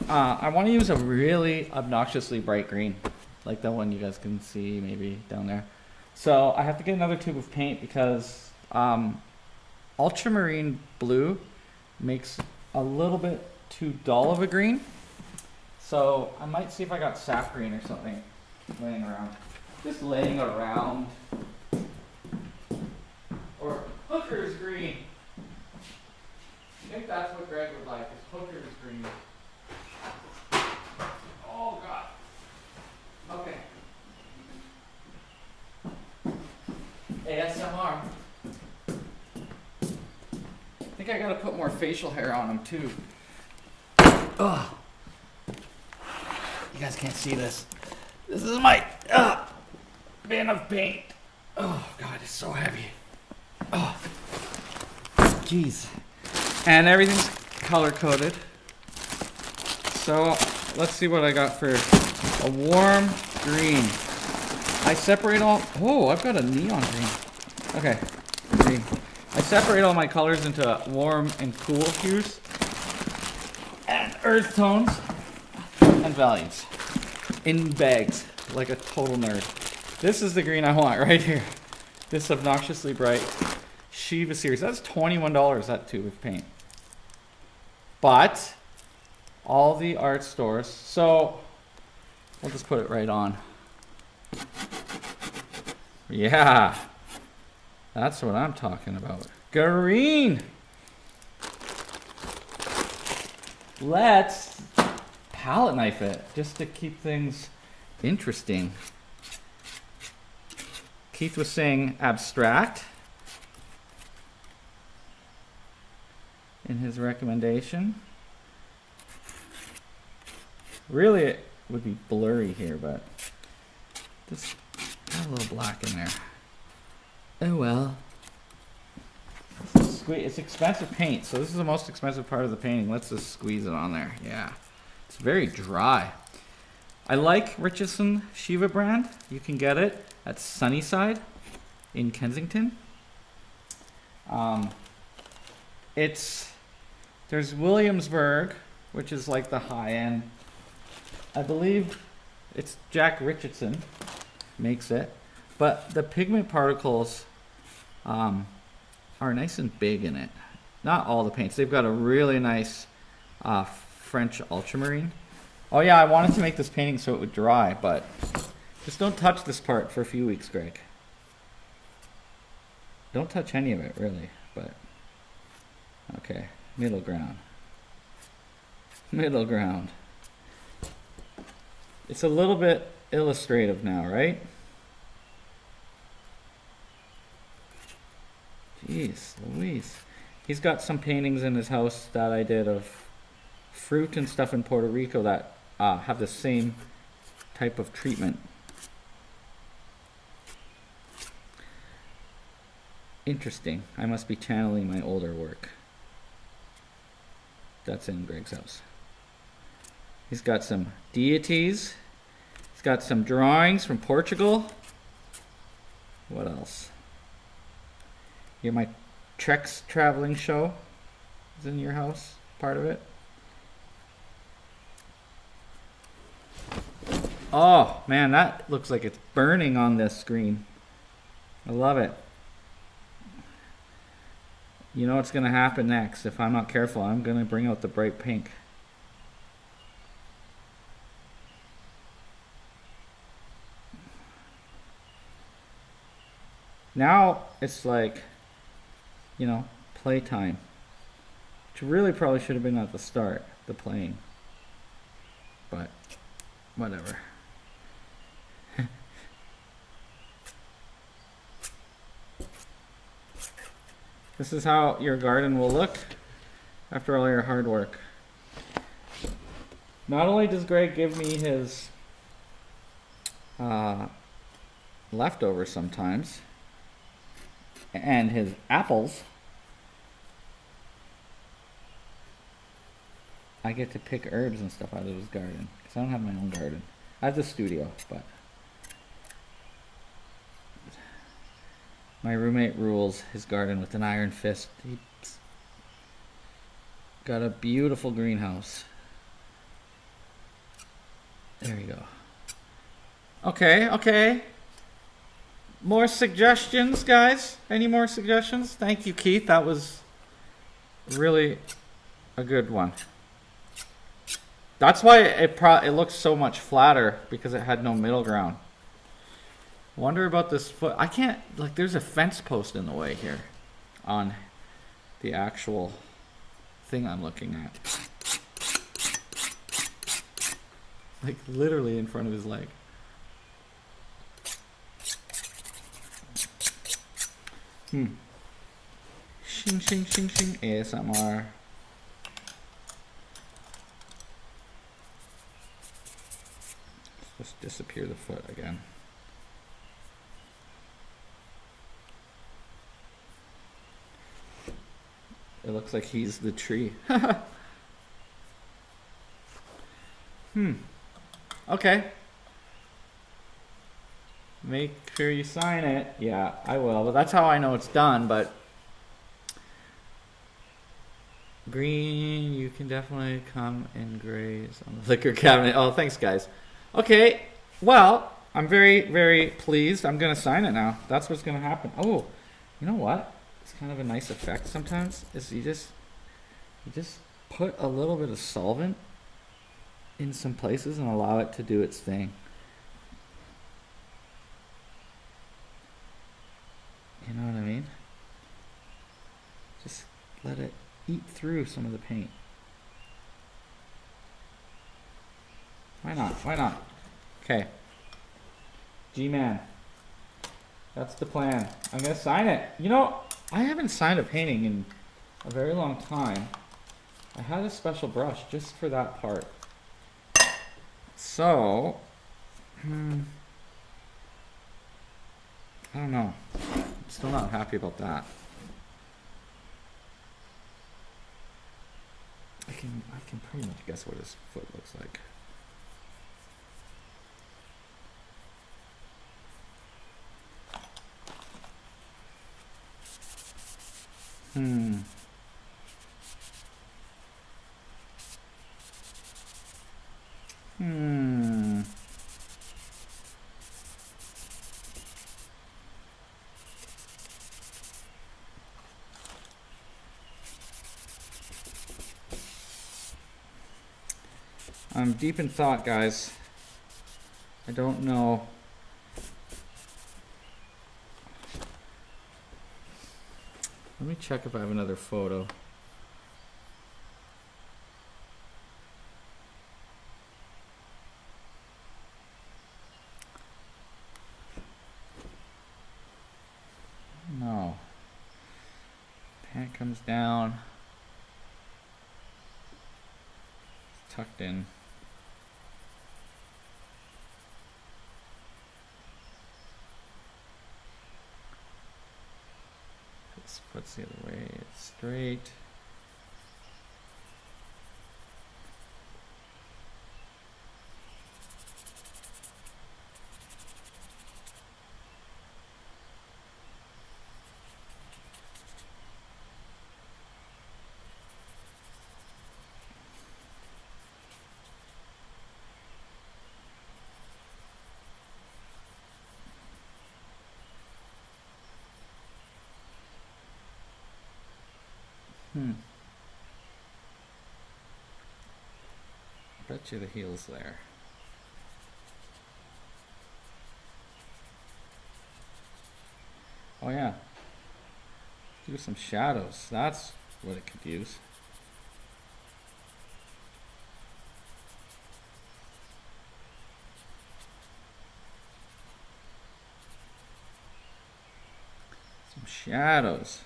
I want to use a really obnoxiously bright green, like the one you guys can see maybe down there. So I have to get another tube of paint because ultramarine blue makes a little bit too dull of a green. So I might see if I got sap green or something laying around. Just laying around. Or hooker's green. that's what Greg would like, is hooker's green. Oh god. Okay. ASMR. I think I gotta put more facial hair on him too. Ugh. You guys can't see this. This is my bin of paint. Oh god, it's so heavy. Oh, jeez. And everything's color coded. So let's see what I got for a warm green. I separate all. Oh, I've got a neon green. Okay, green. I separate all my colors into warm and cool hues, and earth tones, and values in bags, like a total nerd. This is the green I want right here. This obnoxiously bright Shiva series. That's $21, that tube of paint. But all the art stores, so we'll just put it right on. Yeah, that's what I'm talking about. Green. Let's palette knife it just to keep things interesting. Keith was saying abstract in his recommendation. Really, it would be blurry here, but just got a little black in there. Oh well. It's expensive paint, so this is the most expensive part of the painting. Let's just squeeze it on there. Yeah, it's very dry. I like Richardson Shiva brand. You can get it at Sunnyside in Kensington. There's Williamsburg, which is like the high end. I believe it's Jack Richardson makes it, but the pigment particles are nice and big in it. Not all the paints. They've got a really nice French ultramarine. Oh yeah, I wanted to make this painting so it would dry, but just don't touch this part for a few weeks, Greg. Don't touch any of it, really, but okay, middle ground. Middle ground. It's a little bit illustrative now, right? Jeez Louise. He's got some paintings in his house that I did of fruit and stuff in Puerto Rico that have the same type of treatment. Interesting. I must be channeling my older work. That's in Greg's house. He's got some deities. He's got some drawings from Portugal. What else? Here, my Trex traveling show is in your house, part of it. Oh man, that looks like it's burning on this screen. I love it. You know what's going to happen next? If I'm not careful, I'm going to bring out the bright pink. Now it's like, you know, playtime. Which really probably should have been at the start, the playing. But, whatever. This is how your garden will look after all your hard work. Not only does Greg give me his leftovers sometimes, and his apples, I get to pick herbs and stuff out of his garden. Because I don't have my own garden. I have the studio, but my roommate rules his garden with an iron fist. He's got a beautiful greenhouse. There you go. Okay. More suggestions, guys? Any more suggestions? Thank you, Keith. That was really a good one. That's why it looks so much flatter, because it had no middle ground. Wonder about this foot. I can't, like, there's a fence post in the way here on the actual thing I'm looking at. Like literally in front of his leg. Shing, shing, shing, shing. ASMR. Let's just disappear the foot again. It looks like he's the tree. Okay. Make sure you sign it. Yeah, I will. But that's how I know it's done. But green, you can definitely come and graze on the liquor cabinet. Oh, thanks, guys. Okay. Well, I'm very, very pleased. I'm gonna sign it now. That's what's gonna happen. Oh, you know what? It's kind of a nice effect sometimes. Is you just put a little bit of solvent in some places and allow it to do its thing. You know what I mean? Just let it eat through some of the paint. Why not? Why not? Okay. G-Man. That's the plan. I'm gonna sign it. You know, I haven't signed a painting in a very long time. I had a special brush just for that part. So, I don't know. I'm still not happy about that. I can pretty much guess what his foot looks like. I'm deep in thought, guys. I don't know. Let me check if I have another photo. No. Pant comes down. Tucked in. This foot's the other way. It's straight. Bet you the heel's there. Oh yeah. Do some shadows. That's what it could use. Some shadows.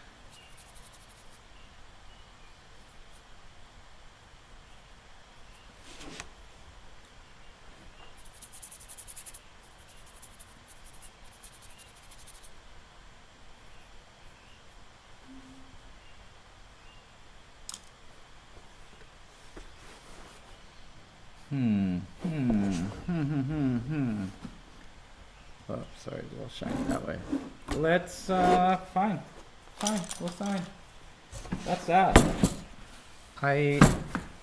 Oh, sorry, a little shiny that way. Let's, fine, we'll sign. That's that. I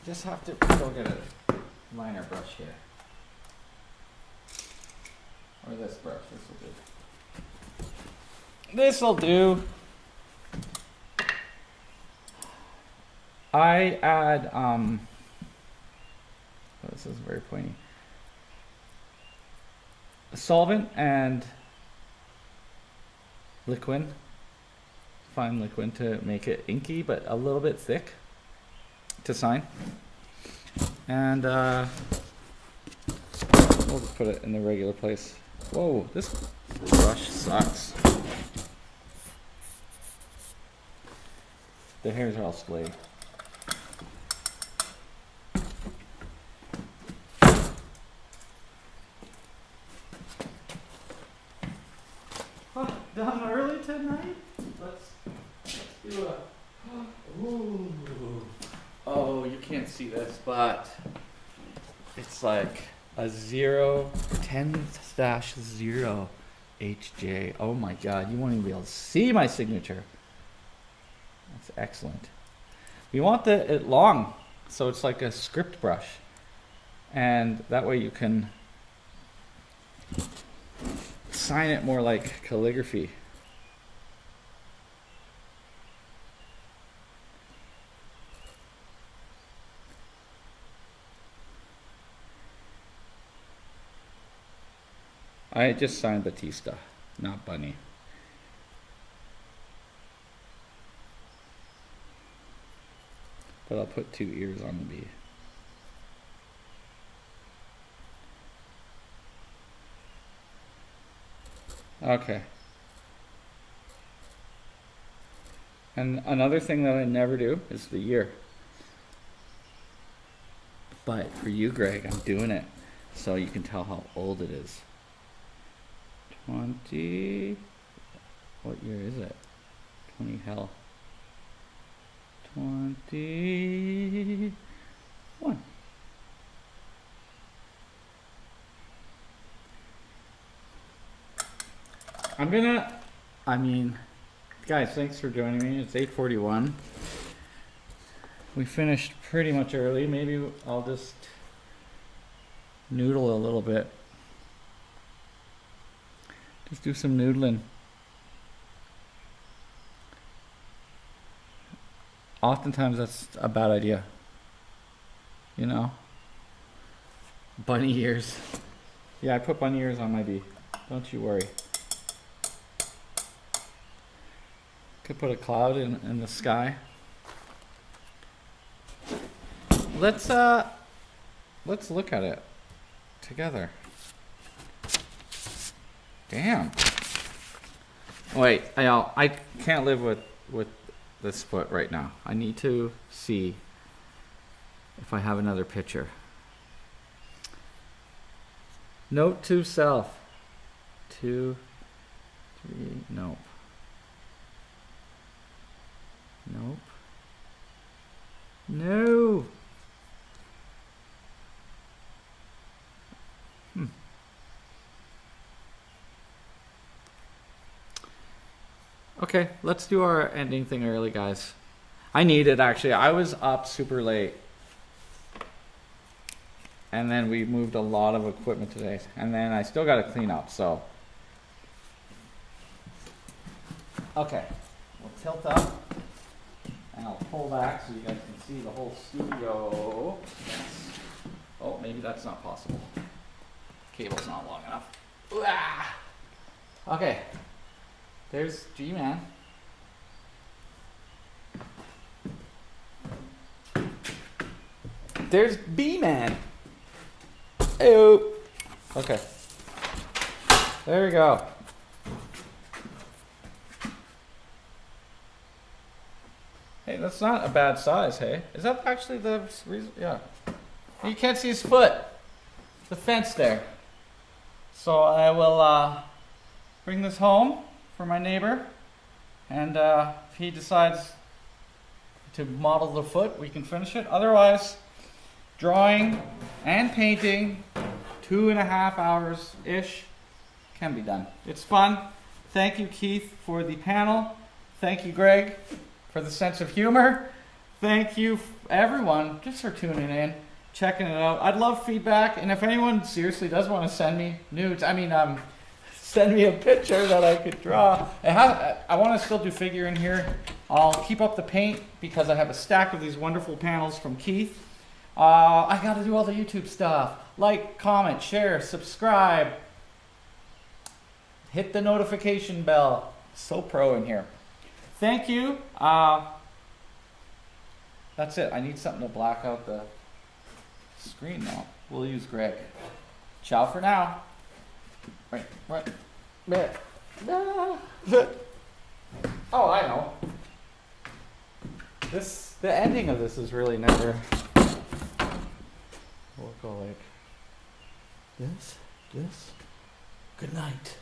just have to go get a liner brush here. Or this brush, this'll do. I add, oh, this is very pointy. Solvent and liquid, fine liquid to make it inky, but a little bit thick. to sign. And we'll just put it in the regular place. Whoa, this brush sucks. The hairs are all splayed. Done early tonight? Let's do a... Ooh. Oh, you can't see this, but it's like a 10-0 HJ. Oh my god, you won't even be able to see my signature. That's excellent. We want it long, so it's like a script brush. And that way you can sign it more like calligraphy. I just signed Batista, not Bunny. But I'll put 2 ears on the B. Okay. And another thing that I never do is the year. But for you, Greg, I'm doing it so you can tell how old it is. 20. What year is it? 20 hell. 21. Guys, thanks for joining me. It's 8:41. We finished pretty much early. Maybe I'll just noodle a little bit. Just do some noodling. Oftentimes that's a bad idea. You know? Bunny ears. Yeah, I put bunny ears on my B. Don't you worry. Could put a cloud in the sky. Let's look at it together. Damn. Wait, I can't live with this foot right now. I need to see if I have another picture. Note to self. 2, 3, nope. Nope. No. Okay, let's do our ending thing early, guys. I need it, actually. I was up super late. And then we moved a lot of equipment today. And then I still got to clean up, so. Okay, we'll tilt up. And I'll pull back so you guys can see the whole studio. Yes. Oh, maybe that's not possible. Cable's not long enough. Okay. There's G-Man. There's B-Man. Oh. Okay. There we go. Hey, that's not a bad size, hey? Is that actually the reason? Yeah. You can't see his foot. The fence there. So I will bring this home for my neighbor. And if he decides to model the foot, we can finish it. Otherwise, drawing and painting, 2.5 hours-ish, can be done. It's fun. Thank you, Keith, for the panel. Thank you, Greg, for the sense of humor. Thank you, everyone, just for tuning in, checking it out. I'd love feedback, and if anyone seriously does want to send me nudes, send me a picture that I could draw. I want to still do figure in here. I'll keep up the paint because I have a stack of these wonderful panels from Keith. I got to do all the YouTube stuff. Like, comment, share, subscribe. Hit the notification bell. So pro in here. Thank you. That's it. I need something to black out the screen now. We'll use Greg. Ciao for now. Wait, what? Oh, I know. The ending of this is really never. We'll go like this. Good night.